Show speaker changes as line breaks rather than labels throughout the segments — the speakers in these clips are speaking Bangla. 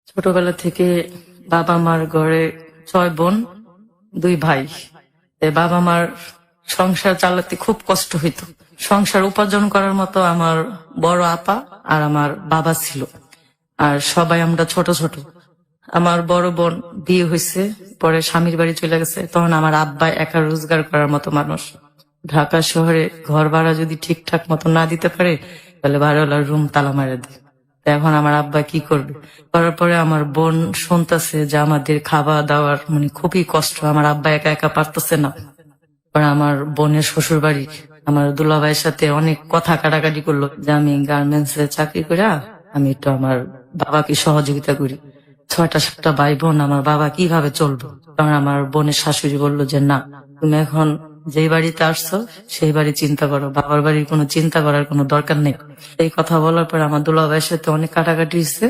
ছোটবেলা থেকে বাবা মার ঘরে 6 বোন 2 ভাই। বাবা মার সংসার চালাতে খুব কষ্ট হইতো। সংসার উপার্জন করার মতো আমার বড় আপা আর আমার বাবা ছিল, আর সবাই আমরা ছোট ছোট। আমার বড় বোন বিয়ে হয়েছে, পরে স্বামীর বাড়ি চলে গেছে। তখন আমার আব্বা একা রোজগার করার মতো মানুষ। ঢাকা শহরে ঘর ভাড়া যদি ঠিকঠাক মতো না দিতে পারে, তাহলে বাড়িওয়ালার রুম তালা মারা দেয়। তো এখন আমার আব্বা কি করবে? করার পরে আমার বোন শুনতেছে যে আমাদের খাওয়া দাওয়ার খুবই কষ্ট, আমার আব্বা একা একা পারতেছে না। পরে আমার বোনের শ্বশুর বাড়ি আমার দুলাভাইয়ের সাথে অনেক কথা কাটাকাটি করলো যে আমি গার্মেন্টস এ চাকরি করে আমি একটু আমার বাবাকে সহযোগিতা করি। 6টা 7টা ভাই বোন, আমার বাবা কিভাবে চলবে? কারণ আমার বোনের শাশুড়ি বললো যে না, তুমি এখন যেই বাড়িতে আসছো সেই বাড়ি চিন্তা করো, বাবার বাড়ির কোনো চিন্তা করার কোনো দরকার নেই। এই কথা বলার পর আমার দুলাভাইয়ের সাথে অনেক কাটাকাটি হচ্ছে।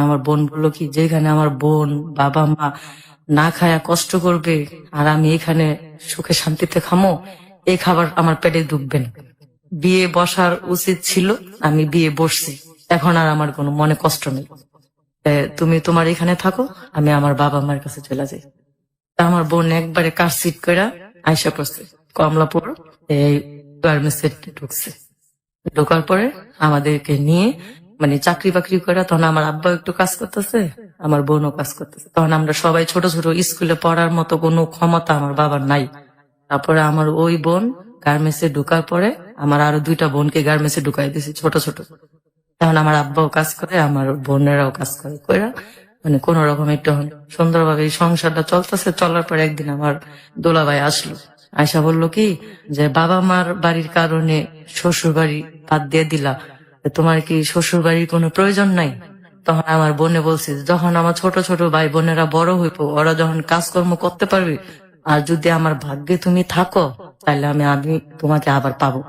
আমার বোন বললো কি, যেখানে আমার বোন বাবা মা না খায়া কষ্ট করবে আর আমি এখানে সুখে শান্তিতে খামো, এই খাবার আমার পেটে ঢুকবে না। বিয়ে বসার উচিত ছিল, আমি বিয়ে বসছি, এখন আর আমার কোনো মনে কষ্ট নেই। তুমি তোমার এখানে থাকো, আমি আমার বাবা মার কাছে চলে যাই। তা আমার বোন একবারে কারসিট করে আয়সা করছে কমলাপুর, এই গার্মেন্টসে ঢুকছে। ঢোকার পরে আমাদেরকে নিয়ে চাকরি বাকরি করে, তখন আমার আব্বা একটু কাজ করতেছে, আমার বোনও কাজ করতেছে। তখন আমরা সবাই ছোট ছোট, স্কুলে পড়ার মতো কোনো ক্ষমতা আমার বাবার নাই। তারপরে আমার ওই বোন গার্মেন্টসে ঢুকার পরে আমার আরো 2টা বোনকে গার্মেন্টসে ঢুকাই দিয়েছি ছোট ছোট। তখন আমার আব্বাও কাজ করে, আমার বোনেরাও কাজ করে কইরা কোন রকম একটু সুন্দরভাবে এই সংসারটা চলতেছে। চলার পরে একদিন আমার দোলাভাই আসলো, আয়সা বললো কি যে বাবা মার বাড়ির কারণে শ্বশুর বাড়ি বাদ দিয়ে দিলা, তোমার কি শ্বশুর বাড়ির কোনো প্রয়োজন নাই? তখন আমার বোনে বলছে, যখন আমার ছোট ছোট ভাই বোনেরা বড় হইব, ওরা যখন কাজকর্ম করতে পারবে, আর যদি আমার ভাগ্যে তুমি থাকো, তাহলে আমি তোমাকে আবার পাবো।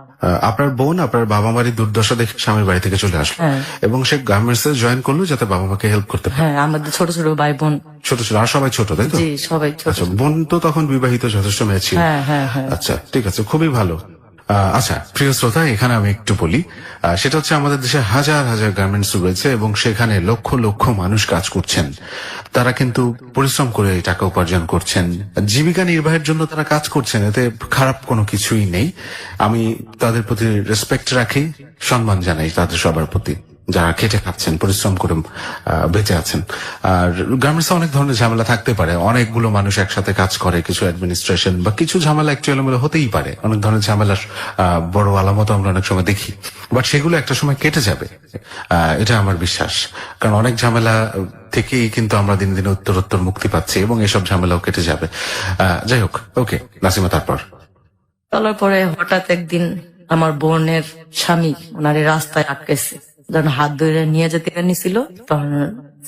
আপনার বোন আপনার বাবা মায়ের দুর্দশা দেখে স্বামীর বাড়ি থেকে চলে আসলো এবং সে গার্মেন্টস এ জয়েন করলো যাতে বাবা মাকে হেল্প করতে পারে।
হ্যাঁ, আমাদের ছোট ছোট ভাই বোন
ছোট ছোট আর সবাই ছোট, তাই তো?
জি, সবাই ছোট।
আচ্ছা, বোন তো তখন বিবাহিত যথেষ্ট মেয়ে ছিল।
হ্যাঁ হ্যাঁ হ্যাঁ।
আচ্ছা, ঠিক আছে, খুবই ভালো। আচ্ছা প্রিয় শ্রোতা, এখানে আমি একটু বলি, সেটা হচ্ছে আমাদের দেশে হাজার হাজার গার্মেন্টস রয়েছে এবং সেখানে লক্ষ লক্ষ মানুষ কাজ করছেন। তারা কিন্তু পরিশ্রম করে টাকা উপার্জন করছেন, জীবিকা নির্বাহের জন্য তারা কাজ করছেন, এতে খারাপ কোনো কিছুই নেই। আমি তাদের প্রতি রেসপেক্ট রাখি, সম্মান জানাই তাদের সবার প্রতি, যারা খেটে খাচ্ছেন, পরিশ্রম করে বেঁচে আছেন। আর গার্মেন্টসে অনেক ধরনের ঝামেলা থাকতে পারে, অনেকগুলো মানুষ একসাথে কাজ করে, কিছু অ্যাডমিনিস্ট্রেশন বা কিছু ঝামেলা একটু এলোমেলো হতেই পারে, অনেক ধরনের ঝামেলার বড় আলামত আমরা অনেক সময় দেখি, বাট সেগুলো একটা সময় কেটে যাবে, এটা আমার বিশ্বাস। কারণ অনেক ঝামেলা থেকেই কিন্তু আমরা দিন দিন উত্তরোত্তর মুক্তি পাচ্ছি এবং এসব ঝামেলাও কেটে যাবে। যাই হোক, ওকে নাসিমা, তারপর?
চলার পরে হঠাৎ একদিন আমার বোনের স্বামী ওনারে রাস্তায় আটকেছে, যখন হাত ধরে নিয়ে যেতে নিছিল, তখন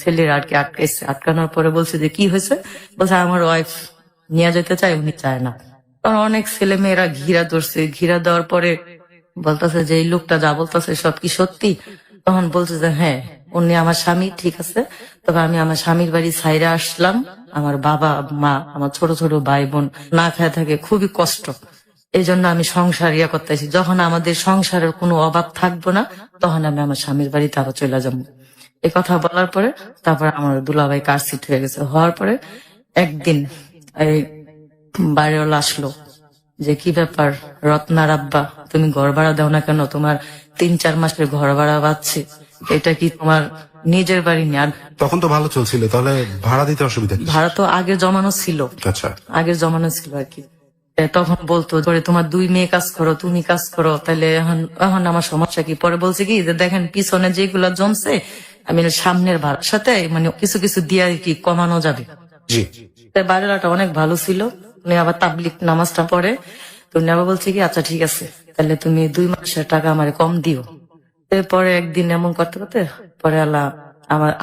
ছেলের আর কি আটকেছে। আটকানোর পরে বলছে যে কি হয়েছে? বলছে আমার ওয়াইফ নিয়ে যেতে চায়, উনি চায় না। তখন অনেক ছেলে মেয়েরা ঘিরা ধরছে। ঘিরা দেওয়ার পরে বলতেছে যে এই লোকটা যা বলতেছে সব কি সত্যি? তখন বলছে যে হ্যাঁ, উনি আমার স্বামী, ঠিক আছে, তবে আমি আমার স্বামীর বাড়ি ছাইরে আসলাম। আমার বাবা মা, আমার ছোট ছোট ভাই বোন না খেয়ে থাকে, খুবই কষ্ট। এই জন্য আমি সংসার করতেছি, যখন আমাদের সংসারের কোনো অভাব থাকবো না, তখন আমি আমার স্বামীর বাড়িতে আবার চলে যাবো। এই কথা বলার পরে তারপর আমার দুলাভাই কারসিট হয়ে গেছে। হওয়ার পরে একদিন এই বাড়িওয়ালা আসলো যে কি ব্যাপার রত্নার আব্বা, তুমি ঘর ভাড়া দাও না কেন? তোমার 3-4 মাসের ঘর ভাড়া পাচ্ছে, এটা কি তোমার নিজের বাড়ি নেই? আর
তখন তো ভালো চলছিল, তাহলে ভাড়া দিতে অসুবিধা কি?
ভাড়া তো আগের জমানো ছিল।
আচ্ছা,
আগের জমানো ছিল আর কি। তখন বলতো ধরে তোমার 2 মেয়ে কাজ করো, তুমি কাজ করো, তাহলে এখন আমার সমস্যা কি? পরে বলছে কি যে দেখেন পিছনে যেগুলা জমছে, আমি সামনের ভাড়ার সাথে কিছু কিছু দিয়ে কি কমানো যাবে।
জি।
বাড়িওয়ালাটা অনেক ভালো ছিল, উনি আবার তাবলিগ নামাজটা পড়ে। তো উনি আবার বলছে কি আচ্ছা ঠিক আছে, তাহলে তুমি 2 মাসের টাকা আমার কম দিও। এরপরে একদিন এমন করতে করতে পরে আল্লাহ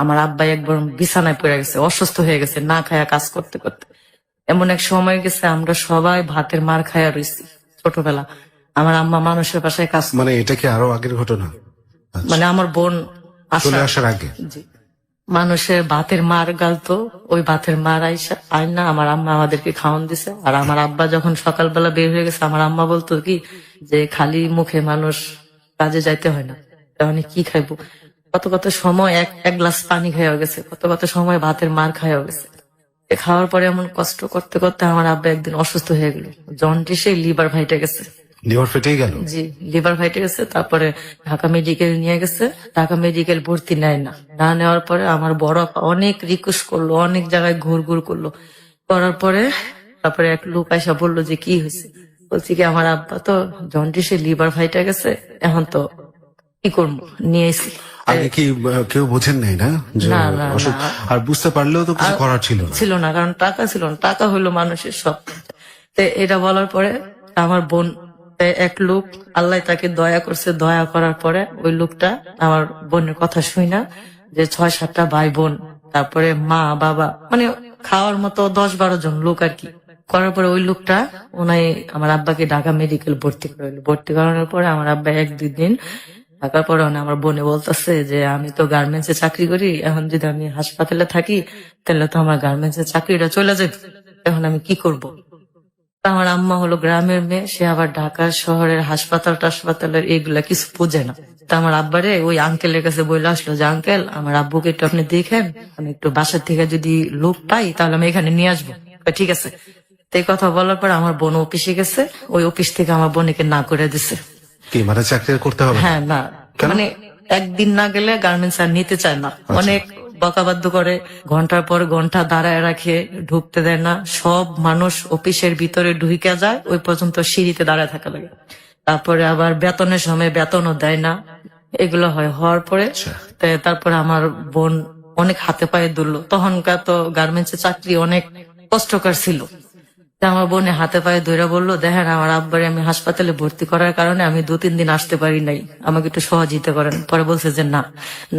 আমার আব্বাই একবার বিছানায় পড়ে গেছে, অসুস্থ হয়ে গেছে, না খায়া কাজ করতে করতে। এমন এক সময় গেছে আমরা সবাই ভাতের মার খায়া রয়েছি ছোটবেলা। আমার আম্মা মানুষের বাসায় কাজ করে।
মানে এটা কি আরো আগের ঘটনা? আচ্ছা,
আমার বোন
চলে আসার আগে?
জি, মানুষের ভাতের মার গালতো, ওই ভাতের মার আইনা আমার আম্মা আমাদেরকে খাওয়ান দিছে। আর আমার আব্বা যখন সকালবেলা বের হয়ে গেছে, আমার আম্মা বলতো কি যে খালি মুখে মানুষ কাজে যাইতে হয় না, তাহলে কি খাইবো? কত কত সময় এক গ্লাস পানি খাওয়া গেছে, কত কত সময় ভাতের মার খাওয়া গেছে। এ খাওয়ার পরে এমন কষ্ট করতে করতে আমার আব্বা একদিন অসুস্থ হয়ে গেল, জন্ডিসে লিভার ফাইটে গেছে।
লিভার ফেটেই গেল?
জি, লিভার ফাইটে গেছে। তারপরে ঢাকা মেডিকেল নিয়ে গেছে, ঢাকা মেডিকেল ভর্তি নেয় না, না নেওয়ার পরে আমার বড় আপা অনেক রিকোয়েস্ট করলো, অনেক জায়গায় ঘুর করলো, করার পরে তারপরে এক লোক আইসা বললো যে কি হয়েছে, বলছি কি আমার আব্বা তো জন্ডিসে লিভার ফাইটে গেছে, এখন তো কি করবো, নিয়ে এসি।
আগে কি কেউ বোঝেন নাই না যে
না, না,
অসুখ?
না।
আর বুঝতে পারলেও তো কিছু করার ছিল না।
ছিল না, কারণ টাকা ছিল না, টাকা হলো মানুষের সব। তো এটা বলার পরে আমার বোন, এক লোক আল্লাহ তাকে দয়া করছে, দয়া করার পরে ওই লোকটা আমার বোনের কথা শুই না, যে 6-7টা ভাই বোন, তারপরে মা বাবা, মানে খাওয়ার মতো 10-12 জন লোক আর কি, করার পরে ওই লোকটা ওনাই আমার আব্বাকে ঢাকা মেডিকেল ভর্তি করলো। ভর্তি করানোর পরে আমার আব্বা 1-2 দিন থাকার পরে আমার বোনে বলতেছে যে আমি তো গার্মেন্টসে চাকরি করি, এখন যদি আমি হাসপাতালে থাকি তাহলে তো আমার গার্মেন্টসের চাকরিটা চলে যাবে, এখন আমি কি করব। আমার আম্মা হলো গ্রামের মেয়ে, সে আবার ঢাকা শহরের হাসপাতালের এগুলা কিছু বোঝে না। তা আমার আব্বারে ওই আঙ্কেলের কাছে বলে আসলো যে আঙ্কেল আমার আব্বুকে একটু আপনি দেখেন, আমি একটু বাসার থেকে যদি লোক পাই তাহলে আমি এখানে নিয়ে আসবো। ঠিক আছে। তো এই কথা বলার পর আমার বোন অফিসে গেছে, ওই অফিস থেকে আমার বোনকে না করে দিছে।
কি মানে চাকরি করতে হবে?
হ্যাঁ, না মানে একদিন না গেলে গার্মেন্টস আর নিতে চায় না, অনেক বকাবাধ্য করে, ঘন্টার পর ঘন্টা দাঁড়ায় রাখে, ঢুকতে দেয় না। সব মানুষ অফিসের ভিতরে ঢুকে যায়, ওই পর্যন্ত সিঁড়িতে দাঁড়ায় থাকা লাগে। তারপরে আবার বেতনের সময় বেতনও দেয় না, এগুলো হওয়ার পরে তারপরে আমার বোন অনেক হাতে পায়ে দুললো। তখনকার তো গার্মেন্টসের চাকরি অনেক কষ্টকর ছিল। আমার বোনে হাতে পায়ে ধরে বললো, দেখেন আমার আব্বারে আমি হাসপাতালে ভর্তি করার কারণে আমি 2-3 দিন আসতে পারি নাই, আমাকে একটু সহযোগিতা করেন। পরে বলছে যে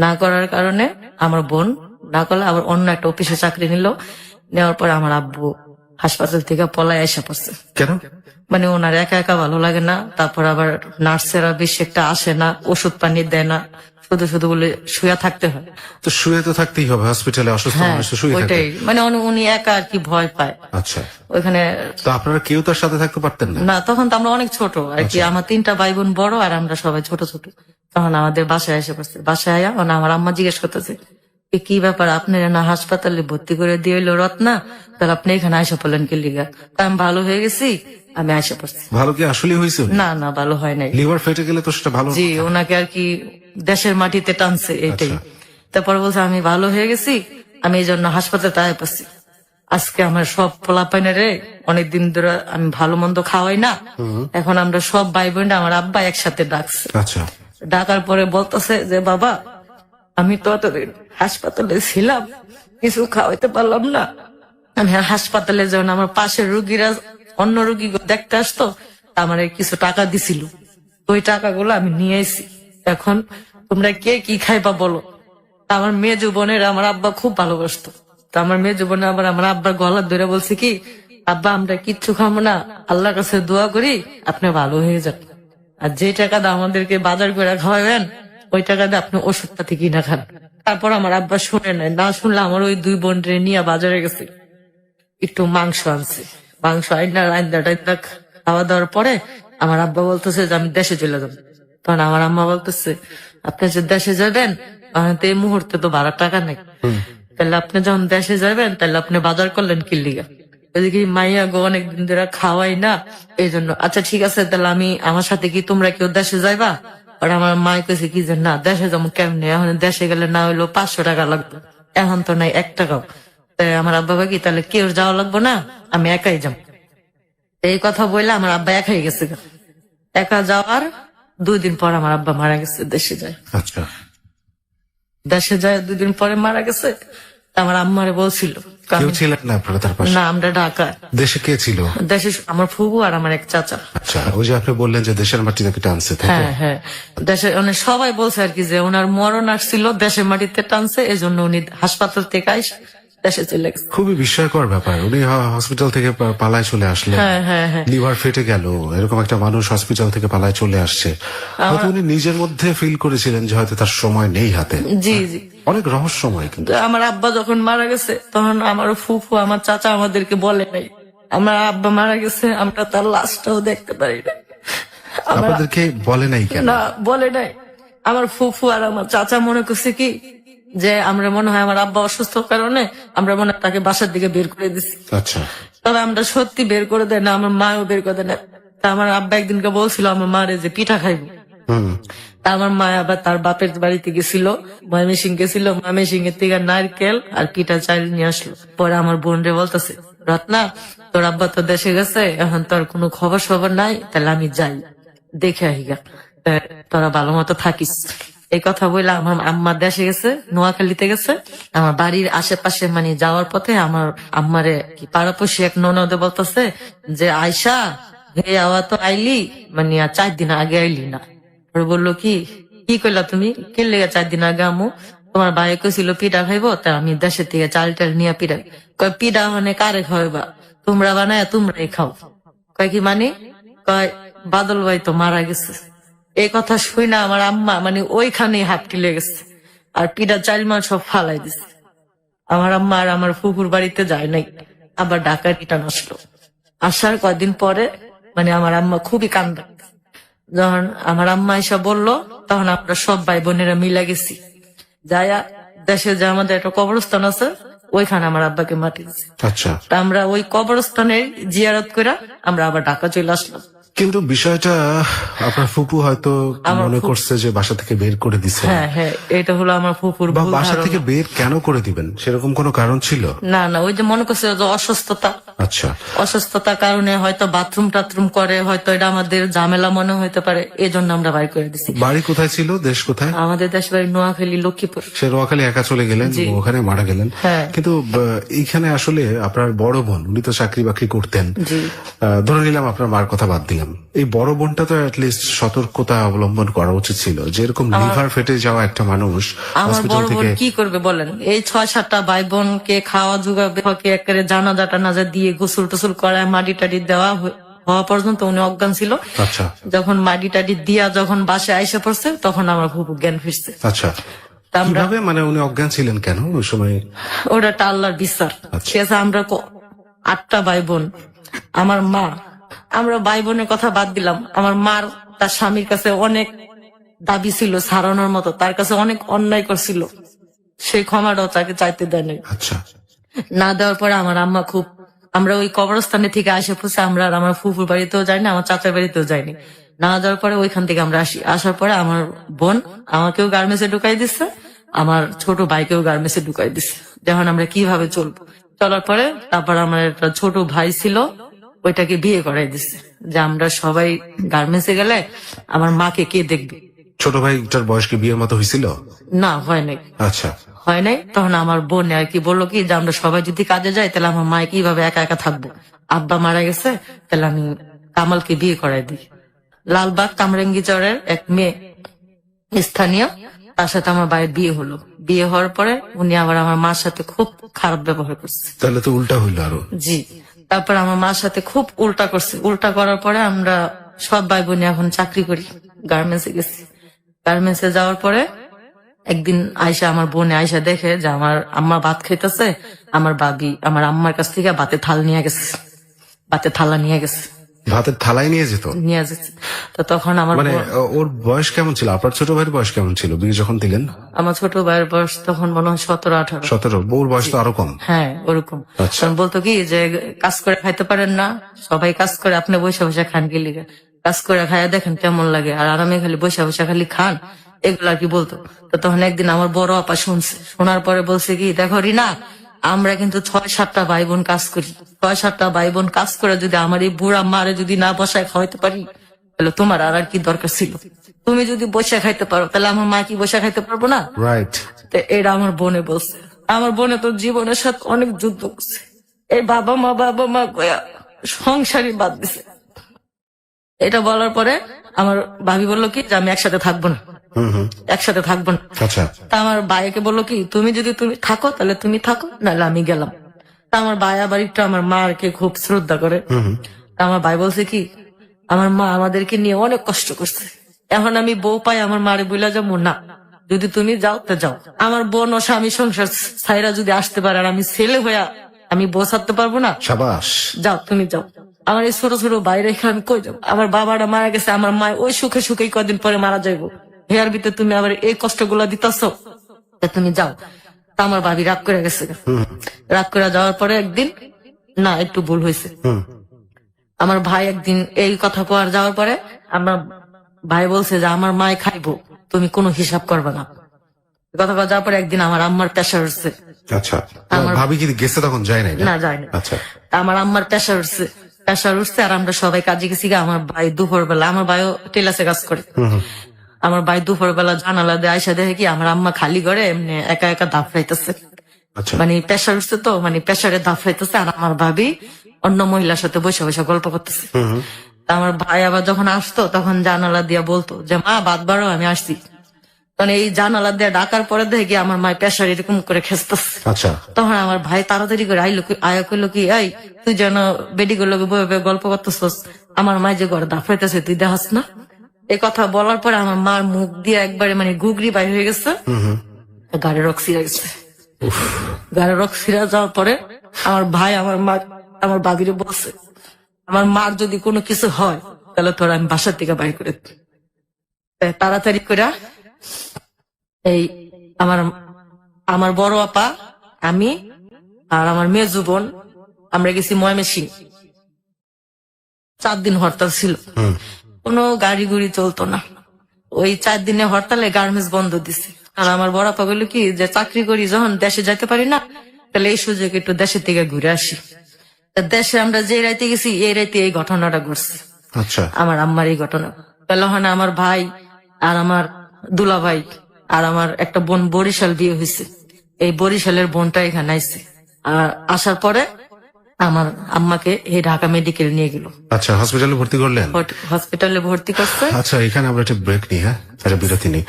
না করার কারণে আমার বোন না করলে আবার অন্য একটা অফিসে চাকরি নিল। নেওয়ার পরে আমার আব্বু হাসপাতাল থেকে পলায় এসে পড়ছে।
কেন?
মানে ওনার একা একা ভালো লাগে না, তারপর আবার নার্সেরা বেশি একটা আসে না, ওষুধ পানি দেয় না, শুধু বলে শুয়ে থাকতে হয়।
তো শুয়ে তো থাকতেই হবে, হসপিটালে অসুস্থ
হ্যাঁ,
মানুষ তো শুয়ে থাকে।
ওইটাই, মানে উনি একা আর কি ভয় পায়।
আচ্ছা,
ওইখানে
তো আপনারা কেউ তার সাথে থাকতে পারতেন না?
না, তখন তো আমরা অনেক ছোট আর কি, আমার 3টা ভাই বোন বড় আর আমরা সবাই ছোট ছোট। তখন আমাদের বাসায় এসে পড়ছে, বাসায় আয়া আমার আম্মা জিজ্ঞেস করতেছে কি ব্যাপার, আপনি না হাসপাতালে ভর্তি করে দিয়ে এলো রত্না, তাহলে আপনি এখানে আইসা পড়লেন কি লিগা? আমি ভালো হয়ে গেছি, আমি আইসা পড়ছি।
ভালো কি আসলে হয়েছে?
না, ভালো হয় নাই।
লিভার ফেটে গেলে তো সেটা ভালো।
জি, ওনাকে আর কি দেশের মাটিতে টানছে, এটাই। তারপর বলছে আমি ভালো হয়ে গেছি, আমি এই জন্য হাসপাতালে আয় পড়ছি। আজকে আমার সব পোলাপাইনারে অনেকদিন ধরে আমি ভালো মন্দ খাওয়াই না, এখন আমরা সব ভাই বোনরা আমার আব্বা একসাথে ডাকছে।
আচ্ছা,
ডাকার পরে বলতেছে যে বাবা আমি তো এতদিন হাসপাতালে ছিলাম, কিছু খাওয়াইতে পারলাম না, আমি হাসপাতালে যখন আমার পাশের রুগীরা অন্য রুগী দেখতে আসতো আমার কিছু টাকা দিছিল, ওই টাকাগুলো আমি নিয়ে এসি, এখন তোমরা কে কি খাইবা বলো। আমার মেয়ে জীবনের আমার আব্বা খুব ভালোবাসতো, তো আমার মেয়ে জীবনে আবার আমার আব্বার গলা ধরে বলছে কি আব্বা আমরা কিচ্ছু খাবো না, আল্লাহর কাছে দোয়া করি আপনি ভালো হয়ে যান, আর যে টাকা দিয়ে আমাদেরকে বাজার করে খাওয়াবেন ওই টাকা দিয়ে আপনি ওষুধপাতি কিনা খান। তারপর আমার আব্বা শুনে নাই, না শুনলে আমার ওই 2 বোন নিয়ে বাজারে গেছে, একটু মাংস আনছে, মাংস আইনা খাওয়া দাওয়ার পরে আমার আব্বা বলতেছে যে আমি দেশে চলে যাবো। তখন আমার আম্মা বলতেছে আপনি যে দেশে যাবেন তো এই মুহূর্তে তো ভাড়ার টাকা নেই, তাহলে আপনি যখন দেশে যাবেন তাহলে আপনি বাজার করলেন কি লিগা? ওইদিকে মাইয়া গো অনেকদিন ধরে খাওয়াই না, এই জন্য। আচ্ছা ঠিক আছে, তাহলে আমার সাথে কি তোমরা কেউ দেশে যাইবা? আর আমার মা কেছে কি যে না দেশে যেমন কেমনে, এখন দেশে গেলে না হইলো 500 টাকা লাগবে, এখন তো নাই 1 টাকাও। তাই আমার আব্বা কি তাহলে কেউ যাওয়া লাগবো না, আমি একাই যাম। এই কথা বললে আমার আব্বা একাই গেছে, একা যাওয়ার 2 দিন পর আমার আব্বা মারা গেছে, দেশে যায়।
আচ্ছা,
দেশে যায় 2 দিন পরে মারা গেছে। আমার আম্মারে বলছিল
কেউ ছিলেন না আপনারা তার পাশে?
না, আমরা ঢাকা।
দেশে কে ছিল?
দেশে আমার ফুবু আর আমার এক চাচা।
আচ্ছা, ওই যে আপনি বললেন যে দেশের মাটি থেকে টানছে, তাই তো?
হ্যাঁ, দেশে মানে সবাই বলছে আর কি যে ওনার মরণ আসছিল দেশের মাটিতে টানছে, এই জন্য উনি হাসপাতাল থেকে আইসা দেশে চলে গেছে।
খুবই বিস্ময়কর ব্যাপার, উনি হসপিটাল থেকে পালায় চলে আসলেন,
হ্যাঁ।
লিভার ফেটে গেল, এরকম একটা মানুষ হসপিটাল থেকে পালায় চলে আসছে, হয়তো উনি নিজের মধ্যে ফিল করেছিলেন যে হয়তো তার সময় নেই হাতে।
জি।
অনেক রহস্যময়। কিন্তু
আমার আব্বা যখন মারা গেছে তখন আমার ফুফু আমার চাচা আমাদেরকে বলে নাই, আমার আব্বা মারা গেছে আমরা তার লাশটাও দেখতে পারি না।
আপনাদেরকে বলে নাই কেন?
না, বলে নাই, আমার ফুফু আর আমার চাচা মনে করছে কি যে আমরা মনে হয় আমার আব্বা অসুস্থ কারণে আমরা মনে হয় তাকে বাসার দিকে বের করে দিছি।
আচ্ছা,
তবে আমরা সত্যি বের করে দেয় না, আমার মাও বের করে দেয় না। তা আমার আব্বা একদিনকে বলছিল আমার মারে যে পিঠা খাইবো। তা আমার মা আবার তার বাপের বাড়িতে গেছিল, ময়মনসিংহ গেছিল, ময়মনসিংহ এর থেকে নারকেল আর পিঠা চাল নিয়ে আসলো। পরে আমার বোন রে বলতেছে, রত্না তোর আব্বা তো দেশে গেছে, এখন তোর কোনো খবর সবর নাই, তাহলে আমি যাই দেখে আহিগা, তোরা ভালো মতো থাকিস। এই কথা বলে আমার আম্মা দেশে গেছে, নোয়াখালীতে গেছে। আমার বাড়ির আশেপাশে মানে যাওয়ার পথে আমার আম্মারে কি পাড়াপড়শি এক ননদে বলতেছে যে আয়সা হে আওয়া তো আইলি, মানে আর 4 দিন আগে আইলি না। ওরা বললো কি কি কইলা তুমি, কে লেগে 4 দিন আগে আমু? তোমার ভাই কইছিল পিঠা খাইবো, তা আমি দেশের থেকে চাল টাল নিয়ে পিঠা। কয় পিঠা মানে কারে খাওয়াইবা, তোমরা বানায় তোমরাই খাও। কয় কি মানে? কয় বাদল ভাই তো মারা গেছে। এই কথা শুই না আমার আম্মা মানে ওইখানে হাত কিলে গেছে, আর পিঠা চাল মাল সব ফালাই দিছে। আমার আম্মা আর আমার ফুফুর বাড়িতে যায় নাই, আবার ঢাকা রিটার্ন আসলো। আসার কয়দিন পরে মানে আমার আম্মা খুবই কান্দা। যখন আমার আম্মা এসে বললো, তখন আমরা সব ভাই বোনেরা মিলে গেছি, যায়া দেশে যে আমাদের একটা কবরস্থান আছে ওইখানে আমার আব্বাকে মাটি দিছি।
আচ্ছা।
তা আমরা ওই কবরস্থানের জিয়ারত করে আমরা আবার ঢাকা চলে আসলাম।
কিন্তু বিষয়টা আপনার ফুপু হয়তো মনে করছে যে বাসা থেকে বের করে দিছে।
হ্যাঁ হ্যাঁ, এটা হলো আমার ফুফুর
বা
ভুল
বাসা
ধারণা।
থেকে বের কেন করে দিবেন, সেরকম কোনো কারণ ছিল?
না না, ওই যে মনে করছে যে অসুস্থতা,
আচ্ছা,
অসুস্থতার কারণে হয়তো বাথরুম টাথরুম করে, হয়তো এটা আমাদের ঝামেলা মনে হইতে পারে, এই জন্য আমরা বাইর করে দিছি।
বাড়ি কোথায় ছিল, দেশ কোথায়?
আমাদের দেশ বাড়ি নোয়াখালী, লক্ষ্মীপুর।
সে নোয়াখালী একা চলে গেলেন,
জি।
ওখানে মারা গেলেন।
হ্যাঁ।
কিন্তু এইখানে আসলে আপনার বড় বোন, উনি তো চাকরি বাকরি করতেন।
জি।
ধরে নিলাম আপনার মার কথা বাদ দিলাম, এই বড় বোনটা তো অ্যাটলিস্ট সতর্কতা অবলম্বন করা উচিত ছিল। যেরকম লিভার ফেটে যাওয়া একটা মানুষ
আমার
হসপিটাল
বড় বোন
থেকে,
কি করবে বলেন? এই 6-7টা ভাই বোনকে খাওয়া জোগাবে, একেবারে জানাজা টানাজা দিয়ে গোসল টোসল করায় মাটি টাটি দেওয়া হওয়া পর্যন্ত উনি অজ্ঞান ছিল।
আচ্ছা
যখন মাটি টাটি দিয়া যখন বাসায় আইসা পড়ছে, তখন আমার ফুপু জ্ঞান ফিরছে।
আচ্ছা।
তা আমরা
কিভাবে, মানে উনি অজ্ঞান ছিলেন কেন ওই সময়?
ওটা একটা আল্লাহর বিচার। ঠিক আছে, আমরা 8টা ভাই বোন, আমার মা, আমরা ভাই বোনের কথা বাদ দিলাম, আমার মার তার স্বামীর কাছে অনেক দাবি ছিল ছাড়ানোর মতো, তার কাছে অনেক অন্যায় করছিল, সেই ক্ষমাটাও তাকে চাইতে দেয় নাই।
আচ্ছা,
না দেওয়ার পরে আমার আম্মা খুব, আমরা ওই কবরস্থানে থেকে আসে পড়ছে, আমরা আর আমার ফুফুর বাড়িতেও যাইনি, আমার চাচার বাড়িতেও যাইনি। না যাওয়ার পরে ওইখান থেকে আমরা আসি, আসার পরে আমার বোন আমাকেও গার্মেন্টসে ঢুকাই দিচ্ছে, আমার ছোট ভাইকেও গার্মেন্টসে ঢুকাই দিচ্ছে। যখন আমরা কিভাবে চলবো, চলার পরে তারপর আমার একটা ছোট ভাই ছিল, ওইটাকে বিয়ে করাই দিচ্ছে, যে আমরা সবাই গার্মেন্টসে গেলে আমার মাকে কে দেখবে।
ছোট ভাইটার বয়স কি বিয়ের মতো হয়েছিল?
না, হয় নাই,
আচ্ছা,
হয় নাই। তখন আমার বোন আর কি বললো কি যে আমরা সবাই যদি কাজে যাই তাহলে আমার মায় কিভাবে একা একা থাকবো, আব্বা মারা গেছে, তাহলে আমি কামালকে বিয়ে করাই দিই। লালবাগ কামরাঙ্গি চরের এক মেয়ে স্থানীয়, তার সাথে আমার ভাইয়ের বিয়ে হলো। বিয়ে হওয়ার পরে উনি আবার আমার মার সাথে খুব খারাপ ব্যবহার করছে।
তাহলে তো উল্টা হইলো আরো।
জি, তারপর আমার মার সাথে খুব উল্টা করছে। উল্টা করার পরে আমরা সব ভাই বোন এখন চাকরি করি, গার্মেন্টসে গেছি। গার্মেন্টসে যাওয়ার পরে একদিন আয়সা, আমার বোনে আয়সা দেখে যে আমার আম্মা ভাত খাইতেছে, আমার ভাবি আমার আম্মার কাছ থেকে ভাতের থাল নিয়ে গেছে, ভাতের থালা নিয়ে গেছে,
ভাতের থালায় নিয়ে যেত?
নিয়ে যেছে। তো তখন আমার
মানে ওর বয়স কেমন ছিল? আপনার ছোট ভাইয়ের বয়স কেমন ছিল বিয়ে যখন দিলেন?
আমার ছোট ভাইয়ের বয়স তখন মনে হয় 17-18।
17। বউর বয়স তো আরো কম।
হ্যাঁ, ওরকম।
আচ্ছা।
তখন বলতো কি যে কাজ করে খাইতে পারেন না, সবাই কাজ করে, আপনি বসে বসে খান কি লিগে, কাজ করে খাইয়া দেখেন কেমন লাগে, আর আরামে খালি বসে বসে খালি খান, এগুলো আর কি বলতো। তো তখন একদিন আমার বড় আপা শুনছে, শোনার পরে বলছে কি, দেখো রিনা, আমরা কিন্তু 6-7টা ভাই বোন কাজ করি, 6-7টা ভাই বোন কাজ করে যদি আমার এই বুড়া মারে যদি না বসায় খাওয়াইতে পারি, তাহলে তোমার আর কি দরকার ছিল? তুমি যদি বসে খাইতে পারো তাহলে আমার মা কি বসে খাইতে পারবো না?
রাইট।
তো এটা আমার বোনে বলছে। আমার বোনে তো জীবনের সাথে অনেক যুদ্ধ করছে, এই বাবা মা কয়া সংসারই বাদ দিছে। এটা বলার পরে আমার ভাবি বললো কি যে আমি একসাথে থাকবো না, একসাথে থাকবো না।
আচ্ছা,
তা আমার ভাইকে বললো কি, তুমি যদি তুমি থাকো তাহলে তুমি থাকো, নাহলে আমি গেলাম। তা আমার ভাই আবার একটু আমার মাকে খুব শ্রদ্ধা করে। তা আমার ভাই বলছে কি, আমার মা আমাদেরকে নিয়ে অনেক কষ্ট করছে, এখন আমি বউ পাই আমার মারে বইলা যাবো না, যদি তুমি যাও তো যাও। আমার বোন ও স্বামী সংসার ছাইরা যদি আসতে পারে, আর আমি ছেলে হইয়া আমি বউ ছাড়তে পারবো না?
সাবাস।
যাও, তুমি যাও। আমার এই ছোট ছোট বাইরে আমি কই যাবো? আমার বাবাটা মারা গেছে, আমার মা ওই সুখে সুখেই কদিন পরে মারা যাইবো, হেয়ার ভিতরে তুমি আবার এই কষ্টগুলা দিতেছো, তুমি যাও। তা আমার ভাবি রাগ করে গেছে। রাগ করে যাওয়ার পরে একদিন, না একটু ভুল হয়েছে, আমার ভাই একদিন এই কথা কওয়ার যাওয়ার পরে আমার ভাই বলছে যে আমার মায় খাইবো, তুমি কোনো হিসাব করবে না। এই কথা কওয়ার যাওয়ার পরে একদিন আমার আম্মার প্রেশার উঠছে।
আচ্ছা, ভাবি কি গেছে তখন যায় নাই?
না যায় না।
আচ্ছা,
আমার আম্মার প্রেশার উঠছে, প্রেশার উঠছে, আর আমরা সবাই কাজে গেছি। আমার ভাই দুপুর বেলা, আমার ভাইও টেলাসে কাজ করে, আমার ভাই দুপুর বেলা জানালা দিয়ে আইসা দেখে কি আমার আম্মা খালি ঘরে এমনি একা একা দাফড়াইতেছে।
আচ্ছা,
মানে প্রেশার উঠছে তো, মানে প্রেশারে দাফড়াইতেছে, আর আমার ভাবি অন্য মহিলার সাথে বসে বসে গল্প করতেছে। তা আমার ভাই আবার যখন আসতো তখন জানালা দিয়া বলতো যে মা বাদ বাড়ো, আমি আসছি। তখন এই জানালা দিয়ে ডাকার পরে দেখি আমার মায়ের প্রেশার এরকম করে খেসতেছে।
আচ্ছা,
তখন আমার ভাই তাড়াতাড়ি করে আয়া কইলো কি, এই তুই যেন বেডি গুলো বয়ে বয়ে গল্প করতেছস, আমার মায় যে ঘরে দাফড়াইতেছে তুই দেখাস না? এই কথা বলার পরে আমার মার মুখ দিয়ে একবারে মানে গুগরি বাই হয়ে গেছে, গাড়ি রক ছিঁড়ে গেছে। গাড়ি রক ছিঁড়ে যাওয়ার পরে আমার ভাই আমার বাবিরে বলছে, আমার মার যদি কোনো কিছু হয় তাহলে তোরা আমি বাসার থেকে বাইর করে দিই। তাই তাড়াতাড়ি করে এই আমার বড় আপা, আমি আর আমার মেজু বোন আমরা গেছি ময়মনসিংহ। 4 দিন হরতাল ছিল, কোনো গাড়ি গুড়ি চলতো না। ওই 4 দিনে হরতালে গার্মেন্টস বন্ধ দিছে। আর আমার বড় আপা বললো কি যে চাকরি করি যখন দেশে যাইতে পারি না, তাহলে এই সুযোগে একটু দেশের থেকে ঘুরে আসি। তা দেশে আমরা যে রাইতে গেছি এই রাইতে এই ঘটনাটা ঘটছে।
আচ্ছা,
আমার আম্মার এই ঘটনা পেল হয় না, আমার ভাই আর আমার দুলা ভাই আর আমার একটা বোন বরিশাল বিয়ে হয়েছে, এই বরিশালের বোনটা এখানে আইছে। আর আসার পরে আমার আম্মাকে এই ঢাকা মেডিকেল নিয়ে গেল।
আচ্ছা, হসপিটালে ভর্তি করলেন?
হসপিটালে ভর্তি করছে।
আচ্ছা, এখানে আমরা একটা ব্রেক নিই। হ্যাঁ, একটা বিরতি নিই।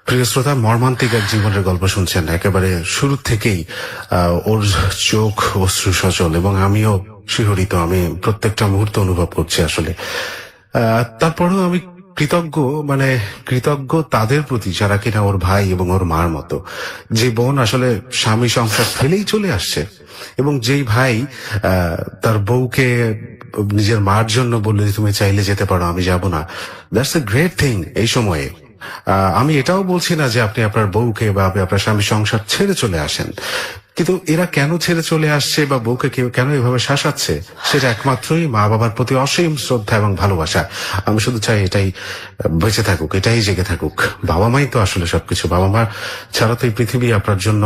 প্রিয় শ্রোতা, মর্মান্তিক এক জীবনের গল্প শুনছেন একেবারে শুরু থেকেই। ওর চোখ অশ্রু সচল এবং আমিও শিহরিত, আমি প্রত্যেকটা মুহূর্ত অনুভব করছি আসলে। তারপরেও আমি কৃতজ্ঞ তাদের প্রতি যারা কিনা ওর ভাই এবং ওর মার মতো, যে বোন আসলে স্বামী সংসার ফেলেই চলে আসছে, এবং যেই ভাই তার বউকে নিজের মার জন্য বললে তুমি চাইলে যেতে পারো, আমি যাব না। দ্যাটস এ গ্রেট থিং এই সময়ে। আমি এটাও বলছি না যে আপনি আপনার বউকে বা আপনি আপনার স্বামী সংসার ছেড়ে চলে আসেন, কিন্তু এরা কেন ছেড়ে চলে আসছে বা বউকে কেন এভাবে শাসাচ্ছে, সেটা একমাত্রই মা বাবার প্রতি অসীম শ্রদ্ধা এবং ভালোবাসা। আমি শুধু চাই এটাই বেঁচে থাকুক, এটাই জেগে থাকুক। বাবা মাই তো আসলে সবকিছু। বাবা মা ছাড়া তো এই পৃথিবী আপনার জন্য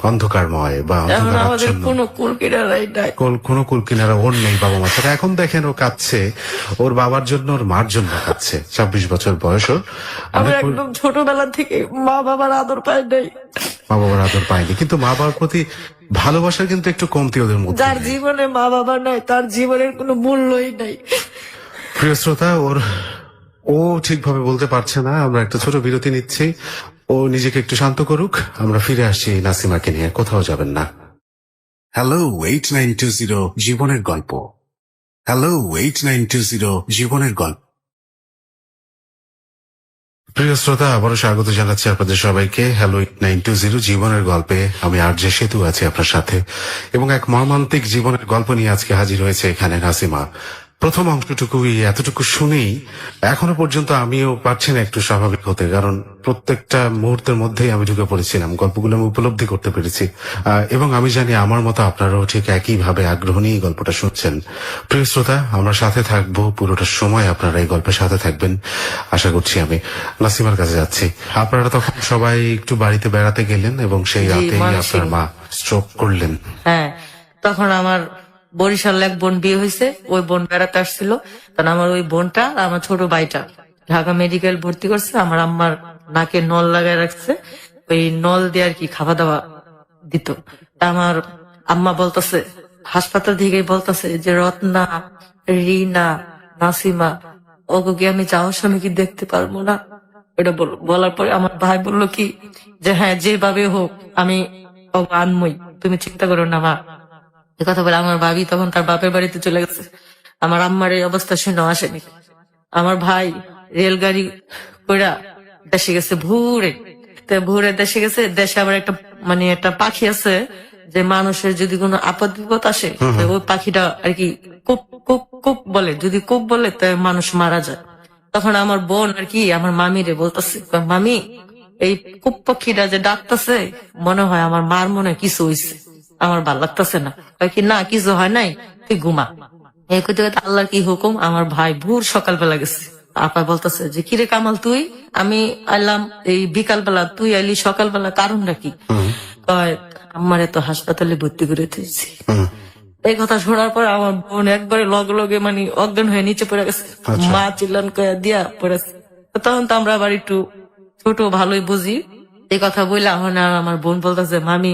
অন্ধকারময় বা
কোনো কুল
কিনারা ওর নেই বাবা মা ছাড়া। এখন দেখেন ও কাঁদছে ওর বাবার জন্য, ওর মার জন্য কাঁদছে। 26 বছর বয়স ওর।
একদম ছোটবেলা থেকে মা বাবার আদর পায় নাই,
মা বাবার আদর পায়নি, কিন্তু মা বাবার প্রতি ভালোবাসার কিন্তু একটু কমতি ওদের মধ্যে।
যার জীবনে মা বাবা নাই তার জীবনের কোনো মূল্যই নাই।
প্রিয় শ্রোতা, ও ঠিকভাবে বলতে পারছে না। আমরা একটা ছোট বিরতি নিচ্ছি, ও নিজেকে একটু শান্ত করুক। আমরা ফিরে আসছি নাসিমাকে নিয়ে, কোথাও যাবেন না। হ্যালো 8920 জীবনের গল্প। হ্যালো 8920 জীবনের গল্প। প্রিয় শ্রোতা, আবারও স্বাগত জানাচ্ছি আপনাদের সবাইকে হ্যালো 8920 জীবনের গল্পে। আমি আরজে সেতু আছি আপনার সাথে, এবং এক মর্মান্তিক জীবনের গল্প নিয়ে আজকে হাজির হয়েছে এখানে নাসিমা। প্রথম অংশটুকুই এতটুকু শুনেই এখনো পর্যন্ত আমিও পারছি না একটু স্বাভাবিক হতে, কারণ প্রত্যেকটা মুহূর্তের মধ্যেই আমি ঢুকে পড়েছিলাম, গল্পগুলো আমি উপলব্ধি করতে পেরেছি। এবং আমি জানি আমার মতো আপনারাও ঠিক একইভাবে আগ্রহ নিয়ে গল্পটা শুনছেন। প্রিয় শ্রোতা, আমরা সাথে থাকবো পুরোটা সময়, আপনারা এই গল্পের সাথে থাকবেন আশা করছি। আমি নাসিমার কাছে যাচ্ছি। আপনারা তখন সবাই একটু বাড়িতে বেড়াতে গেলেন এবং সেই রাতেই আপনার মা স্ট্রোক করলেন।
হ্যাঁ, তখন আমার বরিশাল এক বোন বিয়ে হয়েছে, ওই বোন বেড়াতে আসছিল। তখন আমার ওই বোনটা আমার ছোট ভাইটা ঢাকা মেডিকেল ভর্তি করছে। আমার আম্মার নাকে নল লাগায় রাখছে, ওই নল দিয়ে আর কি খাওয়া দাওয়া দিত। তা আমার আম্মা বলতেছে, হাসপাতাল থেকেই বলতেছে যে রত্না, রিনা, নাসিমা ওকে কি আমি যাওয়ার সময় কি দেখতে পারবো না? এটা বলার পরে আমার ভাই বললো কি যে হ্যাঁ, যেভাবে হোক আমি আনমই, তুমি চিন্তা করো না মা। এ কথা বলে আমার ভাবি তখন তার বাপের বাড়িতে চলে গেছে। আমার আম্মার এই অবস্থা শুনে আসেনি। আমার ভাই রেলগাড়ি কইরা দেশে গেছে ভোরে দেশে গেছে। দেশে আবার একটা পাখি আছে যে মানুষের যদি কোনো আপদ বিপদ আসে ওই পাখিটা আর কি কুপ কুপ কুপ বলে, যদি কুপ বলে তো মানুষ মারা যায়। তখন আমার বোন আর কি আমার মামিরে বলতেছে, মামি এই কুপ পাখিটা যে ডাকতেছে মনে হয় আমার মার মনে হয় কিছু হইছে, আমার ভাল লাগতেছে না। কয় কি না কিছু হয় নাই, তুই ঘুমা। এই করতে করতে আল্লাহর কি হুকুম, আমার ভাই ভোর সকালবেলা গেছে। আপা বলতেছে যে কিরে কামাল তুই, আমি আইলাম এই বিকালবেলা, তুই আইলি সকালবেলা, কারণটা কি? কয় আমারে তো হাসপাতালে ভর্তি করে দিয়েছি। এই কথা শোনার পর আমার বোন একবারে লগে লগে মানে অজ্ঞান হয়ে নিচে পড়ে গেছে। মা চিল্লান কয়া দিয়া পড়েছে। তখন তো আমরা আবার একটু ছোট ভালোই বুঝি। এই কথা বললে আমার বোন বলতেছে, মামি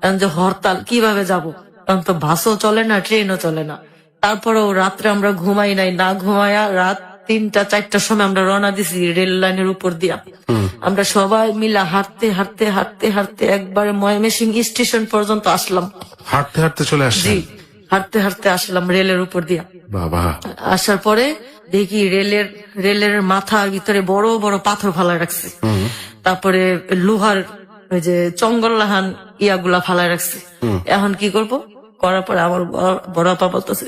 এখন যে হরতাল কিভাবে যাব, তখন তো বাসও চলে না, ট্রেনও চলে না। তারপরেও রাত্রে আমরা ঘুমাই নাই, না ঘুমায়া রাত 3টা-4টার সময় আমরা রওনা দিছি রেল লাইনের উপর দিয়া। আমরা সবাই মিলে হাঁটতে হাঁটতে হাঁটতে হাঁটতে একবারে ময়মনসিংহ স্টেশন পর্যন্ত আসলাম।
হাঁটতে হাঁটতে চলে আসছে?
জি, হাঁটতে হাঁটতে আসলাম রেলের উপর দিয়া।
বাবা।
আসার পরে দেখি রেলের মাথার ভিতরে বড় বড় পাথর ফালায় রাখছে। তারপরে লোহার ওই যে চঙ্গল্লাহান ইয়াগুলা ফালায় রাখছে। এখন কি করব? করার পরে আমার বড় আপা বলতেছে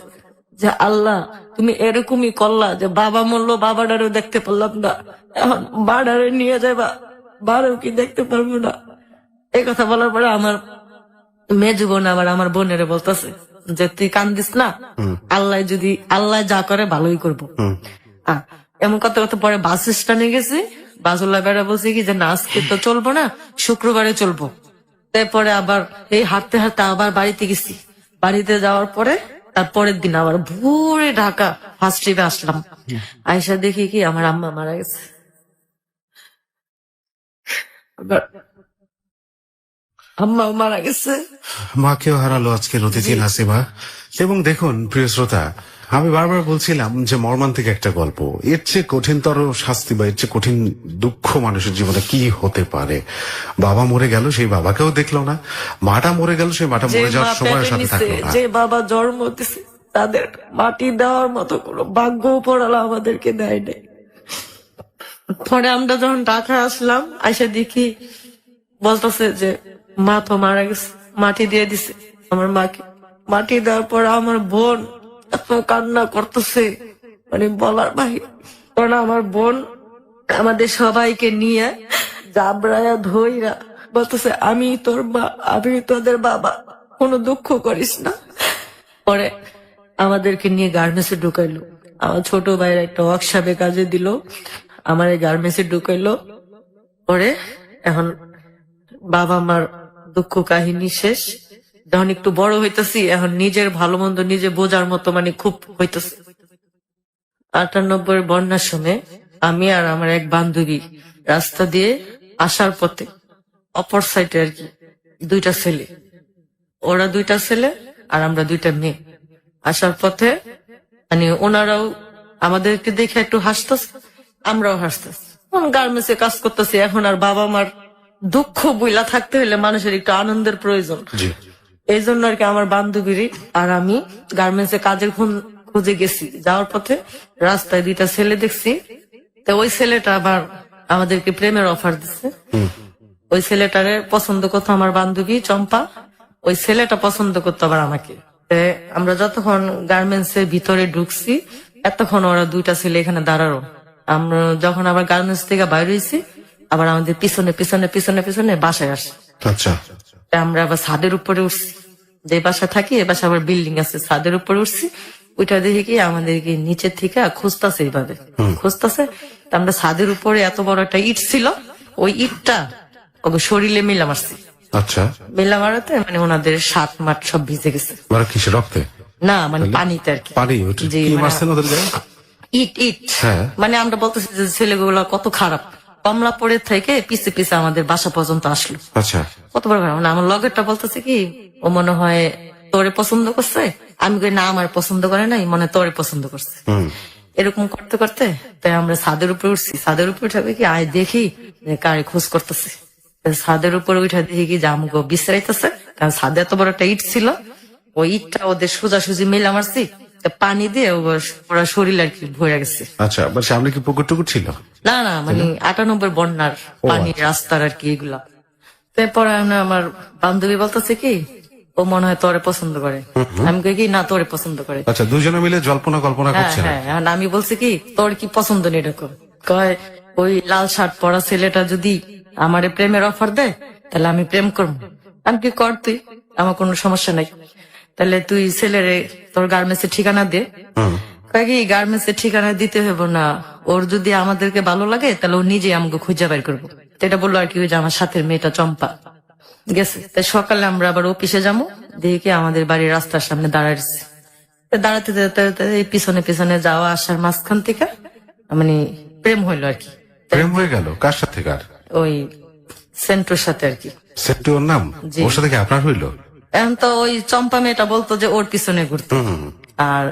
যে আল্লাহ তুমি এরকমই করলা যে বাবা মরলো, বাবাটারও দেখতে পারলাম না, এখন বাড়ারে নিয়ে যাবা, বাড়াও কি দেখতে পারবো না। এই কথা বলার পরে আমার মেজু বোন আবার আমার বোনেরে বলতেছে যে তুই কান্দিস না, আল্লাহ যা করে ভালোই করবো। এমন কথা কথা পরে বাস স্ট্যান্ডে গেছি, বাসুল্লাহ বেড়া বলছি কি যে না আজকে তো চলবো না, শুক্রবারে চলবো। তারপরে আবার এই হাঁটতে হাঁটতে আবার বাড়িতে গেছি। বাড়িতে যাওয়ার পরে তারপরের দিন আবার ভোরে ঢাকা ফার্স্ট ট্রিপে আসলাম। আয়সা দেখি কি আমার আম্মা মারা গেছে। আম্মাও মারা গেছে,
মাকেও হারালো আজকের অতিথি নাসিমা। এবং দেখুন প্রিয় শ্রোতা, আমি বারবার বলছিলাম যে মর্মান্তিক একটা গল্প, এর চেয়ে কঠিনতর শাস্তি বা এর চেয়ে কঠিন দুঃখ মানুষের জীবনে কি হতে পারে? বাবা মরে গেল, সেই বাবাকেও দেখলো না। মাটা মরে গেল, সেই মাটা মরে যাওয়ার সময় সাথে থাকলো না।
যে বাবা জন্ম দিছে তাদের মাটি দেওয়ার মতো কোনো ভাগ্য পড়ালো আমাদেরকে দেয় নাই। পরে আমরা যখন ঢাকা আসলাম, আইসা দেখি বলতেছে যে মা তো মারা গেছে, মাটি দিয়ে দিছে আমার মাকে। মাটি দেওয়ার পর আমার বোন এত কান্না করতেছে মানে বলার বাহির। কারণ আমার বোন আমাদের সবাইকে নিয়ে জাবরায়া ধইরা বলতেছে আমি তোর মা, আমি তোদের বাবা, কোনো দুঃখ করিস না। পরে আমাদেরকে নিয়ে গার্মেন্টসে ঢুকাইলো। আমার ছোট ভাইয়ের একটা ওয়ার্কশপে কাজে দিল, আমার এই গার্মেন্টসে ঢুকাইলো। পরে এখন বাবা মার দুঃখ কাহিনী শেষ। যখন একটু বড় হইতেছি, এখন নিজের ভালো মন্দ নিজে বোঝার মতো মানে খুব হইতেছে। 98 বন্যার সময় আমি আর আমার এক বান্ধবী রাস্তা দিয়ে আসার পথে অপর সাইডে আর কি 2টা ছেলে, ওরা 2টা ছেলে আর আমরা 2টা মেয়ে আসার পথে মানে ওনারাও আমাদেরকে দেখে একটু হাসতেছে, আমরাও হাসতেছি। গার্মেন্টসে কাজ করতেছি, এখন আর বাবা মার দুঃখ বইলা থাকতে হলে মানুষের একটু আনন্দের প্রয়োজন। এই জন্য আর কি আমার বান্ধবীর আর আমি গার্মেন্টসে কাজের খুঁজে গেছি। যাওয়ার পথে রাস্তায় 2টা ছেলে দেখছি। তো ওই ছেলেটা আবার আমাদেরকে প্রেমের অফার দিচ্ছে। ওই ছেলেটারে পছন্দ করতো আমার বান্ধবী চম্পা, ওই ছেলেটা পছন্দ করতো আবার আমাকে। আমরা যতক্ষণ গার্মেন্টস এর ভিতরে ঢুকছি এতক্ষণ ওরা 2টা ছেলে এখানে দাঁড়ালো। আমরা যখন আবার গার্মেন্টস থেকে বাইরে হয়েছি, আবার আমাদের পিছনে পিছনে পিছনে পিছনে বাসায় আসে।
আচ্ছা,
আমরা আবার ছাদের উপরে উঠছি, যে বাসা থাকি এ বাসা আবার বিল্ডিং আছে, ছাদের উপরে উঠছি। ওইটা দেখে কি আমাদেরকে নিচের থেকে খুঁজতেছে, এইভাবে খুঁজতেছে। আমরা ছাদের উপরে এত বড় একটা ইট ছিল, ওই ইটটা ওকে শরীরে মিলা মারছি।
আচ্ছা,
মিলা মারাতে মানে ওনাদের শার্ট মাঠ সব ভিজে গেছে।
কিসে, রক্তে?
না মানে পানিতে আর কি।
পানি?
জি, ইট। মানে আমরা বলতেছি যে ছেলেগুলো কত খারাপ। কমলাপুরের থেকে পিছে পিছে আমাদের বাসা পর্যন্ত আসলো।
আচ্ছা,
কত বড় খারাপ। আমার লগেরটা বলতেছে কি ও মনে হয় তোরে পছন্দ করছে। আমি কই না, আমার পছন্দ করে নাই, মনে তোরে পছন্দ করছে। এরকম করতে করতে তাই আমরা ছাদের উপরে উঠছি। ছাদের উপরে উঠে কি আয় দেখি কারে খোঁজ করতেছে। ছাদের উপরে উঠে দেখি কি যে আমাকে বিশ্রাইতেছে, কারণ ছাদে এত বড় একটা ইট ছিল। ওই ইটটা ওদের সোজাসুজি মেলা মারছি, পানি দিয়ে ওরা শরীর আর কি ভরে গেছে।
আচ্ছা, সামনে কি পুকুর টুকুর ছিল?
না না, মানে 98 বন্যার পানি রাস্তার আর কি এগুলা। তারপরে আমার বান্ধবী বলতেছে কি ও মনে হয় তোরে পছন্দ করে। আমি কই কি না তোরে পছন্দ করে।
আচ্ছা, দুজনে মিলে জল্পনা কল্পনা
হ্যাঁ
করছেন।
হ্যাঁ, এখন আমি বলছি কি তোর কি পছন্দ নেই এরকম, কয় ওই লাল শার্ট পরা ছেলেটা যদি আমারে প্রেমের অফার দেয় তাহলে আমি প্রেম করবো। আমি কি কর তুই, আমার কোনো সমস্যা নাই, তাহলে তুই ছেলেরে তোর গার্মেন্টস এর ঠিকানা দে। কয় কি গার্মেন্টস এর ঠিকানা দিতে হবে না, ওর যদি আমাদেরকে ভালো লাগে তাহলে ও নিজে আমাকে খুঁজে বের করবো। তো এটা বললো আর কি ওই যে আমার সাথের মেয়েটা চম্পা গেছে। তাই সকালে আমরা আবার অফিসে যাবো, দেখি আমাদের বাড়ির রাস্তার সামনে দাঁড়াইছে। দাঁড়াতে দাঁড়াতে এই পিছনে পিছনে যাওয়া আসার মাঝখান থেকে মানে প্রেম হইলো আর কি।
প্রেম হয়ে গেল কার সাথে কার?
ওই সেন্টুর সাথে আর কি।
সেন্টু ওর নাম?
জি।
ওর সাথে কি আপনার হইলো?
এখন তো ওই চম্পা মেয়েটা বলতো যে ওর পিছনে ঘুরতো, আর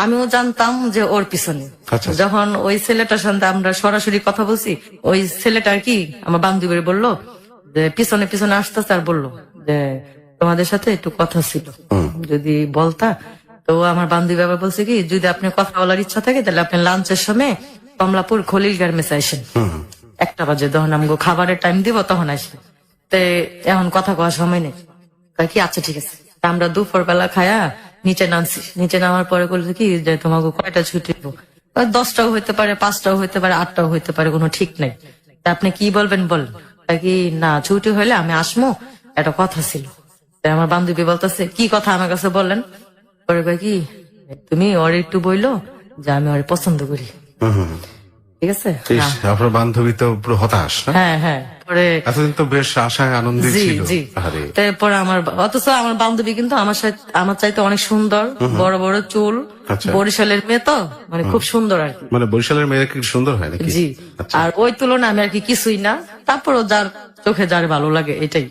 আমিও জানতাম যে ওর পিছনে।
আচ্ছা।
যখন ওই ছেলেটার সাথে আমরা সরাসরি কথা বলছি, ওই ছেলেটা আর কি আমার বান্ধবীর বললো যে পিছনে পিছনে আসতেছে, আর বললো যে তোমাদের সাথে একটু কথা ছিল যদি বলতা। তো আমার বান্ধবী আবার বলছে কি যদি আপনি কথা বলার ইচ্ছা থাকে তাহলে আপনি লাঞ্চের সময় কমলাপুর খলিল গার্মেন্টস আসেন, 1টা বাজে, তখন আমাকে খাবারের টাইম দিব তখন আসেন। তে এখন কথা কওয়ার সময় নেই। কয় কি আচ্ছা ঠিক আছে। তা আমরা দুপুর বেলা খায়া নিচে নামছি, নিচে নামার পরে বলছে কি যে তোমাকে কয়টা ছুটি দিব। 10টাও হইতে পারে, 5টাও হইতে পারে, 8টাও হইতে পারে, কোনো ঠিক নাই। তা আপনি কি বলবেন বলেন। কয় কি না ছুটি হইলে আমি আসমো, একটা কথা ছিল। তাই আমার বান্ধবী বলতেছে কি কথা আমার কাছে বললেন। পরে কয় কি তুমি ওর একটু বইলো যে আমি ওর পছন্দ করি, ঠিক আছে।
ইস, আপনার বান্ধবী তো পুরো হতাশ না?
হ্যাঁ হ্যাঁ, পরে
এতদিন তো বেশ আশায় আনন্দে
জি
ছিল।
জি।
আরে
তারপরে অথচ আমার বান্ধবী কিন্তু আমার চাইতে অনেক সুন্দর, বড় বড় চুল,
আচ্ছা।
বরিশালের মেয়ে তো মানে খুব সুন্দর আর কি।
মানে বরিশালের মেয়েরা কি সুন্দর হয় নাকি?
জি।
আচ্ছা।
আর ওই তুলনায় আমি আর কি কিছুই না, তারপরও যার চোখে যার ভালো লাগে এটাই।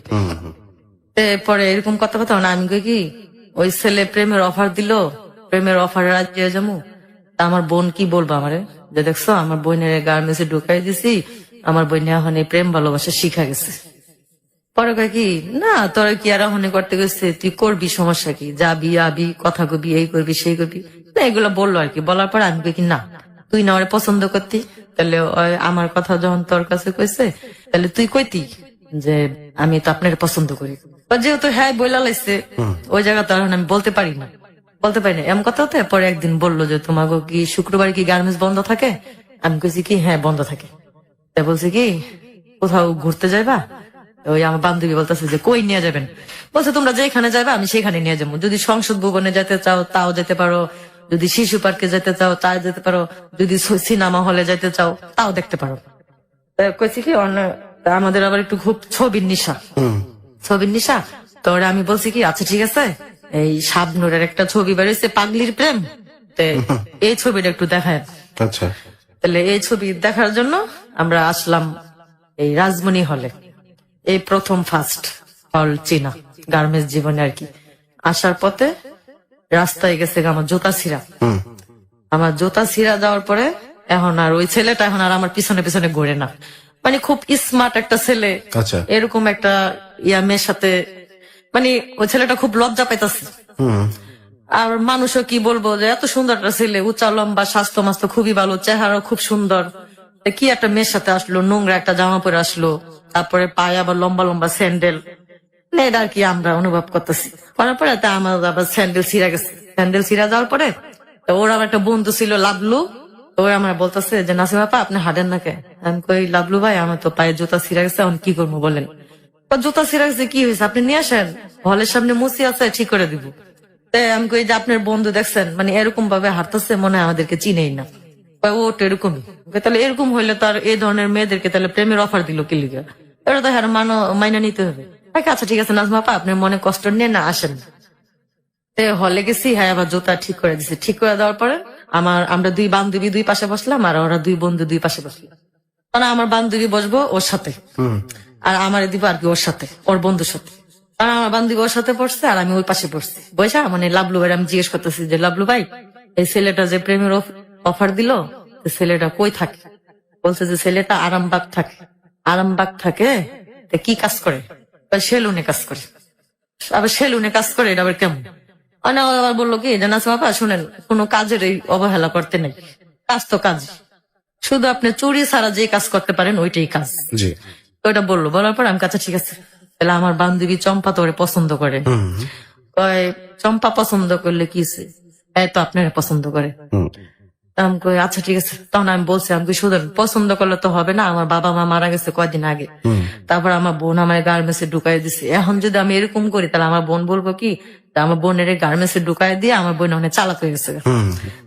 পরে এরকম কথা কথা না, আমি কই কি ওই ছেলে প্রেমের অফার দিল, প্রেমের অফারে রাজি হয়ে যাবো। তা আমার বোন কি বলবো আমারে যে দেখছো আমার বোনের গার্মেন্টসে ঢুকাই দিছি, আমার বোন এখন এই প্রেম ভালোবাসা শিখা গেছে। পরে কয় কি না তোরা কি আর হনে করতে গেছে, তুই করবি, সমস্যা কি, যাবি আবি কথা কবি, এই করবি সেই করবি, না এগুলো বললো আর কি। বলার পর আমি কই কি না তুই না ওরে পছন্দ করতি, তাহলে ওই আমার কথা যখন তোর কাছে কইছে তাহলে তুই কইতি যে আমি তো আপনার পছন্দ করি। যেহেতু হ্যাঁ বইলা লাইছে ওই জায়গা তো এখন আমি বলতে পারি না এমন কথা হতে। পরে একদিন বললো যে তোমাকে কি শুক্রবার কি গার্মেন্টস বন্ধ থাকে। আমি কইছি কি হ্যাঁ বন্ধ থাকে। তা বলছে কি কোথাও ঘুরতে যাইবা। ওই আমার বান্ধবী বলতেছে যে কই নিয়ে যাবেন। বলছে তোমরা যেখানে যাবে আমি সেখানে নিয়ে যাবো, যদি সংসদ ভবনে যেতে চাও তাও যেতে পারো, যদি শিশু পার্কে যেতে চাও তাও যেতে পারো, যদি সিনেমা হলে যেতে চাও তাও দেখতে পারো। তা কইছি কি আমাদের আবার একটু খুব ছবির নিশা। তো ওরা আমি বলছি কি আচ্ছা ঠিক আছে, এই শাবনুরের একটা ছবি বেরিয়েছে পাগলির প্রেম, এই ছবিটা একটু দেখায়।
আচ্ছা।
তাহলে এই ছবি দেখার জন্য আমরা আসলাম এই রাজমণি হলে, এই প্রথম ফার্স্ট হল চীনা গার্মেন্টস জীবনে আর কি। আসার পথে রাস্তায় গেছে আমার জুতা ছিঁড়া। আমার জুতা ছিঁড়া যাওয়ার পরে এখন আর ওই ছেলেটা এখন আর আমার পিছনে পিছনে ঘুরে না, মানে খুব স্মার্ট একটা ছেলে,
আচ্ছা।
এরকম একটা মেয়ের সাথে মানে ওই ছেলেটা খুব লজ্জা পাইতাছে। আর মানুষও কি বলবো যে এত সুন্দর একটা ছেলে, উঁচা লম্বা, স্বাস্থ্য মাস্ত খুবই ভালো, চেহারা খুব সুন্দর, কি একটা মেয়ের সাথে আসলো, নোংরা একটা জামা পরে আসলো, তারপরে পায়ে আবার লম্বা লম্বা স্যান্ডেল, এটা আর কি আমরা অনুভব করতেছি। করার পরে আমার আবার স্যান্ডেল ছিঁড়া গেছে। স্যান্ডেল ছিঁড়া যাওয়ার পরে ওর আমার একটা বন্ধু ছিল লাভলু, ওই আমার বলতেছে যে নাসিম আপা আপনি হাঁটেন না কে। আমি কই লাভলু ভাই আমার তো পায়ে জুতা ছিঁড়া গেছে, এখন কি করবো বলেন। জুতা ছিঁড়া গেছে কি হয়েছে আপনি নিয়ে আসেন, হলের সামনে মুসি আছে ঠিক করে দিব। তাই আমি কই যে আপনার বন্ধু দেখছেন মানে এরকম ভাবে হাঁটতেছে, মনে হয় আমাদেরকে চিনেই না। ও তো এরকমই, তাহলে এরকম হইলে তো আর এই ধরনের মেয়েদেরকে তাহলে প্রেমের অফার দিল কি লিগা, এটা তো হ্যাঁ মাইনা নিতে হবে। আচ্ছা ঠিক আছে নাজমা আপা আপনার মনে কষ্ট নিয়ে না আসেন। হলে গেছি, হ্যাঁ আবার জুতা ঠিক করে দিছি। ঠিক করে দেওয়ার পরে আমরা দুই বান্ধবী দুই পাশে বসলাম, আর ওরা দুই বন্ধু দুই পাশে বসলাম। মানে আমার বান্ধবী বসবো ওর সাথে, আর আমার দিব আর কি ওর সাথে, ওর বন্ধুর সাথে। কারণ আমার বান্ধবী ওর সাথে পড়ছে আর আমি ওই পাশে পড়ছি। বৈশা মানে লাভলু ভাই আমি জিজ্ঞেস করতেছি যে লাভলু ভাই এই ছেলেটা যে প্রেমের অফার দিল ছেলেটা কই থাকে। বলছে যে ছেলেটা আরামবাগ থাকে। আরামবাগ থাকে কি কাজ করে, সেলুনে কাজ করে। আবার সেলুনে কাজ করে এটা আবার কেমন। আবার বললো কি যে নাসিম আপা শুনেন, কোনো কাজের এই অবহেলা করতে নেই, কাজ তো কাজ, শুধু আপনি চুরি ছাড়া যে কাজ করতে পারেন ওইটাই কাজ।
জি।
তো এটা বললো, বলার পর আমি কাছে ঠিক আছে, তাহলে আমার বান্ধবী চম্পা তো ওরে পছন্দ করে। কয় চম্পা পছন্দ করলে কি হইছে? এই তো আপনারা পছন্দ করে। আমি কই আচ্ছা ঠিক আছে। তখন আমি বলছি, আমি কই শুধু পছন্দ করলে তো হবে না, আমার বাবা মা মারা গেছে কয়দিন আগে, তারপর আমার বোন আমার গার্মেন্টসে ঢুকাই দিছে। এখন যদি আমি এরকম করি তাহলে আমার বোন বলবো কি আমার বোনের গার্মেন্টসে ঢুকাই দিয়ে আমার বোন অনেক চালাক হয়ে গেছে,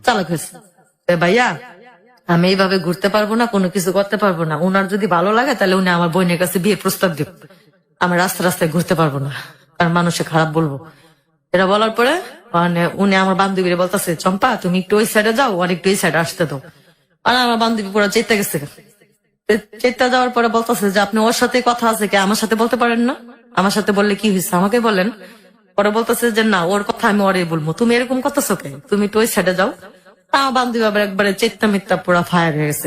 চালাক হয়েছে। ভাইয়া আমি এইভাবে ঘুরতে পারবো না, কোনো কিছু করতে পারবো না। উনার যদি ভালো লাগে তাহলে উনি আমার বোনের কাছে বিয়ে প্রস্তাব দিব। আমি রাস্তায় রাস্তায় ঘুরতে পারবো না, কারণ মানুষে খারাপ বলবো। এটা বলার পরে মানে উনি আমার বান্ধবীরা বলতেছে, চম্পা তুমি একটু ওই সাইডে যাও, আর একটু এই সাইডে আসতে দাও। আর আমার বান্ধবী পুরো চেতে গেছে। চেতে যাওয়ার পরে বলতেছে যে আপনি ওর সাথে কথা আছে কি, আমার সাথে বলতে পারেন না? আমার সাথে বললে কি হয়েছে আমাকে বলেন। পরে বলতেছে যে না, ওর কথা আমি ওরে বলবো, তুমি এরকম করতেছো কে, তুমি একটু ওই সাইডে যাও। আমার বান্ধবী আবার একবারে চেত্তা মিথ্যা পুরা ফায়ার হয়ে গেছে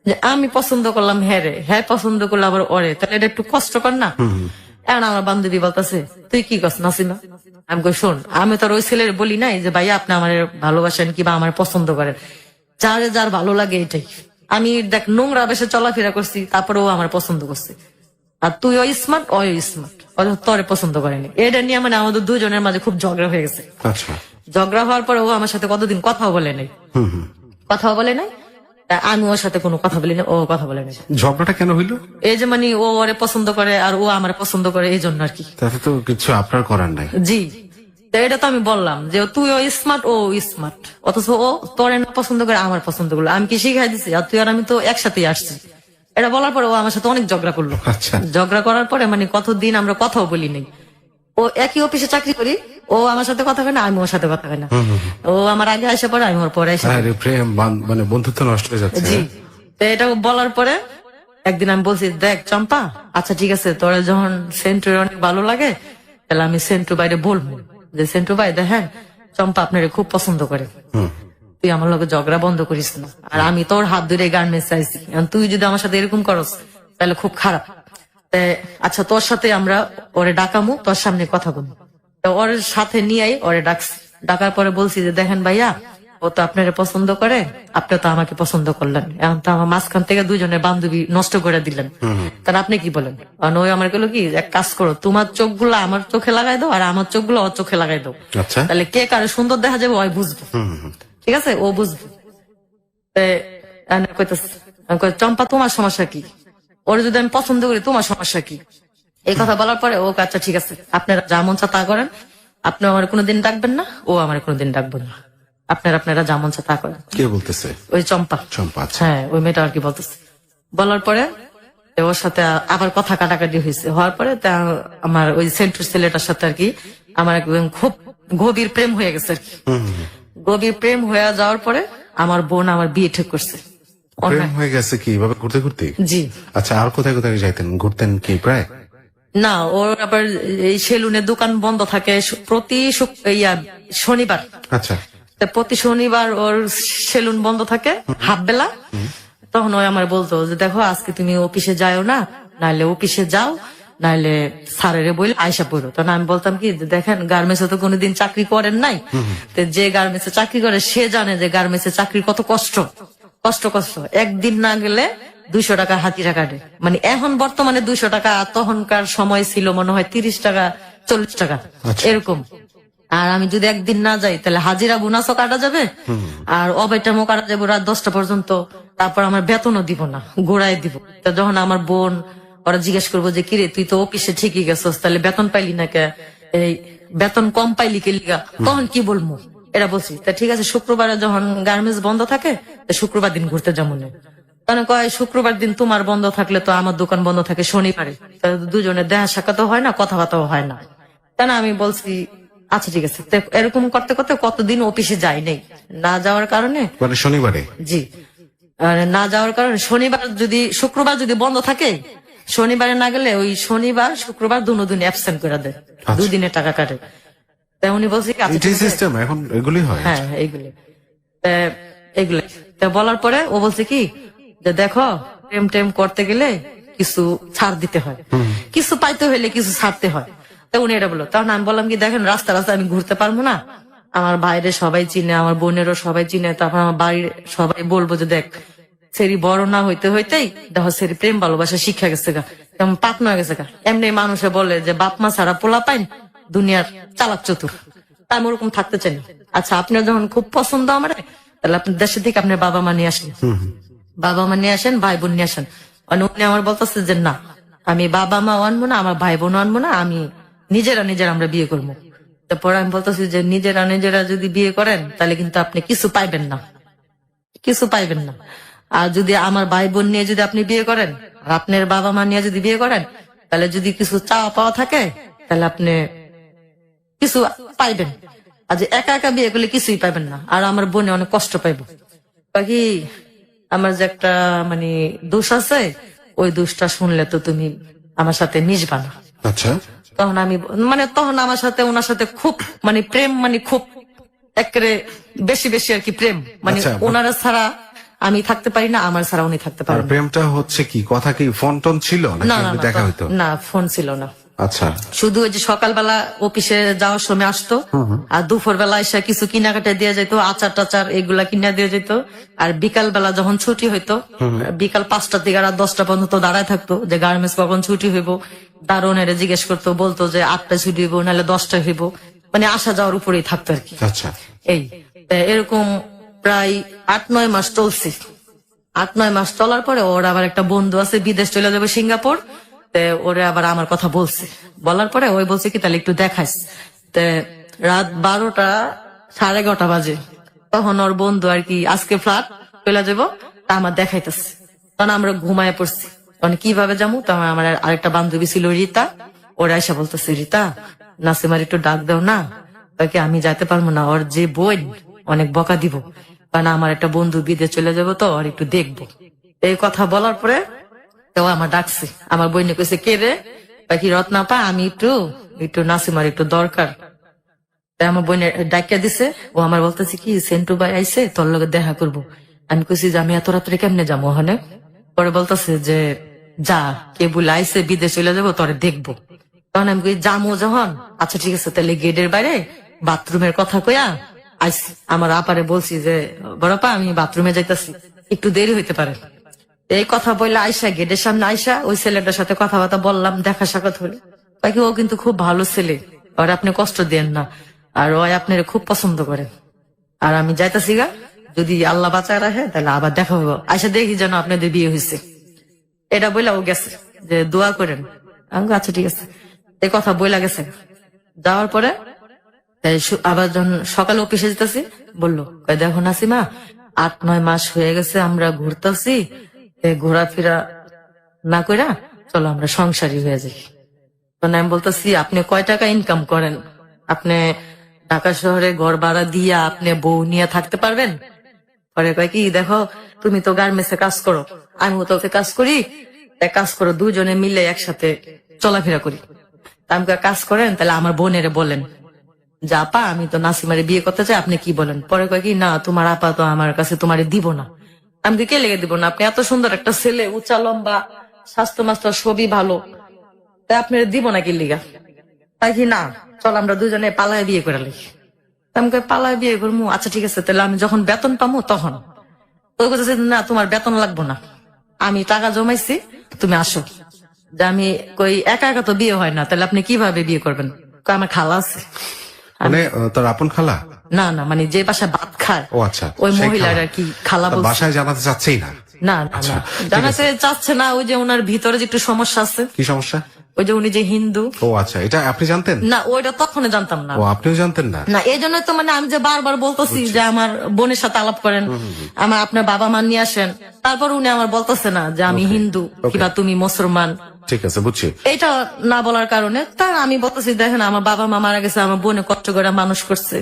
যে আমি পছন্দ করলাম হ্যাঁ রে, হ্যাঁ পছন্দ করলে আবার ওরে, তাহলে এটা একটু কষ্টকর না? এখন আমার বান্ধবী বলতেছে তুই কি করছ নাসিমা? আমি কই শোন, আমি তো আর ওই ছেলের বলি নাই যে ভাইয়া আপনি আমার ভালোবাসেন কিংবা আমার পছন্দ করেন, যারে যার ভালো লাগে এটাই। আমি দেখ নোংরা বেশে চলাফেরা করছি, তারপরে ও আমার পছন্দ করছে। আর তুই ওই স্মার্ট, ওই স্মার্ট, তোরে পছন্দ করেনি। এটা নিয়ে মানে আমাদের দুজনের মাঝে খুব ঝগড়া হয়ে গেছে।
আচ্ছা,
ঝগড়া হওয়ার পরে ও আমার সাথে কতদিন কথাও বলে নাই, কথাও বলে নাই। আমি ওর সাথে কোনো কথা বলি না, ও কথা বলে নাই।
ঝগড়াটা কেন হইলো?
এই যে মানে ও ওরে পছন্দ করে আর ও আমার পছন্দ করে, এই জন্য আর কি।
তাতে তো কিছু আপনার করার নাই।
জি, তো এটা তো আমি বললাম যে তুই ও স্মার্ট, ও স্মার্ট, অথচ ও তোরে না পছন্দ করে আমার পছন্দ করলো। আমি কি শিখাই দিছি? আর তুই আর আমি তো একসাথেই আসছি। এটা বলার পরে ও আমার সাথে অনেক ঝগড়া করলো।
আচ্ছা,
ঝগড়া করার পরে মানে কতদিন আমরা কথাও বলি নাই। ও একই অফিসে চাকরি করি, ও আমার সাথে কথা হয় না, আমি ওর সাথে কথা হয় না। ও আমার আগে আসে পরে, আমি ওর পরে আসে।
আরে প্রেম মানে বন্ধুত্ব নষ্ট হয়ে যাচ্ছে।
জি, তো এটা বলার পরে একদিন আমি বলছি, দেখ চম্পা, আচ্ছা ঠিক আছে, তোরা যখন সেন্টুর অনেক ভালো লাগে তাহলে আমি সেন্টু বাইরে বলবো যে সেন্টু ভাই দেখেন চম্পা আপনারে খুব পছন্দ করে, তুই আমার লোকের ঝগড়া বন্ধ করিস না। আর আমি তোর হাত ধরে গার্মেন্টস চাইছি, তুই যদি আমার সাথে এরকম করস তাহলে খুব খারাপ। আচ্ছা তোর সাথে আমরা ওরে ডাকামু, তোর সামনে কথা বলবো। তো ওর সাথে নিয়ে ওরে ডাকছি। ডাকার পরে বলছি যে দেখেন ভাইয়া, ও তো আপনারে পছন্দ করে, আপনি তো আমাকে পছন্দ করলেন, এখন তো আমার মাঝখান থেকে দুজনের বান্ধবী নষ্ট করে দিলেন, তাহলে আপনি কি বলেন? ওই আমার গেলো কি, এক কাজ করো, তোমার চোখগুলো আমার চোখে লাগাই দাও আর আমার চোখগুলো ওর চোখে লাগাই দাও,
আচ্ছা,
তাহলে কে কারে সুন্দর দেখা যাবে ওই বুঝবো। ঠিক আছে, ও বুঝবে। চম্পা তোমার সমস্যা কি? ওর যদি আমি পছন্দ করি তোমার সমস্যা কি? এই কথা বলার পরে ও আচ্ছা ঠিক আছে, আপনারা যা মন চা তা করেন, আপনি আমার কোনোদিন ডাকবেন না, ও আমার কোনোদিন ডাকবেন না, আপনারা যা মন চা তা করেন।
কে বলতেছে?
ওই চম্পা।
চম্পা, আচ্ছা।
হ্যাঁ, ওই মেয়েটা আর কি বলতেছে। বলার পরে ওর সাথে আবার কথা কাটাকাটি হয়েছে। হওয়ার পরে আমার ওই সেন্টুর ছেলেটার সাথে আর কি আমার একদম খুব গভীর প্রেম হয়ে গেছে আর কি। গভীর প্রেম হয়ে যাওয়ার পরে আমার বোন আমার বিয়ে ঠিক করছে।
প্রেম হয়ে গেছে কি এভাবে ঘুরতে ঘুরতে?
জি।
আচ্ছা, আর কোথায় কোথায় যাইতেন, ঘুরতেন কি প্রায়?
না, ওর আবার এই সেলুনের দোকান বন্ধ থাকে প্রতি শনিবার।
আচ্ছা,
প্রতি শনিবার ওর সেলুন বন্ধ থাকে হাফ বেলা। তখন ওই আমার বলতো যে দেখো আজকে তুমি অফিসে যাও না, নাহলে অফিসে যাও, নাহলে স্যারেরে বলে আয়সা পড়ো। তখন আমি বলতাম কি, দেখেন গার্মেন্টসে তো কোনোদিন চাকরি করেন নাই, তো যে গার্মেন্টসে চাকরি করে সে জানে যে গার্মেন্টসে চাকরি কত কষ্ট। একদিন না গেলে 200 টাকা হাতিরা কাটে। মানে এখন বর্তমানে 200 টাকা, তখনকার সময় ছিল মনে হয় 30 টাকা 40 টাকা এরকম। আর আমি যদি একদিন না যাই তাহলে হাজিরা বোনাসও কাটা যাবে আর ওভারটাইমও কাটা যাবে রাত 10টা পর্যন্ত। তারপর আমার বেতনও দিব না, গোড়ায় দিব। তা যখন আমার বোন ওরা জিজ্ঞেস করবো যে কিরে তুই তো অফিসে ঠিকই গেছস, তাহলে বেতন পাইলি না কে, এই বেতন কম পাইলি কে লিগা, তখন কি বলবো? এটা বলছি। তা ঠিক আছে, শুক্রবারে যখন গার্মেন্টস বন্ধ থাকে শুক্রবার দিন ঘুরতে যাবো না। তাহলে কয় শুক্রবার দিন তোমার বন্ধ থাকলে তো আমার দোকান বন্ধ থাকে শনিবারে, দুজনের দেখা সাক্ষাৎ হয় না, কথাবার্তাও হয় না। তাই আমি বলছি আচ্ছা ঠিক আছে। এরকম করতে করতে কতদিন অফিসে যাই নাই, না যাওয়ার কারণে।
মানে শনিবারে?
জি, না যাওয়ার কারণে শনিবার যদি শুক্রবার যদি বন্ধ থাকে, শনিবারে না গেলে ওই শনিবার শুক্রবার দুদিন অ্যাবসেন্ট করে দেয়, 2 দিনের টাকা কাটে। তাই উনি বলছি
সিস্টেম এখন এগুলি হয়।
হ্যাঁ, এইগুলি বলার পরে ও বলছে কি যে দেখো প্রেম টেম করতে গেলে কিছু ছাড় দিতে হয়, কিছু পাইতে হইলে কিছু ছাড়তে হয়। তা উনি এটা বললো। তখন আমি বললাম কি দেখেন রাস্তা আমি ঘুরতে পারবো না, আমার বাইরে সবাই চিনে, আমার বোনেরও সবাই চিনে, তারপর আমার বাড়ির সবাই বলবো যে দেখ সেরি বড় না হইতে হইতেই দেখো সেরি প্রেম ভালোবাসা শিক্ষা গেছে গা, তেমন পাকনা গেছে গা। এমনি মানুষে বলে যে বাপ মা ছাড়া পোলা পাইন দুনিয়ার চালাক চতুর, তা আমি ওরকম থাকতে চাই না। আচ্ছা আপনার যখন খুব পছন্দ আমার, তাহলে আপনি দেশের থেকে আপনার বাবা মা নিয়ে আসেন, বাবা মা নিয়ে আসেন, ভাই বোন নিয়ে আসেন। মানে উনি আমার বলতেছে যে না, আমি বাবা মা আনবো না, আমার ভাই বোন আনবো না, আমি নিজেরা আমরা বিয়ে করবো। তারপর আমি বলতেছি যে নিজেরা যদি বিয়ে করেন তাহলে কিন্তু আপনি কিছু পাইবেন না, কিছু পাইবেন না। আর যদি আমার ভাই বোন নিয়ে যদি আপনি বিয়ে করেন, আর আপনার বাবা মা নিয়ে যদি বিয়ে করেন, তাহলে যদি কিছু চাওয়া পাওয়া থাকে তাহলে আপনি কিছু পাইবেন। আর যে একা একা বিয়ে করলে কিছুই পাইবেন না, আর আমার বোনে অনেক কষ্ট পাইব। বাকি আমার যে একটা মানে দোষ আছে, ওই দোষটা শুনলে তো তুমি আমার সাথে মিশবা না।
আচ্ছা,
তখন আমি তখন আমার সাথে ওনার সাথে খুব প্রেম, খুব একেবারে বেশি বেশি আর কি প্রেম।
আচ্ছা।
ওনারা ছাড়া আমি থাকতে পারি না, আমার ছাড়া উনি থাকতে
আর
পারেন না।
প্রেমটা হচ্ছে কি, কথা কি ফোন টোন ছিল
না
নাকি
না
এমনি
না,
দেখা হইতো?
না ফোন ছিল না।
আচ্ছা,
শুধু ওই যে সকালবেলা অফিসে যাওয়ার সময় আসতো, আর দুপুর বেলা এসে কিছু কেনাকাটা দিয়ে যেত, আচার টাচার এগুলা কিনা দিয়ে যেত। আর বিকাল বেলা যখন ছুটি হইতো, বিকাল 5টা থেকে রাত 10টা পর্যন্ত দাঁড়ায় থাকতো যে গার্মেন্টস কখন ছুটি হইব। দারোয়ানেরা জিজ্ঞেস করতো, বলতো যে 8টায় ছুটি হইব, নাহলে 10টায় হইব। আসা যাওয়ার উপরেই থাকতো আর কি।
আচ্ছা,
এই এরকম প্রায় 8-9 মাস চলছে। 8-9 মাস চলার পরে ওর আবার একটা বন্ধু আছে, বিদেশ চলে যাবে সিঙ্গাপুর। ওরে আবার আমার কথা বলছে, বলার পরে ওই বলছে কি তাহলে একটু দেখাইস। রাত 12টা 11:30 বাজে, তখন ওর বন্ধু আর কি আজকে ফ্ল্যাট চলে যাবো, তা আমার দেখাইতেছে। তখন আমরা ঘুমায় পড়ছি। তখন কিভাবে যাবো, তখন আমার আরেকটা বান্ধবী ছিল রিতা, ওরা এসে বলতেছে রিতা নাসিমার একটু ডাক দাও না। তাকে আমি যাইতে পারবো না, ওর যে বোন অনেক বকা দিব, কারণ আমার একটা বন্ধু বিদেশ চলে যাবো, তো ওর একটু দেখবো। এই কথা বলার পরে তো আমার ডাকছে, আমার বইনে কইছে কে রে, বাকি রত্না পা, আমি একটু নাসিমার একটু দরকার। তাই আমার বইনে ডাকিয়া দিছে। ও আমার বলতেছে কি সেন্টু ভাই আইছে, তোর লগে দেখা করবো। আমি কইছি যে আমি এত রাত্রে কেমনে যাবো ওখানে। পরে বলতেছে যে যা, কে বলে আইছে বিদেশ চলে যাবো, তোরে দেখবো। তখন আমি কই যামো যখন, আচ্ছা ঠিক আছে, তাহলে গেটের বাইরে বাথরুমের কথা কইয়া আইসি। আমার আপারে বলছি যে বড়পা আমি বাথরুমে যাইতাছি, একটু দেরি হইতে পারে। এই কথা বললে আইসা গেটের সামনে আইসা ওই ছেলেটার সাথে কথাবার্তা বললাম, দেখা সাক্ষাৎ হলে। বাকি ও কিন্তু খুব ভালো ছেলে, আর আপনি কষ্ট দেন না, আর ও আপনার খুব পছন্দ করে। আর আমি যাইতাছি গা, যদি আল্লাহ বাঁচায় রাখে তাহলে আবার দেখা হইব, আইসা দেখি যেন আপনাদের বিয়ে হয়েছে। এটা বইলা ও গেছে যে দোয়া করেন। আমি বললাম, আচ্ছা ঠিক আছে। এই কথা বইলা গেছে। যাওয়ার পরে আবার যখন সকালে অফিসে যেতেছি, বললো দেখো নাসিমা 8-9 মাস হয়ে গেছে আমরা ঘুরতেছি, ঘোরাফেরা না কইরা চলো আমরা সংসারী হয়ে যাই। তখন আমি বলতেছি আপনি কয় টাকা ইনকাম করেন, আপনি ঢাকা শহরে ঘর ভাড়া দিয়া আপনি বউ নিয়ে থাকতে পারবেন? পরে কয় কি দেখো তুমি তো গার্মেন্টসে কাজ করো, আমিও তো কাজ করি, তাই কাজ করো, দুজনে মিলে একসাথে চলাফেরা করি। আমি কাজ করেন তাহলে আমার বোনেরে বলেন যে আপা আমি তো নাসিমারে বিয়ে করতে চাই, আপনি কি বলেন? পরে কয় কি না তোমার আপা তো আমার কাছে তোমারে দিব না। আমি কে লেগে দিব না, আপনি এত সুন্দর একটা ছেলে, উঁচা লম্বা, স্বাস্থ্য মাস্টার সবই ভালো, তাই আপনার দিব না কি লিগা? তাই কি না চল আমরা দুজনে পালায় বিয়ে করে লি। আমি পালায় বিয়ে করবো, আচ্ছা ঠিক আছে, তাহলে আমি যখন বেতন পাবো তখন। ওই কথা না তোমার বেতন লাগবো না, আমি টাকা জমাইছি, তুমি আসো। যে আমি কই একা একা তো বিয়ে হয় না, তাহলে আপনি কিভাবে বিয়ে করবেন? আমার খালা আছে।
তোর আপন খালা?
না না, যে বাসায় ভাত খায়,
ও আচ্ছা,
ওই
সেই
মহিলার
খালা।
আর কি খালা বলছে।
বাসায় জানাতে চাচ্ছেই না?
না না
আচ্ছা,
না,
ঠিক
জানাতে
আছে।
চাচ্ছে না, ওই যে ওনার ভিতরে যে একটু সমস্যা আছে।
কি সমস্যা?
ওই যে উনি যে হিন্দু।
ও আচ্ছা, এটা আপনি জানতেন
না? ওইটা তখনই জানতাম না।
ও আপনিও জানতেন না?
না, এই জন্য তো আমি যে বারবার বলতেছি যে আমার বোনের সাথে আলাপ করেন, আমার আপনার বাবা মা নিয়ে আসেন। তারপর উনি আমার বলতেছে না যে আমি হিন্দু কিংবা তুমি মুসলমান।
ঠিক আছে, বুঝছি।
এটা না বলার কারণে তার আমি বলতেছি দেখেন আমার বাবা মা মারা গেছে, আমার বোনে কষ্ট করে মানুষ করছে।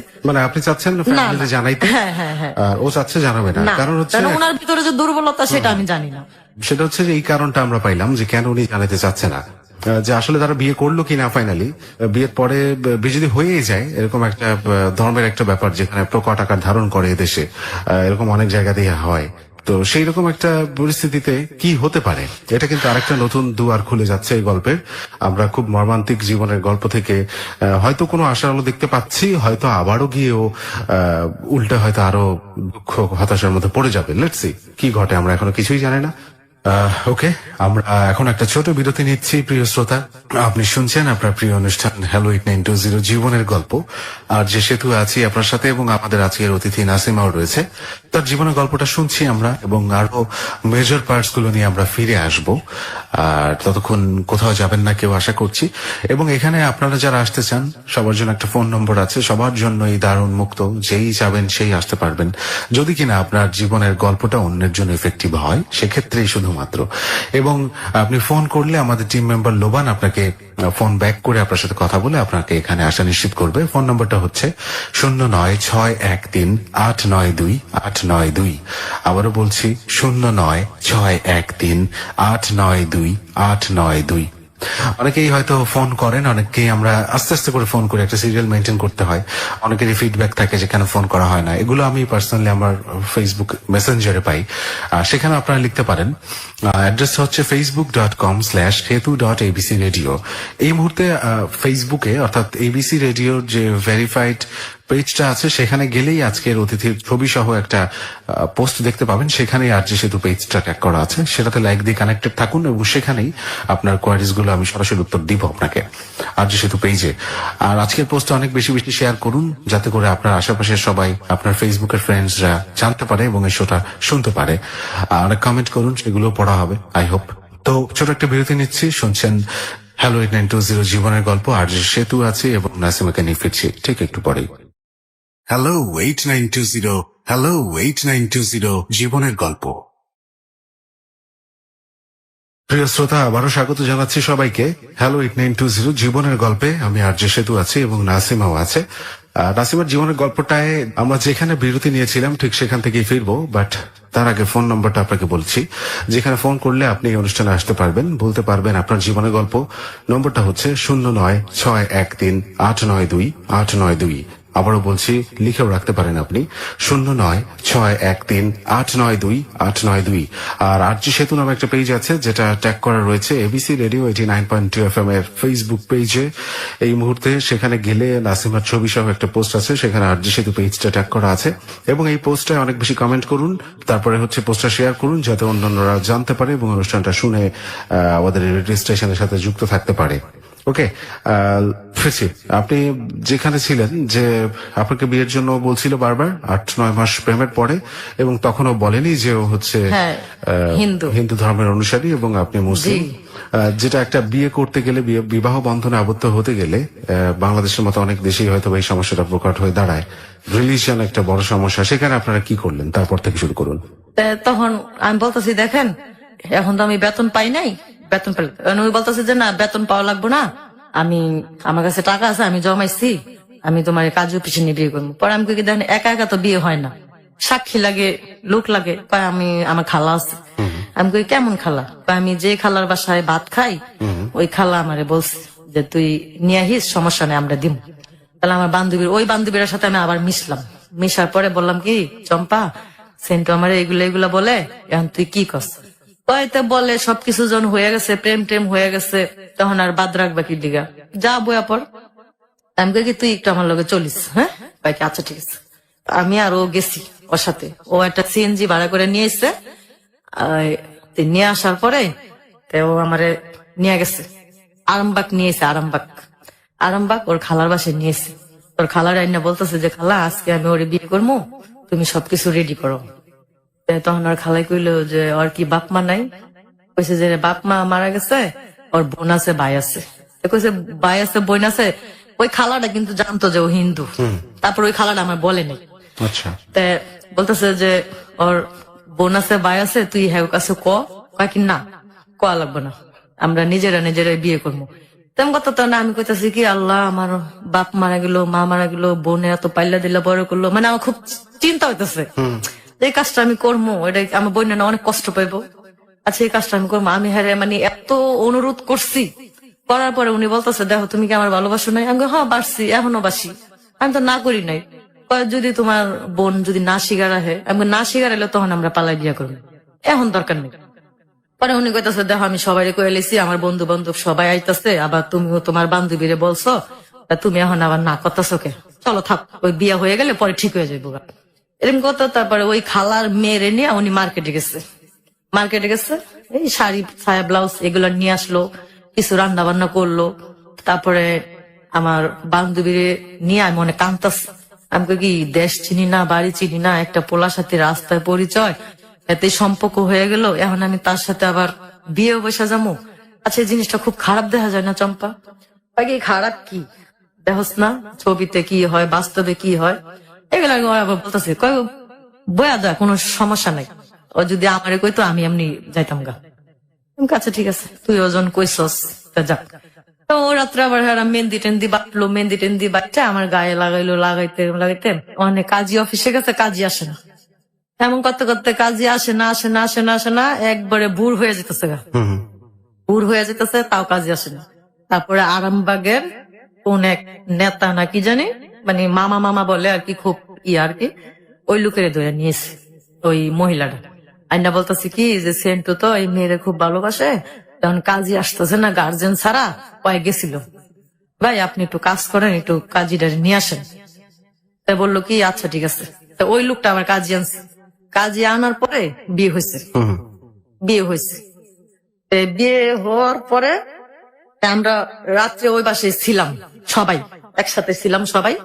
আপনি চাচ্ছেন ফ্যামিলিতে জানাইতে?
হ্যাঁ হ্যাঁ হ্যাঁ।
আর ও চাচ্ছে জানাবে না, কারণ হচ্ছে
ওনার ভিতরে যে দুর্বলতা সেটা আমি জানি না।
সেটা হচ্ছে যে এই কারণটা আমরা পাইলাম যে কেন উনি জানাতে চাচ্ছে না, যে আসলে তারা বিয়ে করলো কিনা ফাইনালি, বিয়ের পরে বিয়ে যদি হয়েই যায়, এরকম একটা ধর্মের একটা ব্যাপার যেখানে প্রকট আকার ধারণ করে এদেশে, এরকম অনেক জায়গাতেই হয়। তো সেই রকম একটা পরিস্থিতিতে কি হতে পারে, এটা কিন্তু আরেকটা নতুন দুয়ার খুলে যাচ্ছে এই গল্পের। আমরা খুব মর্মান্তিক জীবনের গল্প থেকে হয়তো কোনো আশার আলো দেখতে পাচ্ছি, হয়তো আবারও গিয়েও উল্টে হয়তো আরো দুঃখ হতাশার মধ্যে পড়ে যাবে। লেটস সি কি ঘটে, আমরা এখনো কিছুই জানি না। ওকে, আমরা এখন একটা ছোট বিরতি নিচ্ছি। প্রিয় শ্রোতা, আপনি শুনছেন আপনার প্রিয় অনুষ্ঠান হ্যালো 8920 জীবনের গল্প। আর যে সেতু আছি আপনার সাথে, এবং আমাদের আজকের অতিথি নাসিমাও রয়েছে। তার জীবনের গল্পটা শুনছি আমরা, এবং আরো মেজর পার্টস গুলো নিয়ে আমরা ফিরে আসব। আর ততক্ষণ কোথাও যাবেন না কেউ, আশা করছি। এবং এখানে আপনারা যারা আসতে চান, সবার জন্য একটা ফোন নম্বর আছে, সবার জন্য এই দারুণ মুক্ত, যেই যাবেন সেই আসতে পারবেন, যদি কিনা আপনার জীবনের গল্পটা অন্যের জন্য ইফেক্টিভ হয়, সেক্ষেত্রেই শুধুমাত্র। এবং আপনি ফোন করলে আমাদের টিম মেম্বার লোবান আপনাকে ফোন ব্যাক করে আপনার সাথে কথা বলে আপনাকে এখানে আসা নিশ্চিত করবে। ফোন নম্বরটা হচ্ছে 09613892 আবারও বলছি 09613892। অনেকেই হয়তো ফোন করেন, অনেকেই আমরা আস্তে আস্তে করে ফোন করে একটা সিরিয়াল মেনটেন করতে হয়। অনেকেরই ফিডব্যাক থাকে যেখানে ফোন করা হয় না, এগুলো আমি পার্সোনালি আমার ফেসবুক মেসেঞ্জারে পাই। সেখানে আপনারা লিখতে পারেন। অ্যাড্রেস হচ্ছে facebook.com/hetu.abcradio। এই মুহূর্তে ফেসবুকে, অর্থাৎ এবিসি রেডিওর যে ভেরিফাইড পেজটা আছে, সেখানে গেলেই আজকের অতিথির ছবি সহ একটা পোস্ট দেখতে পাবেন। সেখানেই আরজে সেতু পেজটা ট্যাগ করা আছে, সেটাতে লাইক দিয়ে কানেক্টেড থাকুন, এবং সেখানেই আপনার কোয়ারিজ গুলো আমি সরাসরি উত্তর দিব আপনাকে আরজে সেতু পেজে। আর আজকের পোস্টটা অনেক বেশি বেশি শেয়ার করুন, যাতে করে আপনার আশেপাশের সবাই, আপনার ফেসবুকের ফ্রেন্ডসরা জানতে পারে এবং এই শোটা শুনতে পারে। আর কমেন্ট করুন, সেগুলো পড়া হবে আই হোপ। তো ছোট একটা বিরতি নিচ্ছি। শুনছেন হ্যালো 8920 জীবনের গল্প। আরজে সেতু আছে এবং নাসিমাকে নিয়ে ফিরছি ঠিক একটু পরেই। হ্যালো 8920, হ্যালো 8920 জীবনের গল্প। প্রিয় শ্রোতা, আবারও স্বাগত জানাচ্ছি সবাইকে হ্যালো 8920 জীবনের গল্পে। আমি আরজে সেতু আছি এবং নাসিমাও আছে। নাসিমার জীবনের গল্পটায় আমরা যেখানে বিরতি নিয়েছিলাম ঠিক সেখান থেকেই ফিরবো, বাট তার আগে ফোন নম্বরটা আপনাকে বলছি, যেখানে ফোন করলে আপনি এই অনুষ্ঠানে আসতে পারবেন, বলতে পারবেন আপনার জীবনের গল্প। নম্বরটা হচ্ছে 09613892। আবারও বলছি, লিখেও রাখতে পারেন আপনি 09613892। আর আরজি সেতু নামে একটা পেজ আছে, যেটা ট্যাগ করা রয়েছে এবিসি রেডিও 89.2 FM এর ফেসবুক পেজে এই মুহূর্তে। সেখানে গেলে নাসিমার ছবি সহ একটা পোস্ট আছে, সেখানে আরজি সেতু পেজটা ট্যাগ করা আছে। এবং এই পোস্টটায় অনেক বেশি কমেন্ট করুন, তারপরে হচ্ছে পোস্টটা শেয়ার করুন, যাতে অন্যান্যরা জানতে পারে এবং অনুষ্ঠানটা শুনে আমাদের রেডিও স্টেশনের সাথে যুক্ত থাকতে পারে। ওকে, ফিরছি। আপনি যেখানে ছিলেন, যে আপনাকে বিয়ের জন্য বলছিল বারবার 8-9 মাস প্রেমের পরে, এবং তখনও বলেনি যে ও হচ্ছে হিন্দু ধর্মের অনুসারী এবং আপনি মুসলিম। যেটা একটা বিয়ে করতে গেলে, বিবাহ বন্ধনে আবদ্ধ হতে গেলে বাংলাদেশের মতো অনেক দেশেই হয়তো এই সমস্যাটা প্রকট হয়ে দাঁড়ায়। রিলিজিয়ন একটা বড় সমস্যা। সেখানে আপনারা কি করলেন? তারপর থেকে শুরু করুন।
তখন আমি বলতেছি, দেখেন এখন তো আমি বেতন পাই নাই, বেতন পেলে ওই বলতেছে যে না, বেতন পাওয়া লাগবো না, আমি আমার কাছে টাকা আছে, আমি জমাইছি, আমি তোমার কাজ অফিসে নিয়ে বিয়ে করবো। পরে আমি কি দেখেন, একা একা তো বিয়ে হয় না, সাক্ষী লাগে, লোক লাগে। আমি আমার খালা আছে, আমি কই কেমন খালা? আমি যে খালার বাসায় ভাত খাই, ওই খালা আমারে বলছে যে তুই নিয়ে আহিস, সমস্যা নেই, আমরা দিব। তাহলে আমার ওই বান্ধবীর সাথে আমি আবার মিশলাম। মিশার পরে বললাম কি, চম্পা সেন্টু আমার এগুলা বলে, এখন তুই কি করছ? হয়তো বলে সবকিছু যখন হয়ে গেছে, প্রেম টেম হয়ে গেছে, তখন আর বাদ রাখবা কি দিঘা, যা বয়া পর। আমি কই কি তুই একটু আমার লগে চলিস? হ্যাঁ ভাই, আচ্ছা ঠিক আছে। আমি আর ও গেছি ওর সাথে। ও একটা সিএনজি ভাড়া করে নিয়ে এসছে। নিয়ে আসার পরে ও আমারে নিয়ে গেছে আরামবাগ, নিয়ে এসে আরামবাগ ওর খালার বাসায় নিয়ে এসে। ওর খালার আইনা বলতেছে যে খালা, আজকে আমি ওরে বিয়ে করবো, তুমি সবকিছু রেডি করো। তখন ওর খালাই কইলো যে ওর কি বাপ মা নাই? কইছে যে বাপ মা মারা গেছে, ওর বোন আছে, ভাই আছে। কইছে ভাই আছে, বোন আছে। ওই খালাটা কিন্তু জানতো যে ও হিন্দু, তারপর ওই খালাটা আমার বলে নাই।
আচ্ছা,
বলতেছে যে ওর বোন আছে, ভাই আছে, তুই হ্যাঁ কাছে কি না, কোয়া লাগবো না, আমরা নিজেরাই বিয়ে করবো। তেমন কথা তো না। আমি কইতাছি কি, আল্লাহ, আমার বাপ মারা গেল, মা মারা গেল, বোনে এত পাইলা দিলা, বড় করলো, মানে আমার খুব চিন্তা হইতেছে এই কাজটা আমি করবো, এটা আমার বোন না অনেক কষ্ট পাইবো। আচ্ছা, এই কাজটা আমি করবো। আমি হ্যাঁ মানে এত অনুরোধ করছি, করার পরে উনি বলতেছে দেখো তুমি কি আমার ভালোবাসো নাই? আমি হ্যাঁ বাসছি, এখনো বাসি, আমি তো না করি নাই। যদি তোমার বোন যদি না শিকার আহে, আমি না শিকার এলে তখন আমরা পালাই বিয়া করবো, এখন দরকার নেই। পরে উনি কইতাছে দেখো আমি সবাই কয়ে লেছি, আমার বন্ধু বান্ধব সবাই আইতাছে, আবার তুমিও তোমার বান্ধবীরে বলছো, তুমি এখন আবার না করতেছো কে? চলো থাক, ওই বিয়া হয়ে গেলে পরে ঠিক হয়ে যাবো এরকম কথা। তারপরে ওই খালার মেয়েরে নিয়ে উনি মার্কেটে গেছে। মার্কেটে গেছে, এই শাড়ি ছায়া ব্লাউজ এগুলো নিয়ে আসলো, কিছু রান্না বান্না করলো। তারপরে আমার বান্ধবীর নিয়ে আমি অনেক কাঁদতাছি। আমি কই কি দেশ চিনি না, বাড়ি চিনি না, একটা পোলার সাথে রাস্তায় পরিচয়, এতে সম্পর্ক হয়ে গেল, এখন আমি তার সাথে আবার বিয়ে বসে যাবো। আচ্ছা, এই জিনিসটা খুব খারাপ দেখা যায় না চম্পা? কি খারাপ কি দেখস না, ছবিতে কি হয় বাস্তবে কি হয়, এগুলো আবার বলতেছে। কয় বয়া যায়, কোনো সমস্যা নাই, ও যদি আমারে কইতো আমি এমনি যাইতাম গা। আচ্ছা ঠিক আছে, তুই ওজন কইসস, তা যাক। তো ও রাত্রে আবার মেহেন্দি টেন্দি বাটলো, মেহেন্দি টেন্দি বাটতে আমার গায়ে লাগাইলো, লাগাইতে লাগাইতে অনেক কাজী অফিসে গেছে, কাজী আসে না। এমন করতে করতে কাজী আসে না, আসে না, আসে না, আসে না, একবারে বুড় হয়ে যেতেছে গা, বুড় হয়ে যেতেছে, তাও কাজী আসে না। তারপরে আরামবাগের কোন এক নেতা না কি জানি, মানে মামা মামা বলে আর কি, খুব আর কি, ওই লোকের ধরে নিয়েছে ওই মহিলাটা। আইনা বলতেছি কি যে সেন্টু তো এই মেয়েরে খুব ভালোবাসে, তখন কাজী আসতেছে না গার্জেন ছাড়া, কয়ে গেছিল, ভাই আপনি একটু কাজ করেন, একটু কাজীটা নিয়ে আসেন। তাই বললো কি আচ্ছা ঠিক আছে। তো ওই লোকটা আমার কাজী আনছে, কাজী আনার পরে বিয়ে হয়েছে, বিয়ে হয়েছে। বিয়ে হওয়ার পরে আমরা রাত্রে ওই বাসায় ছিলাম, সবাই একসাথে ছিলাম, সবাই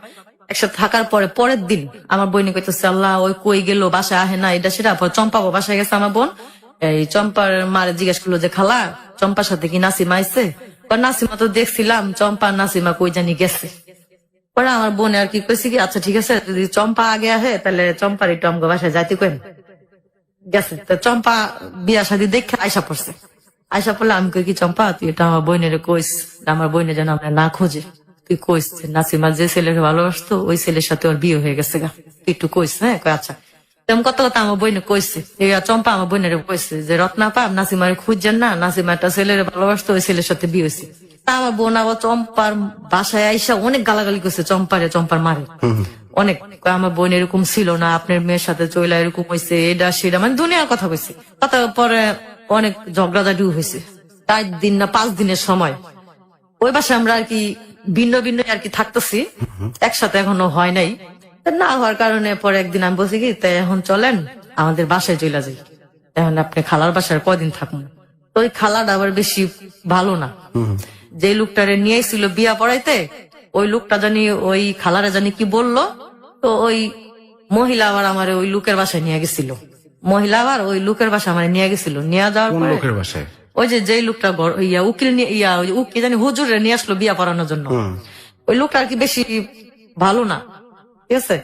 একসাথে থাকার পরে পরের দিন আমার বোনে কইতেছে আল্লাহ ওই কই গেল, বাসায় আহে না, এটা সেটা। চম্পা বাসায় গেছে আমার বোন, এই চম্পার মারে জিজ্ঞেস করলো যে খালা চম্পার সাথে কি নাসিমা আইছে? নাসিমা তো দেখছিলাম, চম্পা নাসিমা কই জানি গেছে। পরে আমার বোনে আর কি কইছে কি আচ্ছা ঠিক আছে, যদি চম্পা আগে আহে তাহলে চম্পার একটু আমাকে বাসায় যাইতে কেন গেছে। তো চম্পা বিয়া শাদী দেখে আয়সা পড়ছে, আয়সা পড়লে আমি কই কি চম্পা তুই এটা আমার বোনের কইস, আমার বোনের যেন আমরা না খোঁজে, তুই কইস নাসিমা যে ছেলের ভালোবাসতো ওই ছেলের সাথে ওর বিয়ে হয়ে গেছে গা, তুই একটু কইস। হ্যাঁ কই আচ্ছা। তেমন কত কথা আমার বোনে কইছে, চম্পা আমার বোনের কইছে যে রত্নাপা নাসিমারে খুঁজছেন না, নাসিমা একটা ছেলের ভালোবাসতো ওই ছেলের সাথে বিয়ে হয়েছে। তা আমার বোন আবার চম্পার বাসায় আইসা অনেক গালাগালি করছে চম্পারে, চম্পার মারে অনেক। আমার বোন এরকম ছিল না, আপনার মেয়ের সাথে চইলা এরকম হয়েছে, এটা সেটা, মানে দুনিয়ার কথা কইছে। কথা পরে অনেক ঝগড়াঝাটিও হয়েছে। 4 দিন না 5 দিনের সময় ওই বাসায় আমরা আর কি ভিন্ন ভিন্ন আর কি থাকতেছি, একসাথে এখনো হয় নাই। না হওয়ার কারণে পরে একদিন আমি বলছি কি তাই এখন চলেন আমাদের বাসায় চলে যাই, এখন আপনি খালার বাসায় কয়দিন থাকুন। তো ওই খালাটা আবার বেশি ভালো না, যে লোকটারে নিয়েছিল বিয়া পড়াইতে, ওই লোকটা জানি ওই খালারা জানি কি বললো, তো ওই মহিলা আবার আমার ওই লোকের বাসায় নিয়ে গেছিল, মহিলা আবার ওই লোকের বাসায় আমার নিয়ে গেছিল। নিয়ে যাওয়ার পরে
লোকের বাসায়
ওই যে লোকটা উকিল উকিল জানি হুজুরে নিয়ে আসলো বিয়া পড়ানোর জন্য, ওই লোকটা আর কি বেশি ভালো না, ঠিক আছে।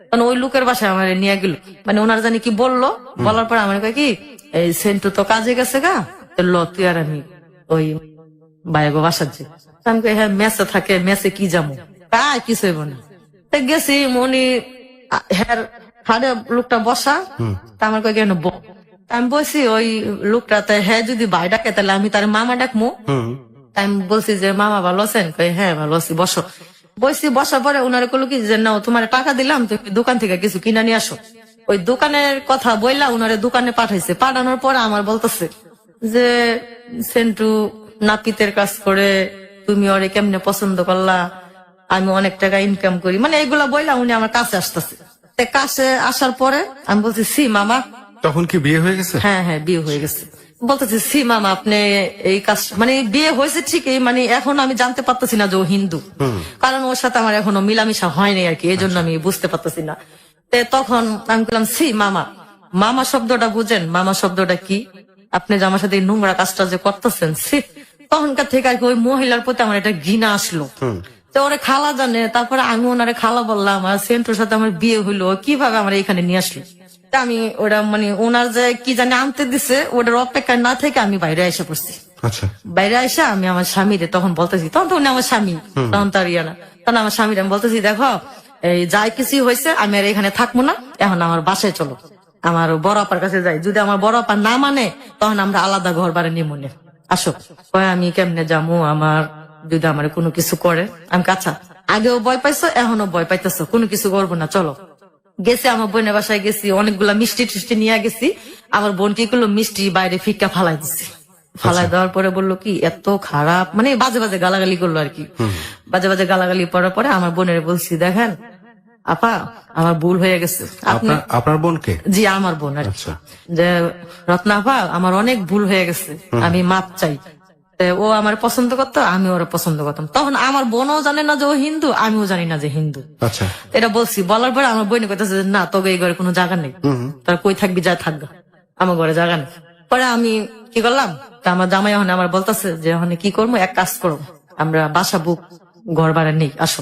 কারণ ওই লোকের বাসায় আমার নিয়ে গেল, মানে ওনার জানি কি বললো, বলার পরে আমার কয় কি এই সেন্টু তো কাজে গেছে গা, ল তুই আর আমি ওই বাইগো বাসার যে আমি কই হ্যাঁ মেসে থাকে, মেসে কি যাবো, তাই কিছু হইব না। গেছি মনি হ্যাঁ হাড়ে লোকটা বসা, তা আমার কয় কেন আমি বলছি ওই লোকটা তাই হ্যাঁ যদি ভাই ডাকে তাহলে আমি তার মামা ডাকবো। আমি বলছি যে মামা ভালো আছেন? কই হ্যাঁ ভালো আছি, বসো। বসছি, বসার পরে ওনারে কইলো কি যে না তোমার টাকা দিলাম, তুমি দোকান থেকে কিছু কিনা নিয়ে আসো। ওই দোকানের কথা বইলা ওনারে দোকানে পাঠাইছে। পাঠানোর পরে আমার বলতেছে যে সেন্টু নাপিতের কাজ করে, তুমি ওরে কেমনে পছন্দ করলা, আমি অনেক টাকা ইনকাম করি, মানে এইগুলা বইলা উনি আমার কাছে আসতেছে। কাছে আসার পরে আমি বলছি সি মামা।
তখন কি বিয়ে হয়ে গেছে?
হ্যাঁ হ্যাঁ বিয়ে হয়ে গেছে। বলতেছি সি মামা আপনি এই কাজ, মানে বিয়ে হয়েছে ঠিকই, মানে এখন আমি জানতে পারতেছি না যে ও হিন্দু, কারণ ওর সাথে আমার এখনো মিলামিশা হয়নি আর কি, এই জন্য আমি বুঝতে পারতেছি না। তখন আমি বললাম সি মামা, মামা শব্দটা বুঝেন, মামা শব্দটা কি, আপনি যে আমার সাথে এই নোংরা কাজটা যে করতেছেন, সি। তখনকার থেকে আর কি ওই মহিলার প্রতি আমার এটা ঘৃণা আসলো। তো ওরে খালা জানে, তারপরে আমি ওনারে খালা বললাম, আর সেন্টুর সাথে আমার বিয়ে হইলো, কিভাবে আমার এখানে নিয়ে আসলো। আমি ওরা মানে ওনার যে কি জানি আনতে দিছে ওটার অপেক্ষা না থেকে আমি বাইরে এসে পড়ছি।
আচ্ছা,
বাইরে এসে আমি আমার স্বামীরে তখন বলতেছি, তখন তো উনি আমার স্বামী, তখন তার ইয়া না, তখন আমার স্বামীর আমি বলতেছি দেখো এই যাই কিছু হয়েছে আমি আর এখানে থাকবো না, এখন আমার বাসায় চলো, আমার বড় আপার কাছে যাই, যদি আমার বড় আপা না মানে তখন আমরা আলাদা ঘর বাড়ি নিমনে আসো। আমি কেমনে যাবো, আমার যদি আমার কোনো কিছু করে, আমি আচ্ছা আগেও ভয় পাইছো এখনো ভয় পাইতেছো, কোনো কিছু করবো না, চলো। গেছি আমার বোনের বাসায় গেছি, অনেকগুলা মিষ্টি টিষ্টি নিয়ে গেছি। আমার বোন কি করলো মিষ্টি বাইরে ফিক্কা ফালাই দিচ্ছে, ফালাই দেওয়ার পরে বললো কি এত খারাপ, মানে বাজে বাজে গালাগালি করলো আর কি, বাজে বাজে গালাগালি করার পরে আমার বোনের বলছি দেখেন আপা আমার ভুল হয়ে গেছে, আপনি
আপনার বোনকে?
জি আমার বোন আর কি।
আচ্ছা।
যে রত্না আপা আমার অনেক ভুল হয়ে গেছে, আমি মাপ চাই। তে ও আমার পছন্দ করতো, আমি ওরা পছন্দ করতাম। তখন আমার বোনও জানে না যে ও হিন্দু, আমিও জানি না যে হিন্দু।
আচ্ছা।
এটা বলছি, বলার পরে আমার বোন কইতেছে যে না তবে এই ঘরে কোনো জায়গা নেই, তার কই থাকবি যা থাকবে, আমার ঘরে জায়গা নেই। পরে আমি কি করলাম, তা আমার জামাই এখন আমার বলতেছে যে এখন কি করবো, এক কাজ করবো, আমরা বাসা বুক ঘর ভাড়া নেই, আসো।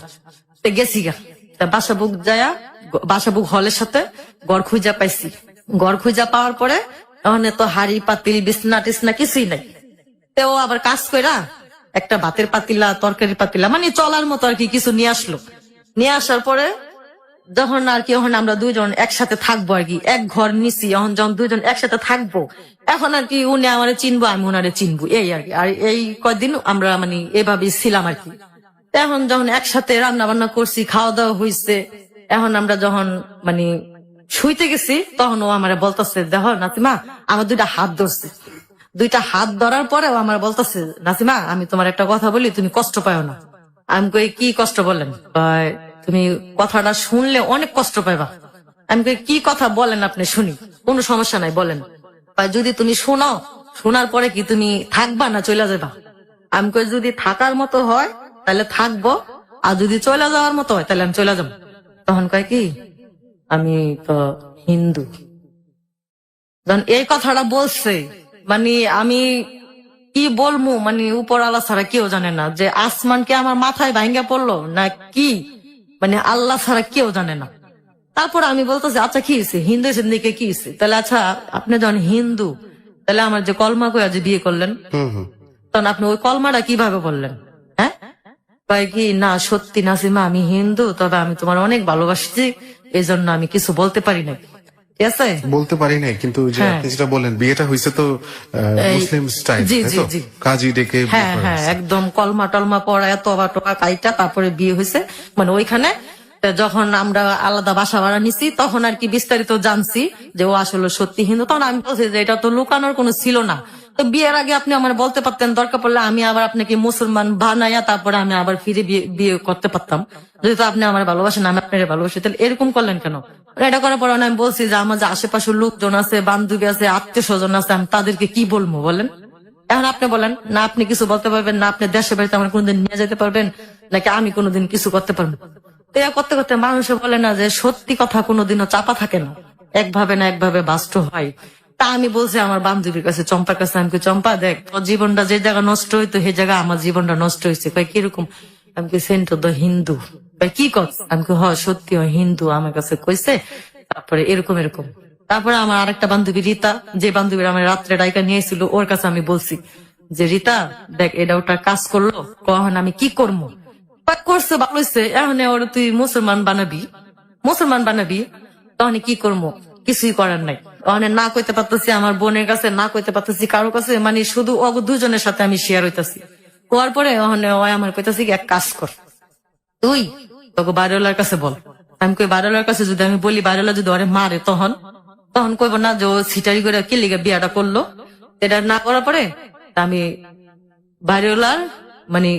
তে গেছি গা, তা বাসা বুক যায়া বাসা বুক হলের সাথে ঘর খুঁজা পাইছি। ঘর খুঁজা পাওয়ার পরে ওখানে তো হাড়ি পাতিল বিছনা টিছনা কিছুই নাই। তো ও আবার কাজ কইরা একটা ভাতের পাতিলা তরকারি পাতিলা মানে চলার মতো আর কি কিছু নিয়ে আসলো। নিয়ে আসার পরে যখন আর কি এখন আমরা দুইজন একসাথে থাকবো আর কি, এক ঘর নিছি, এখন যখন দুইজন একসাথে থাকবো এখন আর কি উনি আমারে চিনবো আমি ওনারে চিনবো, এই আর কি। আর এই কয়দিন আমরা মানে এভাবেই ছিলাম আর কি। তো এখন যখন একসাথে রান্না বান্না করছি, খাওয়া দাওয়া হয়েছে, এখন আমরা যখন মানে শুইতে গেছি তখন ও আমারে বলতেছে দেখো নাতিমা আমার দুইটা হাত ধরছে। দুইটা হাত ধরার পরেও আমার বলতেছে নাসিমা আমি তোমার একটা কথা বলি, তুমি কষ্ট পাও না। আমি কই কি কষ্ট বলেন? কয়, তুমি কথাটা শুনলে অনেক কষ্ট পাইবা। আমি কই কি কথা বলেন আপনি, শুনি, কোনো সমস্যা নাই বলেন। কয়, যদি তুমি শোনো, শোনার পরে কি তুমি থাকবা না চলে যাবা? আমি কই যদি থাকার মতো হয় তাহলে থাকবো, আর যদি চলে যাওয়ার মতো হয় তাহলে আমি চলে যাবো। তখন কয় কি আমি তো হিন্দু। যখন এই কথাটা বলছে মানে আমি কি বলবো, মানে উপর আল্লাহ ছাড়া কেউ জানে না যে আসমানকে আমার মাথায় ভাঙ্গা পড়লো না কি, মানে আল্লাহ ছাড়া কেউ জানে না। তারপর আমি বলতেছি আচ্ছা কি হয়েছে, হিন্দু হয়েছেন দিকে কি হয়েছে? তাহলে আচ্ছা আপনি যখন হিন্দু তাহলে আমার যে কলমা কইয়া যে বিয়ে করলেন তখন আপনি ওই কলমাটা কিভাবে বললেন? হ্যাঁ, কয় কি না সত্যি নাসিমা আমি হিন্দু, তবে আমি তোমার অনেক ভালোবাসছি, এই জন্য আমি কিছু বলতে পারি না। ঠিক আছে,
বলতে পারি নাই, কিন্তু যে
হ্যাঁ।
আপনি যেটা বলেন বিয়েটা হয়েছে তো মুসলিম স্টাইল,
জি,
তাই
জি,
তো?
জি।
কাজী ডেকে বিয়ে
হ্যাঁ
করা
হ্যাঁ
হয়েছে।
একদম কলমা টলমা পড়ায় তবা টবা কাইটা তারপরে বিয়ে হয়েছে। মানে ওইখানে যখন আমরা আলাদা বাসা ভাড়া নিছি তখন আর কি বিস্তারিত জানছি যে ও আসলে সত্যি হিন্দু। তখন আমি বলছি যে এটা তো লুকানোর কোনো ছিল না, তো বিয়ের আগে আপনি আমার বলতে পারতেন, দরকার পড়লে আমি আবার আপনাকে মুসলমান বানাইয়া তারপরে আমি আবার ফিরে বিয়ে করতে পারতাম। যেহেতু আপনি আমার ভালোবাসেন আমি আপনার ভালোবাসি, তাহলে এরকম করলেন কেন? এটা করার পর আমি বলছি যে আমার যে আশেপাশের লোকজন আছে, বান্ধবী আছে, আত্মীয় স্বজন আছে, আমি তাদেরকে কি বলবো বলেন? এখন আপনি বলেন না, আপনি কিছু বলতে পারবেন না, আপনি দেশে বাড়িতে আমার কোনোদিন নিয়ে যেতে পারবেন নাকি আমি কোনোদিন কিছু করতে পারবো? তো এ করতে করতে মানুষে বলে না যে সত্যি কথা কোনোদিনও চাপা থাকে না, একভাবে না একভাবে বাস্তব হয়। তা আমি বলছি আমার বান্ধবীর কাছে, চম্পার কাছে, আমি চম্পা দেখ তোর জীবনটা যে জায়গা নষ্ট হইতো সেই জায়গা আমার জীবনটা নষ্ট হয়েছে। কয় কিরকম? আমি সেন্ট তো হিন্দু। কয় কি কর? আমি হ সত্যি হয় হিন্দু, আমার কাছে কইছে। তারপরে এরকম এরকম। তারপরে আমার আরেকটা বান্ধবী রীতা, যে বান্ধবীর আমার রাত্রে ডাইকা নিয়েছিল, ওর কাছে আমি বলছি যে রীতা দেখ এটা ওটা কাজ করলো, কখন আমি কি করবো? করছে ভালো হয়েছে, এখন ওর তুই মুসলমান বানাবি, তখন কি করবো? কিছুই করার নাই। ওখানে না কইতে পারতেছি আমার বোনের কাছে, না কইতে পারতেছি কারো কাছে, মানে শুধু দুজনের সাথে আমি শেয়ার হইতাছি। হওয়ার পরে ওখানে ওই আমার কইতাছি এক কাজ কর, তুই তোকে বাড়িওয়ালার কাছে বল। আমি কই বাড়িওয়ালার কাছে যদি আমি বলি, বাড়িওয়ালা যদি ওরে মারে তখন কইব না যে ও সিটারি করে কি লিগে বিয়াটা করলো। এটা না করার পরে আমি বাড়িওয়ালার মানে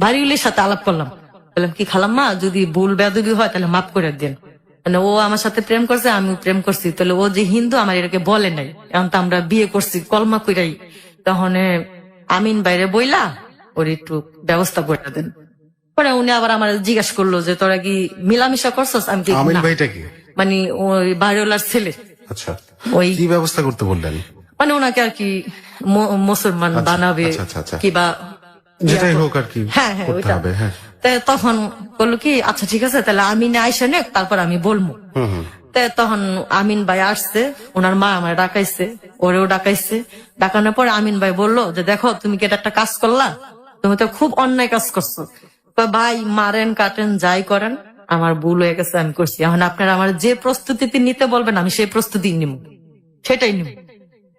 বাড়িওয়ালির সাথে আলাপ করলাম, বললাম কি খালাম্মা যদি ভুল বেয়াদবি হয় তাহলে মাফ করে দেন। মানে ও আমার সাথে প্রেম করছে, আমি প্রেম করছি, তাহলে ও যে হিন্দু আমার এটাকে বলে নাই, এখন তো আমরা বিয়ে করছি কলমা কইরাই। তখন আমিন বাইরে বইলা ওর একটু ব্যবস্থা করে দেন। পরে উনি আবার আমার জিজ্ঞাসা করলো যে তোরা কি মিলামিশা করছস? আমি কি
আমিন
না।
ভাইটা কি?
মানে ওই বাড়িওয়ালার ছেলে।
আচ্ছা,
ওই
কি ব্যবস্থা করতে বললেন?
মানে ওনাকে আর কি মুসলমান
আচ্ছা,
বানাবে
আচ্ছা, আচ্ছা, আচ্ছা।
কিবা
যেটাই হোক আর কি
হ্যাঁ হ্যাঁ
করতে
ওইটা।
হবে, হ্যাঁ।
তা তখন বললো কি আচ্ছা ঠিক আছে তাহলে আমিন আইসা নেক তারপর আমি বলবো। তা তখন আমিন ভাই আসছে, ওনার মা আমার ডাকাইছে, ওরেও ডাকাইছে। ডাকানোর পরে আমিন ভাই বললো যে দেখো তুমি কি এটা একটা কাজ করলা, তুমি তো খুব অন্যায় কাজ করছো। কয়, ভাই মারেন কাটেন যাই করেন আমার ভুল হয়ে গেছে, আমি করছি। এখন আপনারা আমার যে প্রস্তুতি নিতে বলবেন আমি সেই প্রস্তুতি নিব, সেটাই নিব।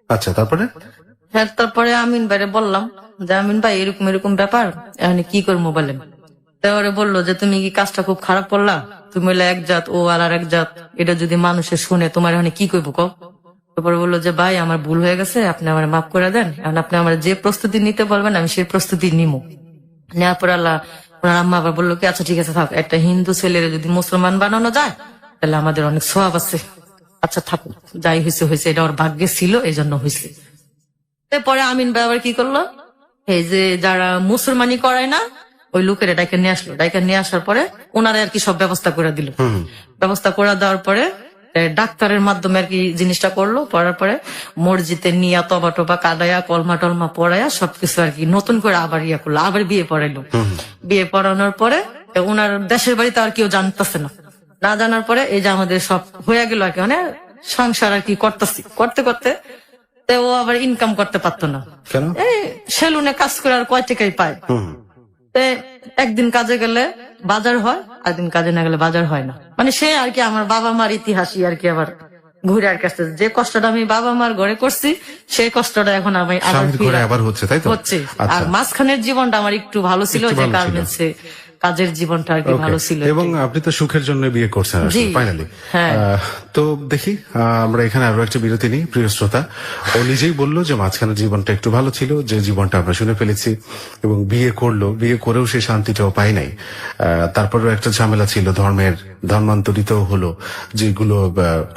আচ্ছা, তারপরে?
হ্যাঁ, তারপরে আমিন ভাইরে বললাম যে আমিন ভাই এরকম এরকম ব্যাপার, এখন কি করবো বলেন। তারপরে বললো যে তুমি কি কাজটা খুব খারাপ করলা, তুমি হলে এক জাত ও আর এক জাত, এটা যদি মানুষে শুনে তোমার এখানে কি করবো কও। তারপরে বললো যে ভাই আমার ভুল হয়ে গেছে, আপনি আমার মাফ করে দেন, এখন আপনি আমার যে প্রস্তুতি নিতে বলবেন আমি সেই প্রস্তুতি নিবো। নেওয়ার পর আল্লাহ ওনার আম্মা আবার বললো কি আচ্ছা ঠিক আছে থাক, একটা হিন্দু ছেলের যদি মুসলমান বানানো যায় তাহলে আমাদের অনেক সওয়াব আছে, আচ্ছা থাকুক, যাই হয়েছে হয়েছে, এটা ওর ভাগ্যে ছিল এই জন্য হয়েছে। পরে আমিন ভাই আবার কি করলো, এই যে যারা মুসলমানি করায় না ওই লোকেরা ডাইকে নিয়ে আসলো, ডাইকে নিয়ে আসার পরে ওনারা আর কি সব ব্যবস্থা করে দিল। ব্যবস্থা করে দেওয়ার পরে ডাক্তারের মাধ্যমে আর কি জিনিসটা করলো, পড়ার পরে মসজিদে নিয়া তবা টবা কাদায়া কলমা টলমা পড়ায়া সবকিছু আর কি নতুন করে আবার ইয়া করলো, আবার বিয়ে পড়াইলো। বিয়ে পড়ানোর পরে ওনার দেশের বাড়িতে আর কেউ জানতেছে না, না জানার পরে এই যে আমাদের সব হয়ে গেল আর কি, মানে সংসার আর কি করতেছি, করতে করতে ও আবার ইনকাম করতে পারতো না।
কেন?
এই সেলুনে কাজ করে আর কয় টাকাই পায়। একদিন কাজে গেলে বাজার হয়, একদিন কাজে না গেলে বাজার হয় না, মানে সে আর কি আমার বাবা মার ইতিহাসই আর কি আবার ঘুরে আর কাছে, যে কষ্টটা আমি বাবা মার ঘরে করছি সেই কষ্টটা এখন আমি
স্বামীর ঘরে আবার হচ্ছে, তাই তো?
হচ্ছে।
আচ্ছা।
আর মাঝখানের জীবনটা আমার একটু ভালো ছিল,
একটু
যে
ভালো ছিল।
গার্মেন্টসে কাজের জীবনটা আর কি ভালো ছিল।
এবং আপনি তো সুখের জন্য বিয়ে করছেন
জি।
ফাইনালি।
হ্যাঁ।
তো দেখি আমরা এখানে আরো একটা বিরতি নিই। প্রিয় শ্রোতা, ও নিজেই বললো যে মাঝখানে জীবনটা একটু ভালো ছিল, যে জীবনটা আমরা শুনে ফেলেছি, এবং বিয়ে করলো, বিয়ে করেও সে শান্তিটাও পায় নাই। তারপরেও একটা ঝামেলা ছিল, ধর্মান্তরিত হলো, যেগুলো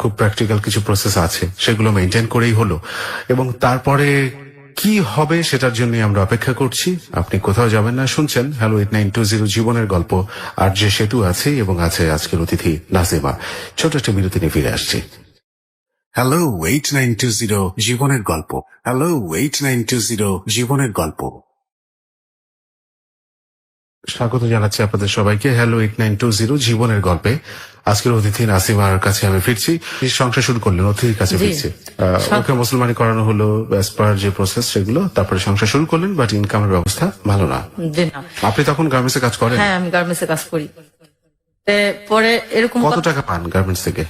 খুব প্র্যাকটিক্যাল কিছু প্রসেস আছে সেগুলো মেনটেন করেই হলো, এবং তারপরে কি হবে সেটার জন্য আমরা অপেক্ষা করছি। আপনি কোথাও যাবেন না, শুনছেন হ্যালো 8920 জীবনের গল্প। আর যে সেতু আছে এবং আছে আজকের অতিথি নাসিমা। ছোট একটা বিরতি নিয়ে ফিরে আসছি। হ্যালো 8920 জীবনের গল্প। হ্যালো 8920 জীবনের গল্প। স্বাগত জানাচ্ছি আপনাদের সবাইকে হ্যালো 8920 জীবনের গল্পে। আজকের অতিথি নাসিমার কাছে আমি ফিরছি। সংসার শুরু করলেন, অতিথির কাছে ফিরছি। ওকে মুসলমানি করানো হলো অ্যাজ পার যে প্রসেস সেগুলো, তারপরে সংসার শুরু করলেন, বাট ইনকামের ব্যবস্থা ভালো না।
জি না।
আপনি তখন গার্মেন্টসে কাজ করেন?
হ্যাঁ আমি গার্মেন্টসে কাজ করি। পরে এরকম
কত টাকা পান গার্মেন্টস থেকে?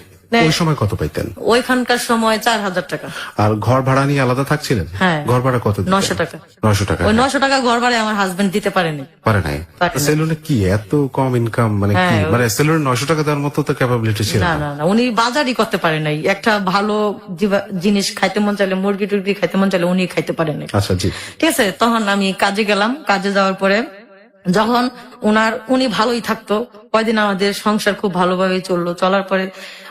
ওই সময় কত পাইতেন?
ওইখানকার সময় 4000 টাকা।
আর ঘর ভাড়া নিয়ে আলাদা থাকছিলেন?
হ্যাঁ।
ঘর ভাড়া কত?
900 টাকা।
900 টাকা।
ওই 900 টাকা ঘর ভাড়া আমার হাজবেন্ড দিতে পারেনি।
পারে নাই? সেলুনে কি এত কম ইনকাম? মানে কি, মানে সেলুনে 900 টাকা দেওয়ার মতো তো ক্যাপাবিলিটি ছিল
না
না?
না না, উনি বাজারই করতে পারে নাই। একটা ভালো জিনিস খাইতে মন চাইলে, মুরগি টুরগি খাইতে মন চাইলে উনি খাইতে পারেন নাই।
আচ্ছা জি।
ঠিক আছে, তখন আমি কাজে গেলাম। কাজে যাওয়ার পরে যখন উনি ভালোই থাকতো, কয়দিন আমাদের সংসার খুব ভালোভাবে চললো। চলার পরে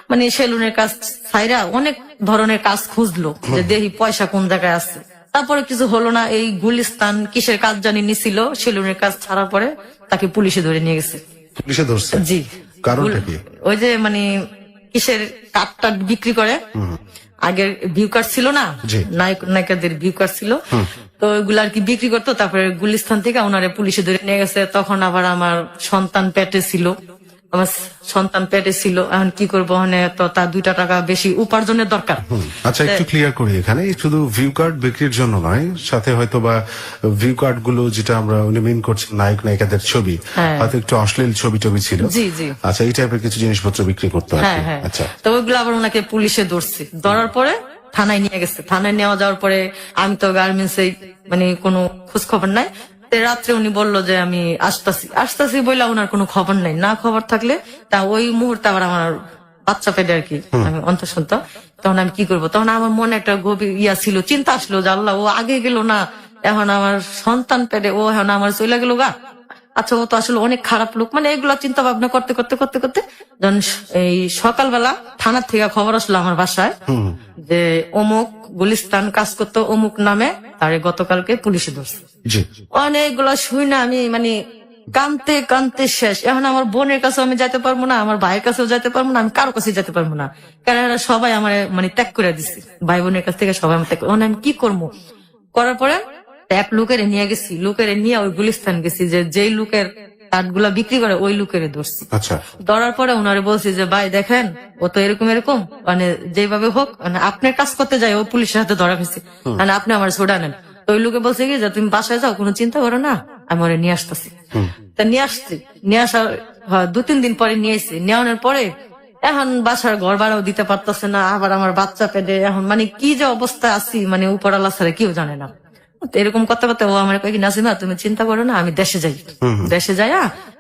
মানে সেলুনের কাজ ছাইরা অনেক ধরনের কাজ খুঁজলো, যে দেখি পয়সা কোন জায়গায় আছে। তারপরে কিছু হলো না, এই গুলিস্তান কিসের কাজ জানি নিছিল, সেলুনের কাজ ছাড়ার পরে তাকে পুলিশে ধরে নিয়ে গেছে।
পুলিশে ধরছে?
জি।
কারণটা কি?
ওই যে মানে কিসের কার্ডটা বিক্রি করে, আগের ভিউ কার্ড ছিল না, নায়িকাদের ভিউ কার্ড ছিল, তো ওইগুলো আর কি বিক্রি করতো। তারপরে গুলিস্তান থেকে ওনারে পুলিশে ধরে নিয়ে গেছে। তখন আবার আমার সন্তান পেটে ছিল, এখন কি করবো, মানে তো তার 2টা টাকা বেশি উপার্জনের দরকার।
আচ্ছা একটু ক্লিয়ার করি, এখানে শুধু ভিউ কার্ড বিক্রির জন্য নয়, সাথে হয়তো বা ভিউ কার্ড গুলো যেটা আমরা উনি মিন করছেন নায়ক নায়িকাদের ছবি, হয়তো একটু অশ্লীল ছবি টবি ছিল।
জি জি।
আচ্ছা এই টাইপের কিছু জিনিসপত্র বিক্রি করতে হয়।
হ্যাঁ।
আচ্ছা,
তো ওইগুলো আবার ওনাকে পুলিশে ধরছে। ধরার পরে থানায় নিয়ে গেছে। থানায় নেওয়া যাওয়ার পরে আমি তো গার্মেন্টসে মানে কোনো খোঁজ খবর নাই। রাত্রে উনি বললো যে আমি আসতাছি বললে ওনার কোনো খবর নাই। না খবর থাকলে তা ওই মুহূর্তে আবার আমার বাচ্চা পেটে আর কি আমি অন্তঃসন্ত। তখন আমি কি করবো, তখন আমার মনে একটা গভীর ছিল, চিন্তা আসলো যে আল্লাহ, ও আগে গেল না, এখন আমার সন্তান পেটে, ও এখন আমার চলে গেল গা। আচ্ছা ও তো আসলে অনেক খারাপ লোক, মানে এগুলা চিন্তা ভাবনা করতে করতে করতে করতে যখন এই সকালবেলা থানার থেকে খবর আসলো আমার বাসায় যে অমুক গুলিস্তান কাজ করতো অমুক নামে, তারে গতকালকে পুলিশে ধরছে। অনেকগুলা শুই না আমি মানে কানতে কানতে শেষ। এখন আমার বোনের কাছে আমি যেতে পারবো না, আমার ভাইয়ের কাছেও যেতে পারবো না, আমি কারো কাছে যেতে পারবো না, কারণ এরা সবাই আমার মানে ত্যাগ করে দিচ্ছে। ভাই বোনের কাছ থেকে সবাই আমার ত্যাগ। আমি কি করবো, করার পরে এক লোকের নিয়ে গেছি, লোকের নিয়ে ওই গুলিস্তান গেছি, যে যেই লোকের কাঠগুলা বিক্রি করে ওই লোকের ধরছি।
আচ্ছা।
ধরার পরে ওনারে বলছি যে ভাই দেখেন, ও তো এরকম মানে যেভাবে হোক, মানে আপনার কাজ করতে যাই ও পুলিশের হাতে ধরা গেছে, মানে আপনি আমার ছোড়া নেন। তো ওই লোকে বলছে কি যে তুমি বাসায় যাও, কোনো চিন্তা করো না, আমি ওরে নিয়ে আসতেছি। তা নিয়ে আসছি, নিয়ে আসার 2-3 দিন পরে নিয়ে এসছি। নেওয়ানোর পরে এখন বাসার ঘর ভাড়াও দিতে পারতেছে না, আবার আমার বাচ্চা পেটে, এখন মানে কি যে অবস্থায় আছি, মানে উপর আল্লাহ ছাড়া কেউ জানে না। এরকম করতে করতে ও আমার কয়েক নাসিমা তুমি চিন্তা করো না, আমি দেশে যাই। দেশে যাই,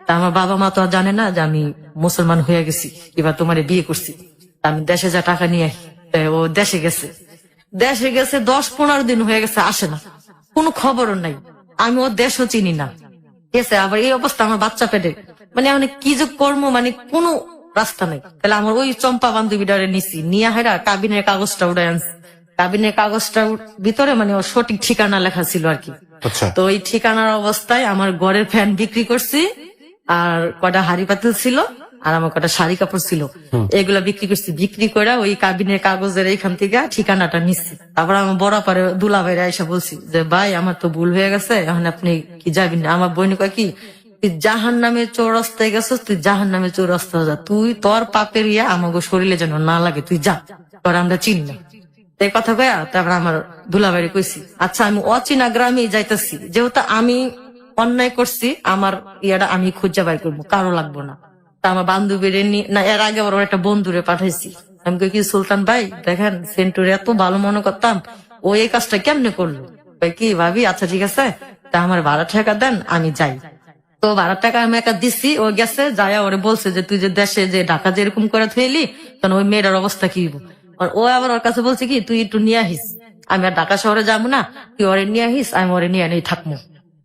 তা আমার বাবা মা তো আর জানে না যে আমি মুসলমান হয়ে গেছি, এবার তোমার বিয়ে করছি। আমি দেশে যা টাকা নিয়ে ও দেশে গেছে 10-15 দিন হয়ে গেছে, আসে না, কোনো খবরও নাই। আমি ওর দেশও চিনি না। ঠিক আছে, আবার এই অবস্থা আমার বাচ্চা পেটে, মানে আমি কি যে কর্ম, মানে কোনো রাস্তা নাই। তাহলে আমার ওই চম্পা বান্ধবীটারে নিছি, নিয়ে হেরা কাবিনের কাগজটা উড়ে আনছি। কাবিনের কাগজটার ভিতরে মানে ওর সঠিক ঠিকানা লেখা ছিল আর কি।
আচ্ছা।
তো ওই ঠিকানার অবস্থায় আমার ঘরের ফ্যান বিক্রি করছি, আর কটা হাড়ি পাতিল ছিল, আর আমার কটা শাড়ি কাপড় ছিল, এগুলা বিক্রি করছি। বিক্রি করে ওই কাবিনের কাগজের এইখান থেকে ঠিকানাটা নিচ্ছি। তারপর আমার বড় পারে দুলা ভাইরা এসে বলছি যে ভাই আমার তো ভুল হয়ে গেছে, এখন আপনি কি যাবেন না? আমার বোন কয় কি, তুই জাহান নামে চৌরাস্তায় গেছিস, তুই জাহান নামে চৌরাস্তা যা, তুই তোর পাপের ইয়া আমাকে শরীরে যেন না লাগে, তুই যা, তোর আমরা চিনি না। এই কথা কয়া তারপর আমার দুলাভাইরে কইছি, আচ্ছা আমি অচেনা গ্রামে যাইতেছি, যেহেতু আমি অন্যায় করছি, আমার ইয়াটা আমি খুঁজে বাই করবো, কারো লাগবো না। তা আমার বান্ধবীর না, এর আগে আবার ওর একটা বন্ধুরে পাঠাইছি। আমি কই কি, সুলতান ভাই দেখেন সেন্টুরে এত ভালো মনে করতাম, ও এই কাজটা কেমনে করলো? কই কি ভাবি, আচ্ছা ঠিক আছে, তা আমার ভাড়া টাকা দেন, আমি যাই। তো ভাড়ার টাকা আমি একা দিচ্ছি, ও গেছে, যায় ওরে বলছে যে তুই যে দেশে যে ঢাকা যেরকম করে থইলি, তখন ওই মেয়েটার অবস্থা কি হইব। আর ও আবার ওর কাছে বলছে কি, তুই একটু নিয়ে আহিস, আমি আর ঢাকা শহরে যাবো না, তুই ওরে নিয়ে আহিস, আমি ওরে নিয়ে নেই থাকবো।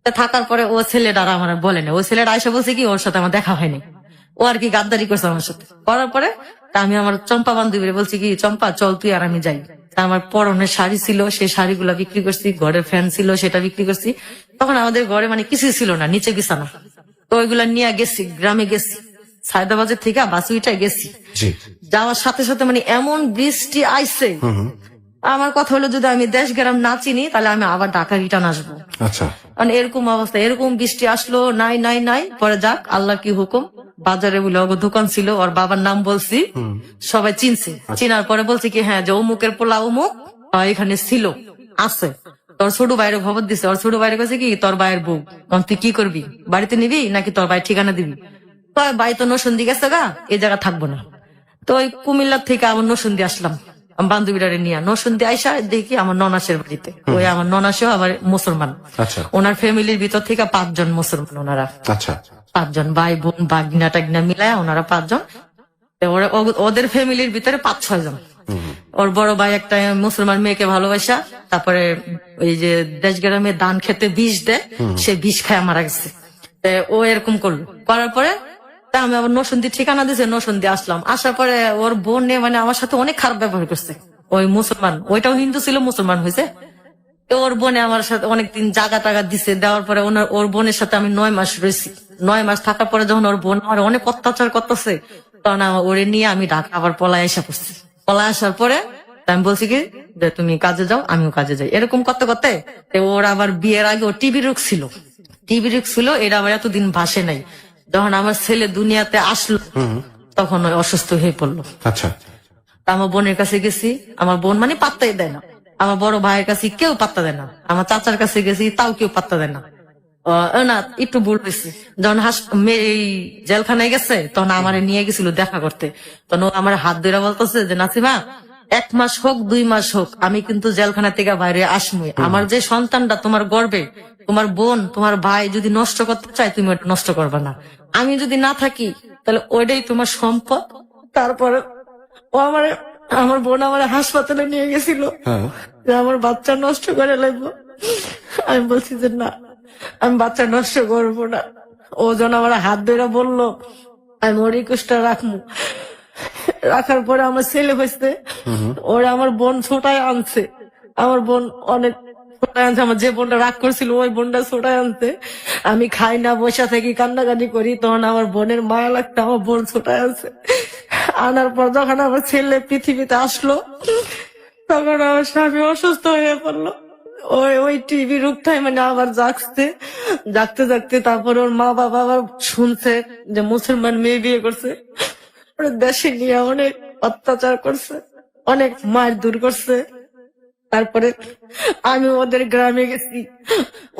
থাকার পরে ও ছেলেটা আর আমার বলে না, ও ছেলেটা আইসা বলছে কি ওর সাথে আমার দেখা হয়নি, ও আর কি গাদ্দারি করছে আমার সাথে। করার পরে তা আমি আমার চম্পা বান্ধবীরে বলছি কি, চম্পা চল তুই আর আমি যাই। তা আমার পরনের শাড়ি ছিল, সেই শাড়িগুলা বিক্রি করছি, ঘরের ফ্যান ছিল সেটা বিক্রি করছি। তখন আমাদের ঘরে মানে কিছুই ছিল না, নিচে বিছানা। তো ওইগুলা নিয়ে গেছি, গ্রামে গেছি, সায়দাবাজার থেকে বাসুইটায় গেছি।
জি।
যাওয়ার সাথে সাথে মানে এমন বৃষ্টি আইছে, আমার কথা হলো যদি আমি দেশ গ্রাম না চিনি তাহলে আমি আবার ঢাকা রিটার্ন আসবো।
আচ্ছা।
মানে এরকম অবস্থা, এরকম বৃষ্টি আসলো, নাই নাই নাই, পরে যাক আল্লাহ কি হুকুম, বাজারে বলে ওর দোকান ছিল, ওর বাবার নাম বলছি, সবাই চিনছে। চিনার পরে বলছে কি হ্যাঁ যে অমুকের পোলা অমুক এখানে ছিল, আছে। তোর ছোট বাইরে খবর দিছে, ওর ছোট বাইরে কাছে কি তোর ভাইয়ের বউ, তখন তুই কি করবি, বাড়িতে নিবি নাকি তোর ভাই ঠিকানা দিবি? তো ভাই তো নসন্দি গেছে গা, এই জায়গা থাকবো না। তো ওই কুমিল্লার থেকে আমার নসন্দি আসলাম, বান্ধবীরারে নিয়ে নসন্দি আইসা দেখি আমার ননাসের বাড়িতে। ওই আমার ননাসেও আবার মুসলমান।
আচ্ছা।
ওনার ফ্যামিলির ভিতর থেকে 5 জন মুসলমান, ওনারা
আচ্ছা।
5 জন ভাই বোন বাগনা টাগনা মিলায় ওনারা 5 জন। তো ওদের ফ্যামিলির ভিতরে 5-6 জন। ওর বড় ভাই একটা মুসলমান মেয়েকে ভালোবাসা, তারপরে ওই যে দেশ গ্রামে ধান খেতে বিষ দেয়, সে বিষ খায় মারা গেছে। তো ও এরকম করলো, করার পরে তা আমি আবার নসন্দি ঠিকানা দিয়েছে, নসন্দি আসলাম। আসার পরে ওর বোন মানে আমার সাথে অনেক খারাপ ব্যবহার করছে। ওই মুসলমান, ওইটাও হিন্দু ছিল, মুসলমান হয়েছে। ওর বোনে আমার সাথে অনেকদিন জাগা টাগা দিছে, দেওয়ার পরে ওর বোনের সাথে আমি 9 মাস রয়েছি। 9 মাস থাকার পরে যখন ওর বোন আমার অনেক অত্যাচার করতেছে, তখন ওরে নিয়ে আমি ঢাকা আবার পলায় এসে পড়ছি। পলায় আসার পরে আমি বলছি কি যে তুমি কাজে যাও, আমিও কাজে যাই। এরকম করতে করতে ওর আবার বিয়ের আগে ওর টিবি রোগ ছিল, এটা আবার এতদিন ভাসে নাই। যখন আমার ছেলে দুনিয়াতে আসলো তখন ওই অসুস্থ হয়ে পড়লো।
আচ্ছা।
আমার বোনের কাছে গেছি, আমার বোন মানে পাত্তাই দেয় না। আমার বড় ভাইয়ের কাছে কেউ পাত্তা দেয় না, আমার চাচার কাছে গেছি তাও কেউ পাত্তা দেয় না। না একটু ভুল হয়েছে, যখন এই জেলখানায় গেছে তখন আমার নিয়ে গেছিল দেখা করতে। তখন ও আমার হাত ধরে বলতেছে যে নাসিমা 1 মাস হোক 2 মাস হোক আমি কিন্তু জেলখানা থেকে বাইরে আসবই। আমার যে সন্তানটা তোমার গর্বে, তোমার বোন তোমার ভাই যদি নষ্ট করতে চায় তুমি ওটা নষ্ট করবে না, আমি যদি না থাকি তাহলে ওইটাই তোমার সম্পদ। তারপরে ও আমার বোন আমার হাসপাতালে নিয়ে গেছিল যে আমার বাচ্চা নষ্ট করে লাগবো। আমি বলছি যে না, আমি বাচ্চা নষ্ট করবো না। ও যেন আমার হাত ধরে বললো আমি ওর রিকোয়েস্টটা রাখবো। রাখার পরে আমার ছেলে হয়েছে, ওরা আমার বোন ছোটায় আনছে। আমার বোন অনেক ছোটায় আনছে, আমার যে বোনটা রাগ করছিল ওই বোনটা ছোটায় আনছে। আমি খাই না, বসে থাকি, কান্নাকাটি করি, তখন আমার বোনের মায়া লাগতো, আমার বোন ছোটায় আনছে। আনার পর যখন আমার ছেলে পৃথিবীতে আসলো তখন আমার স্বামী অসুস্থ হয়ে পড়লো। ওই টিভি রোগটাই মানে আবার জাগতে তারপর ওর মা বাবা আবার শুনছে যে মুসলমান মেয়ে বিয়ে করছে, দেশে নিয়ে অনেক অত্যাচার করছে, অনেক মারধর করছে। তারপরে আমি ওদের গ্রামে গেছি,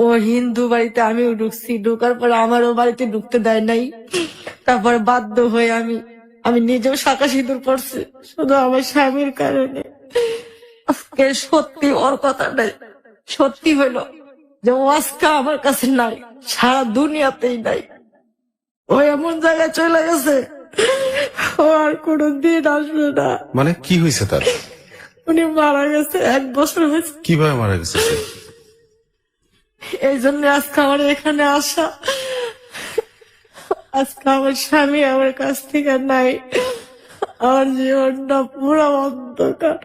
ও হিন্দু বাড়িতে আমিও ঢুকছি, ঢুকার পরে আমারও বাড়িতে ঢুকতে দেয় নাই। তারপরে বাধ্য হয়ে আমি নিজেও শাঁখা সিঁদুর পড়ছি শুধু আমার স্বামীর কারণে। আজকে সত্যি ওর কথা নাই, সত্যি হইলো যে ও আজকে আমার কাছে নাই, সারা দুনিয়াতেই নাই। ও এমন জায়গায় চলে গেছে, ও আর কোনদিন আসবে না।
মানে কি হয়েছে তার?
উনি মারা গেছে, 1 বছর হয়েছে।
কিভাবে মারা গেছে?
এই জন্য আজকে আমার এখানে আসা। আজকে আমার স্বামী আমার কাছ থেকে নাই, আমার জীবনটা পুরো অন্ধকার।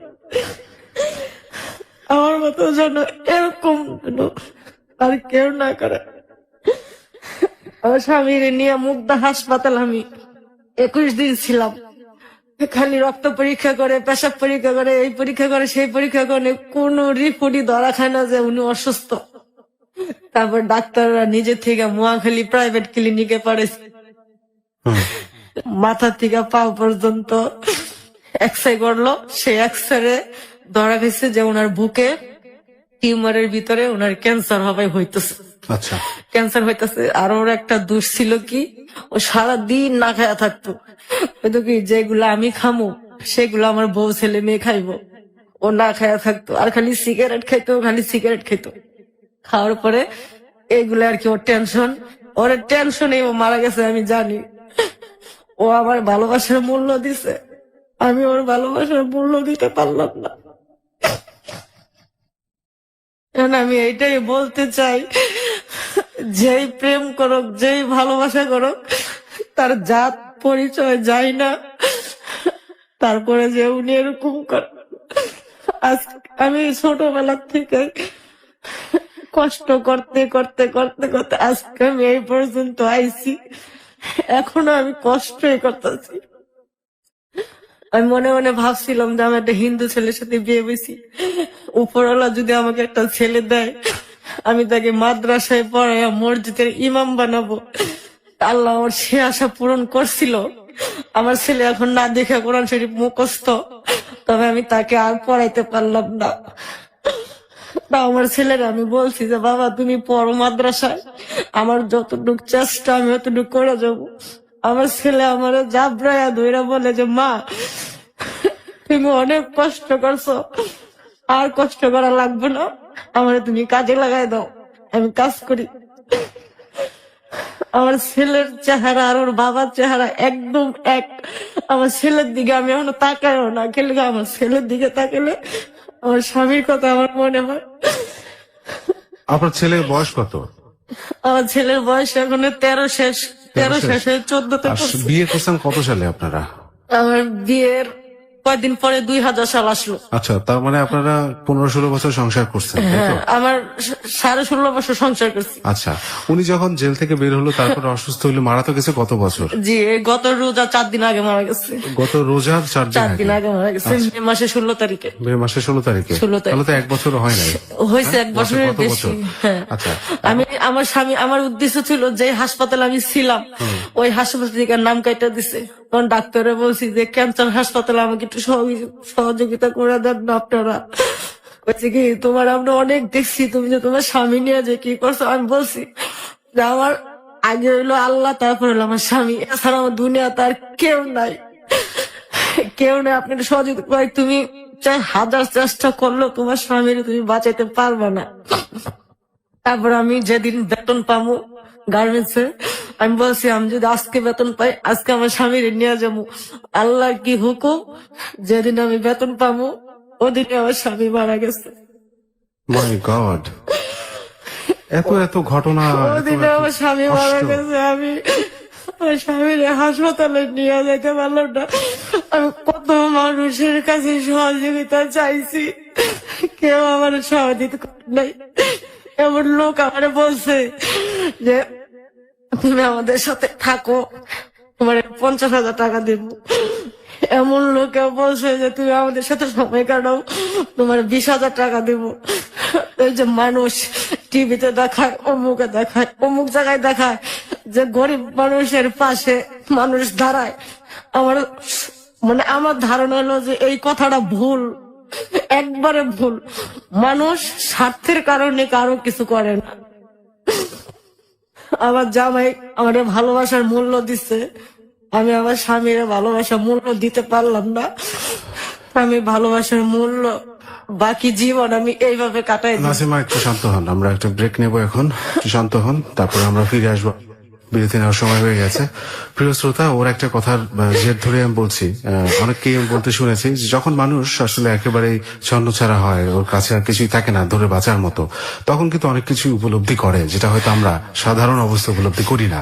আমার মতো যেন এরকম যেন আর কেউ না করে। আমার স্বামীর নিয়ে মুগদা হাসপাতাল আমি 21 দিন ছিলাম। খালি রক্ত পরীক্ষা করে, পেশাব পরীক্ষা করে, এই পরীক্ষা করে, সেই পরীক্ষা করে, কোন রিপোর্টই ধরা খায় না যে উনি অসুস্থ। তারপর ডাক্তাররা নিজে থেকে মোয়াখালী প্রাইভেট ক্লিনিকে পড়েছে, মাথা থেকে পা পর্যন্ত এক্সরে করলো। সেই এক্সরে ধরা গেছে যে ওনার বুকে টিউমারের ভিতরে ওনার ক্যান্সার হবে হইতেছে।
আচ্ছা,
ক্যান্সার হইতেছে। আর ওর একটা দোষ ছিল কি, ও সারাদিন না খায়া থাকতো। হয়তো কি যেগুলো আমি খামো সেগুলো আমার বউ ছেলে মেয়ে খাইবো, ও না খায়া থাকতো। আর খালি সিগারেট খাইতো, খালি সিগারেট খাইতো। খাওয়ার পরে এগুলো আর কি ওর টেনশন, ওর টেনশনে ও মারা গেছে আমি জানি। ও আমার ভালোবাসার মূল্য দিছে, আমি ওর ভালোবাসার মূল্য দিতে পারলাম না। এখন আমি এইটাই বলতে চাই, যেই প্রেম করুক, যেই ভালোবাসা করুক, তার জাত পরিচয় যায় না, তারপরে যে উনি এরকম করে। আজ আমি ছোটবেলা থেকে কষ্ট করতে করতে করতে করতে আজকে আমি এই পর্যন্ত আইছি, এখনো আমি কষ্টই করতেছি। আমি মনে মনে ভাবছিলাম যে আমি একটা হিন্দু ছেলের সাথে বিয়ে হয়েছি, উপরওয়ালা যদি আমাকে একটা ছেলে দেয়, আমি তাকে মাদ্রাসায় পড়াইয়া মসজিদের ইমাম বানাবো। আল্লাহ আমার সে আশা পূরণ করছিল। আমার ছেলে এখন না দেখে কোরআন শরীফ মুখস্থ, তবে আমি তাকে আর পড়াইতে পারলাম না। তা আমার ছেলের আমি বলছি যে বাবা তুমি পড়ো মাদ্রাসায়, আমার যতটুকু চেষ্টা আমি অতটুকু করে যাবো। আমার ছেলে আমার জাবরায়া ধইরা বলে যে মা তুমি অনেক কষ্ট করছো, আর কষ্ট করা লাগবে না, আমার তুমি কাজে লাগাই দাও, আমি কাজ করি। আমার ছেলের চেহারা আর ওর বাবার চেহারা একদম এক। আমার ছেলের দিকে আমি এখনো তাকাইও না, খেলে আমার ছেলের দিকে তাকালে আমার স্বামীর কথা আমার মনে হয়।
আপনার ছেলের বয়স কত?
আমার ছেলের বয়স এখন 13 শেষ, 13 শেষে 14তে
আর বিয়ে করছেন কত সালে আপনারা?
আমার বিয়ের কয়েকদিন পরে 2000 সাল আসলো।
আচ্ছা, তার মানে আপনারা 15-16 বছর সংসার করছেন, তাই তো?
আমার 16.5 বছর সংসার করছি।
আচ্ছা, উনি যখন জেল থেকে বের হলো তারপর অসুস্থ হইলো, মারা তো গেছে কত বছর?
জি, এই গত রোজা 4 দিন আগে মারা গেছে।
গত রোজার 4
4 দিন আগে মারা গেছে, মে মাসে 16 তারিখে।
মে মাসের 16 তারিখে?
16 তারিখে।
তাহলে তো 1 বছর হয় নাই।
হয়েছে 1 বছরের
কত
বেশি।
বছর?
হ্যাঁ।
আচ্ছা,
আমি আমার স্বামী, আমার উদ্দেশ্য ছিল যে হাসপাতালে আমি ছিলাম ওই হাসপাতাল থেকে নাম কাটা দিছে। তখন ডাক্তারে বলছি যে ক্যান্সার হাসপাতালে আমাকে একটু সহযোগিতা করে দেন না আপনারা। বলছি কি তোমার আমরা অনেক দেখছি, তুমি যে তোমার স্বামী নিয়ে যে কি করছো। আমি বলছি যে আমার আগে হইলো আল্লাহ, তারপর হলো আমার স্বামী, এছাড়া আমার দুনিয়াতে আর কেউ নাই, কেউ নেই। আপনি একটু সহযোগিতা করে, তুমি চাই হাজার চেষ্টা করলেও তোমার স্বামীর তুমি বাঁচাইতে পারবে না। তারপর আমি যেদিন বেতন পাবো গার্মেন্টসে, আমি বলছি আমি যদি আজকে বেতন পাই আজকে আমার স্বামীর নিয়ে যাবো। আল্লাহর কি হুকুম, যেদিন আমি বেতন পাবো ওদিনে আমার স্বামী মারা গেছে।
মাই গড, এত এত ঘটনা,
ওদিনে আমার স্বামী মারা গেছে। আমি আমার স্বামীর হাসপাতালে নিয়ে যেতে পারলাম না। আমি কত মানুষের কাছে সহযোগিতা চাইছি, কেউ আমার সহযোগিতা নাই। এমন লোক আমার বলছে যে তুমি আমাদের সাথে থাকো, তোমার 50,000 টাকা দেব। এমন লোকে বলছে যে তুমি আমাদের সাথে সময় কাটাও, তোমার 20,000 টাকা দেব। এই যে মানুষ টিভিতে দেখায়, অমুকে দেখায়, অমুক জায়গায় দেখায় যে গরিব মানুষের পাশে মানুষ দাঁড়ায়। আমার মানে আমার ধারণা হলো যে এই কথাটা ভুল, একবারে ভুল। মানুষ স্বার্থের কারণে কারো কিছু করে না। আমার জামাই আমার ভালোবাসার মূল্য দিচ্ছে, আমি আমার স্বামীর ভালোবাসার মূল্য দিতে পারলাম না। আমি ভালোবাসার মূল্য বাকি জীবন আমি এইভাবে কাটাই।
নাসিমা একটু শান্ত হন, আমরা একটা ব্রেক নেব এখন, একটু শান্ত হন, তারপর আমরা ফিরে আসবো। বিরতি নেওয়ার সময় হয়ে গেছে। প্রিয় শ্রোতা, ওর একটা কথার জের ধরে আমি বলছি, অনেককেই আমি বলতে শুনেছি যে যখন মানুষ আসলে একেবারেই ছন্নছাড়া হয়, ওর কাছে আর কিছুই থাকে না ধরে বাঁচার মতো, তখন কিন্তু অনেক কিছুই উপলব্ধি করে যেটা হয়তো আমরা সাধারণ অবস্থা উপলব্ধি করি না।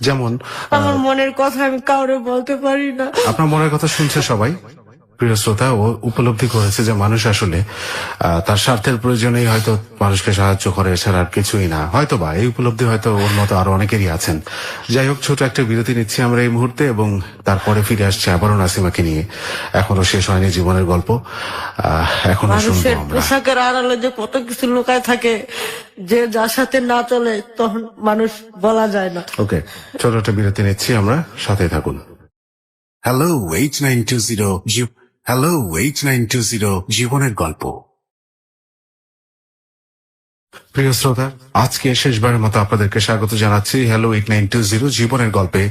যেমন
আমার মনের কথা আমি কাউরে বলতে পারি না।
আপনার মনের কথা শুনছে সবাই। প্রিয় শ্রোতা, ও উপলব্ধি করেছে যে মানুষ আসলে তার স্বার্থের প্রয়োজনেই হয়তো মানুষকে সাহায্য করে, এছাড়া আর কিছুই না। হয়তো বা এই উপলব্ধি হয়তো ওর মতো আরো অনেকেরই আছেন। যাই হোক, ছোট একটা বিরতি নিচ্ছি আমরা এই মুহূর্তে, এবং তারপরে ফিরে আসছে আবারও নাসিমাকে নিয়ে। এখনো শেষ হয়নি জীবনের গল্প, এখনো শুনবো
মানুষের
আমরা।
পোশাকের আড়ালে যে কত কিছু লুকায় থাকে, যে যার সাথে না চলে তখন মানুষ বলা যায় না।
ওকে, ছোট একটা বিরতি নিচ্ছি আমরা, সাথে থাকুন। হ্যালো 8920 হ্যালো 8920 জীবনের গল্প। প্রিয় শ্রোতা, আজকে শেষবারের মতো আপনাদেরকে স্বাগত জানাচ্ছি হ্যালো 8920 জীবনের গল্পে।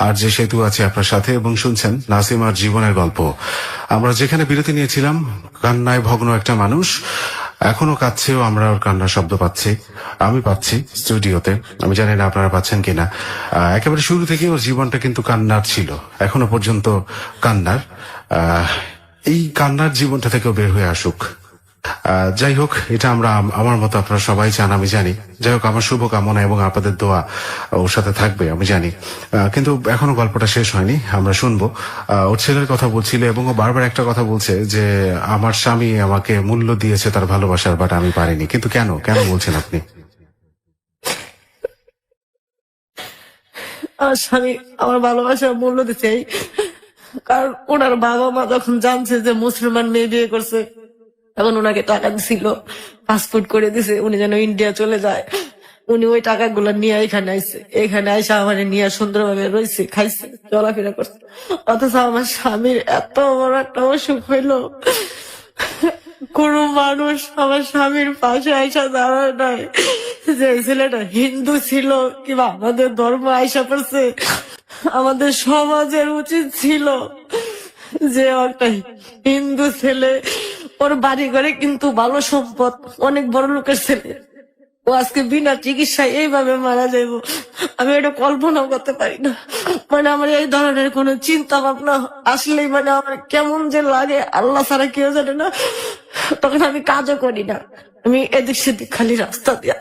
আর যে সেতু আছে আপনার সাথে, এবং শুনছেন নাসিমার জীবনের গল্প। আমরা যেখানে বিরতি নিয়েছিলাম, কান্নায় ভগ্ন একটা মানুষ এখনো কাঁদছেও, আমরা ওর কান্নার শব্দ পাচ্ছি, আমি পাচ্ছি স্টুডিওতে। আমি জানি না আপনারা পাচ্ছেন কিনা। একেবারে শুরু থেকে ওর জীবনটা কিন্তু কান্নার ছিল, এখনো পর্যন্ত কান্নার। এই কান্নার জীবনটা থেকেও বের হয়ে আসুক। যাই হোক, এটা আমরা, আমার মতো আপনারা সবাই চান, আমি জানি। যাই হোক, আমার শুভকামনা এবং আপনাদের দোয়া ওর সাথে থাকবে, আমি জানি। কিন্তু এখনো গল্পটা শেষ হয়নি, আমরা শুনবো। ওর ছেলের কথা বলছিল, এবং ও বারবার একটা কথা বলছে যে আমার স্বামী আমাকে মূল্য দিয়েছে তার ভালোবাসার, বাট আমি পারিনি। কিন্তু কেন কেন বলছেন আপনি?
আমার স্বামী আমার ভালোবাসার মূল্য দিতে, কারণ ওনার বাবা মা যখন জানছে যে মুসলমান মেয়ে বিয়ে করছে, তখন ওনাকে টাকা দিছিল, পাসপোর্ট করে দিছে উনি যেন ইন্ডিয়া চলে যায়। উনি ওই টাকাগুলো নিয়ে এখানে আইছে, এখানে আইসা আমার নিয়ে সুন্দরভাবে রয়েছে, খাইছে, চলাফেরা করছে। অথচ আমার স্বামীর এত বড় একটা অসুখ হইলো, কোন মানুষ আমার স্বামীর পাশে আইসা দাঁড়ায় নাই। যে ছেলেটা হিন্দু ছিল কিংবা আমাদের ধর্ম আইসা পড়ছে, আমাদের সমাজের উচিত ছিল যে একটা হিন্দু ছেলে, ওর বাড়ি ঘরে কিন্তু ভালো সম্পদ, অনেক বড় লোকের ছেলে, ও আজকে বিনা চিকিৎসায় এইভাবে মারা যাইব, আমি এটা কল্পনাও করতে পারি না। মানে আমার এই ধরনের কোন চিন্তা ভাবনা আসলেই মানে আমার কেমন যে লাগে, আল্লাহ ছাড়া কেউ জানে না। তখন আমি কাজও করি না, আমি এদিক সেদিক খালি রাস্তা দিয়ে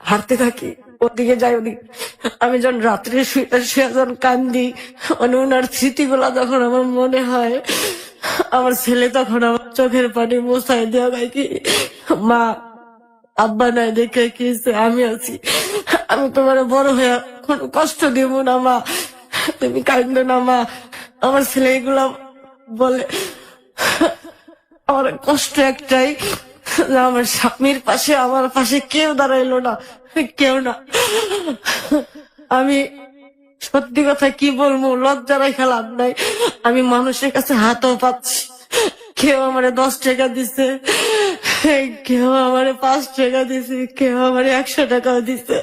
হাঁটতে থাকি, ওদিকে যাই ওদিকে। আমি যখন রাত্রে শুয়ে যখন কান্দি, মানে ওনার স্মৃতিগুলা যখন আমার মনে হয়, আমার ছেলে তখন আমার চোখের পানি মোছাই দেওয়া গায় কি, মা আব্বা নাই দেখে কি আমি আছি, আমি তোমার বড় হয়ে কোনো কষ্ট দিব না মা, তুমি কাঁদবে না মা। আমার ছেলে এগুলা বলে। আমার কষ্ট একটাই যে আমার স্বামীর পাশে, আমার পাশে কেউ দাঁড়াইলো না, কেউ না। আমি সত্যি কথা কি বলবো, লজ্জা রেখে লাভ নাই। আমি মানুষের কাছে হাতও পাচ্ছি, কেউ আমারে 10 টাকা দিছে, কেউ আমারে 5 টাকা দিছে, কেউ আমারে 100 টাকাও দিছে।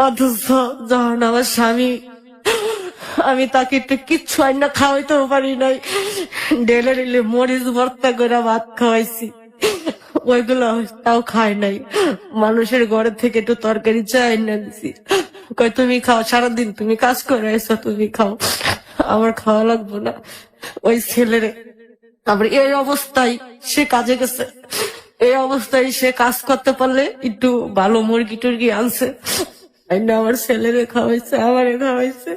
অথচ যখন আমার স্বামী, আমি তাকে একটু কিচ্ছু আইনা খাওয়াইতেও পারি নাই, ডেলে ডেলে মরিচ ভর্তা করে ভাত খাওয়াইছি, ওইগুলো তাও খায় নাই। মানুষের ঘরের থেকে একটু তরকারি চাই না দিছি, কয় তুমি খাও, সারাদিন তুমি কাজ করে এসো, তুমি খাও, আমার খাওয়া লাগবো না। ওই ছেলেরে তারপরে এই অবস্থায় সে কাজে গেছে, এই অবস্থায় সে কাজ করতে পারলে একটু ভালো মুরগি টুরগি আনছে, আমার ছেলেরে খাওয়াইছে, আমারে খাওয়াইছে।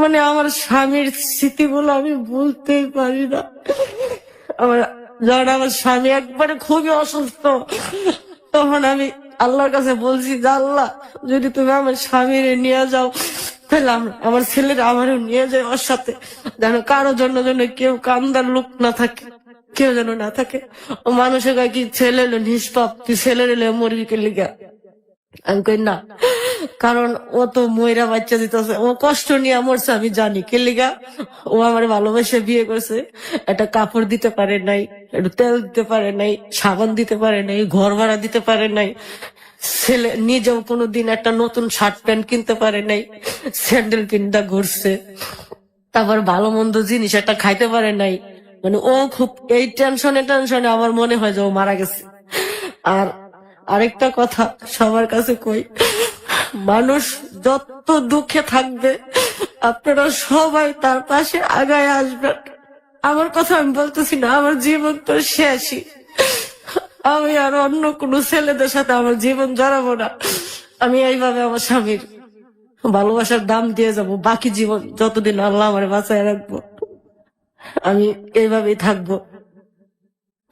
মানে আমার স্বামীর স্মৃতিগুলো আমি ভুলতেই পারি না। আমার যখন আমার স্বামী একবারে খুবই অসুস্থ, তখন আমি আল্লাহর কাছে বলছি যে আল্লাহ, যদি তুমি আমার স্বামীরে নিয়ে যাও, তাহলে আমার ছেলেরা আমারও নিয়ে যায় ওর সাথে, যেন কারো জন্য যেন কেউ কান্দার লোক না থাকে, কেউ যেন না থাকে। ও মানুষের গায়ে কি ছেলে এলো নিষ্পাপ, তুই ছেলের এলে মরবি কে লিগা? আমি কই না, কারণ ও তো ময়রা বাচ্চা দিতেছে, ও কষ্ট নিয়ে মরছে আমি জানি কে লিগা। ও আমার ভালোবাসে বিয়ে করছে, একটা কাপড় দিতে পারে নাই, একটু তেল দিতে পারে নাই, সাবান দিতে পারে নাই, ঘর ভাড়া দিতে পারে নাই, ছেলে নিজেও কোনোদিন একটা নতুন শার্ট প্যান্ট কিনতে পারে নাই, স্যান্ডেল কিনতে ঘুরছে, তারপর ভালো মন্দ জিনিস একটা খাইতে পারে নাই। মানে ও খুব এই টেনশনে আমার মনে হয় যে ও মারা গেছে। আর আরেকটা কথা সবার কাছে কই, মানুষ যত দুঃখে থাকবে আপনারা সবাই তার পাশে আগায় আসবেন। আমার কথা আমি বলতেছি না, আমার জীবন তো শেষই। আমি আর অন্য কোনো ছেলেদের সাথে আমার জীবন জড়াবো না। আমি এইভাবে আমার স্বামীর ভালোবাসার দাম দিয়ে যাব বাকি জীবন, যতদিন আল্লাহ আমার বাঁচায় রাখবো। আমি এইভাবেই থাকবো।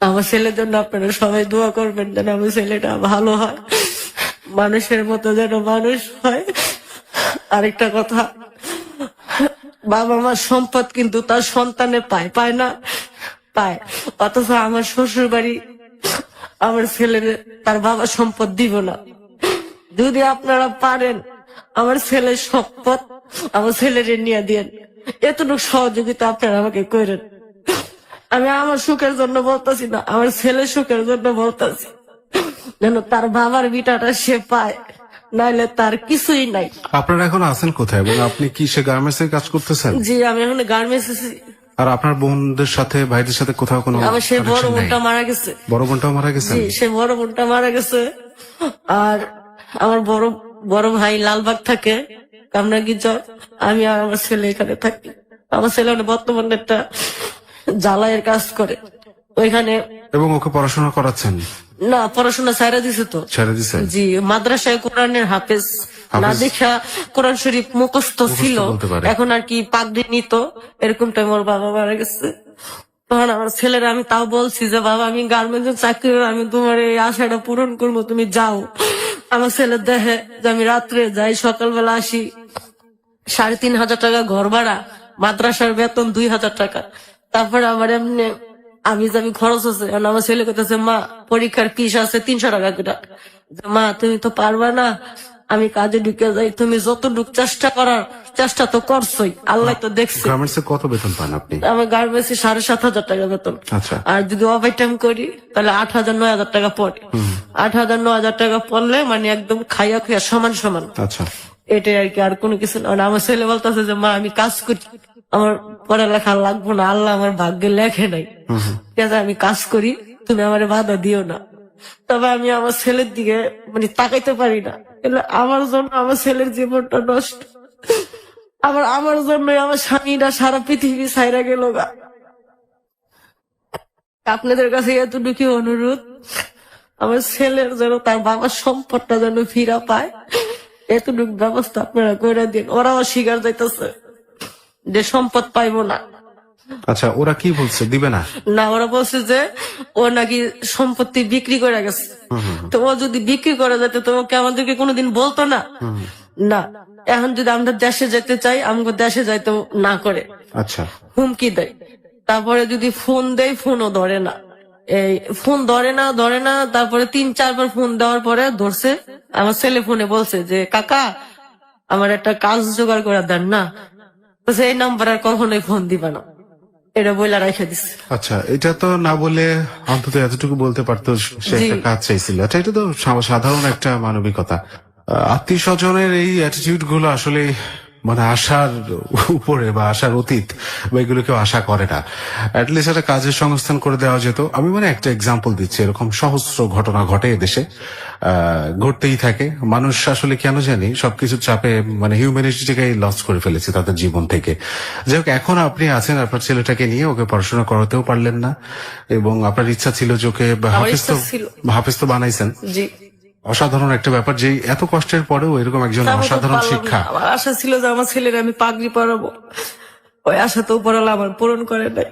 আমার ছেলের জন্য আপনারা সবাই দোয়া করবেন যেন আমার ছেলেটা ভালো হয়, মানুষের মতো যেন মানুষ হয়। আরেকটা কথা, বাবা মার সম্পদ কিন্তু তার সন্তানে পায়, পায় না? পায়। অথচ আমার শ্বশুর বাড়ি আমার ছেলের তার বাবা সম্পদ দিব না। যদি আপনারা পারেন আমার ছেলের সম্পদ আমার ছেলের নিয়ে দিয়েন, এতটুকু সহযোগিতা আপনারা আমাকে করেন। আমি আমার সুখের জন্য বলতেছি না, আমার ছেলের সুখের জন্য বলতেছি, যেন তার বাবার বিটাটা সে পায়, নাইলে তার কিছুই নাই।
আপনারা এখন আছেন কোথায় এবং আপনি কি সে গার্মেন্টস এর কাজ করতেছেন?
জি, আমি এখন গার্মেন্টস।
আর আপনার বোনদের সাথে ভাইদের সাথে কোথাও কোনো
আমার সে বড়
connection নাই?
বোনটা মারা গেছে।
বড় বোনটাও মারা গেছেন?
জি, সে বড় বোনটা মারা গেছে। আর আমার বড় ভাই লালবাগ থাকে, কামরাঙ্গীরচর। আমি আর আমার ছেলে এখানে থাকি। আমার ছেলে বর্তমানে একটা জ্বালাইয়ের কাজ করে ওইখানে।
এবং ওকে পড়াশোনা করাচ্ছেন?
না, পড়াশোনা ছাইরা দিছে তো।
ছেড়ে দিছে?
জি, মাদ্রাসায় কোরআনের হাফেজ না দেখা কোরআন শরীফ মুখস্থ ছিল,
বলতে পারে।
এখন আর কি পাগড়ি নিত। এরকম টাইম ওর বাবা মারা গেছে। তখন আমার ছেলেরা আমি তাও বলছি যে বাবা আমি গার্মেন্টস চাকরি করে আমি তোমার এই আশাটা পূরণ করবো, তুমি যাও। আমার ছেলে দেখে যে আমি রাত্রে যাই, সকালবেলা আসি। 3,500 টাকা ঘর ভাড়া, মাদ্রাসার বেতন 2,000 টাকা। তারপরে আমার এমনি আমি খরচ আছে। আমার ছেলে কইতেছে মা পরীক্ষার ফিস আছে 300 টাকা করে। মা তুমি তো পারবা না, আমি কাজে ঢুকে যাই। তুমি যতটুকু চেষ্টা তো করছোই, আল্লাহ তো দেখছে।
গার্মেন্টস এ কত বেতন পান আপনি?
আমার গার্মেন্টস 7,500 টাকা বেতন।
আচ্ছা।
আর যদি ওভার টাইম করি তাহলে 8,000-9,000 টাকা পড়ে। 8,000-9,000 টাকা পড়লে মানে একদম খাইয়া খাইয়া সমান সমান।
আচ্ছা।
এটাই আর কি, আর কোনো কিছু না। আমার ছেলে বলতেছে যে মা আমি কাজ করি, আমার পড়ালেখা লাগবো না, আল্লাহ আমার ভাগ্যে লেখে নাই, ঠিক আছে আমি কাজ করি, তুমি আমার বাধা দিও না। তবে আমি আমার ছেলের দিকে মানে তাকাইতে পারি না। আমার জন্য আমার ছেলের জীবনটা নষ্ট, আমার জন্য আমার স্বামীরা সারা পৃথিবী ছাইরা গেল গা। আপনাদের কাছে এতটুকু অনুরোধ, আমার ছেলের যেন তার বাবার সম্পদটা যেন ফিরা পায়, এতটুকু ব্যবস্থা আপনারা করে দিন। ওরাও স্বীকার যাইতেছে যে সম্পদ পাইবো না।
আচ্ছা, ওরা কি বলছে, দিবে না?
না, ওরা বলছে যে ও নাকি সম্পত্তি বিক্রি করে গেছে। তো ও যদি বিক্রি করে যেত তো ওকে আমাদেরকে কোনোদিন বলতো না। না, এখন যদি আমরা দেশে যেতে চাই আমাকে দেশে যাইতে না করে,
আচ্ছা,
হুমকি দেয়। তারপরে যদি ফোন দেয় ফোনও ধরে না, এই ফোন ধরে না। তারপরে 3-4 বার ফোন দেওয়ার পরে ধরছে। আমার ছেলে ফোনে বলছে যে কাকা আমার একটা কাজ জোগাড় করে দেন না, বলছে এই নাম্বার আর কখনোই ফোন দিবা না, এটা বইলা রেখে দিচ্ছে।
আচ্ছা, এটা তো না বলে অন্তত এতটুকু বলতে পারতো সে একটা কাজ চাইছিল। আচ্ছা, এটা তো সাধারণ একটা মানবিকতা। আত্মীয় স্বজনের এই অ্যাটিটিউড গুলো আসলে মানে আশার উপরে বা আশার অতীত বা এগুলো কেউ আশা করে না। অ্যাটলিস্ট একটা কাজের সংস্থান করে দেওয়া যেত। আমি মানে একটা এক্সাম্পল দিচ্ছি, এরকম সহস্র ঘটনা ঘটে এদেশে, ঘটতেই থাকে। মানুষ আসলে কেন জানি সবকিছু চাপে মানে হিউম্যানিটিটাকে লস করে ফেলেছে তাদের জীবন থেকে। যাই হোক, এখন আপনি আছেন আপনার ছেলেটাকে নিয়ে, ওকে পড়াশোনা করাতেও পারলেন না এবং আপনার ইচ্ছা ছিল যে ওকে হাফেজ তো বানাইছেন।
জি,
অসাধারণ একটা ব্যাপার যে এত কষ্টের পরেও এরকম একজন অসাধারণ শিক্ষা।
আমার আশা ছিল যে আমার ছেলের আমি পাগড়ি পরাবো, ওই আশা তো উপরওয়ালা আমার পূরণ করে নাই।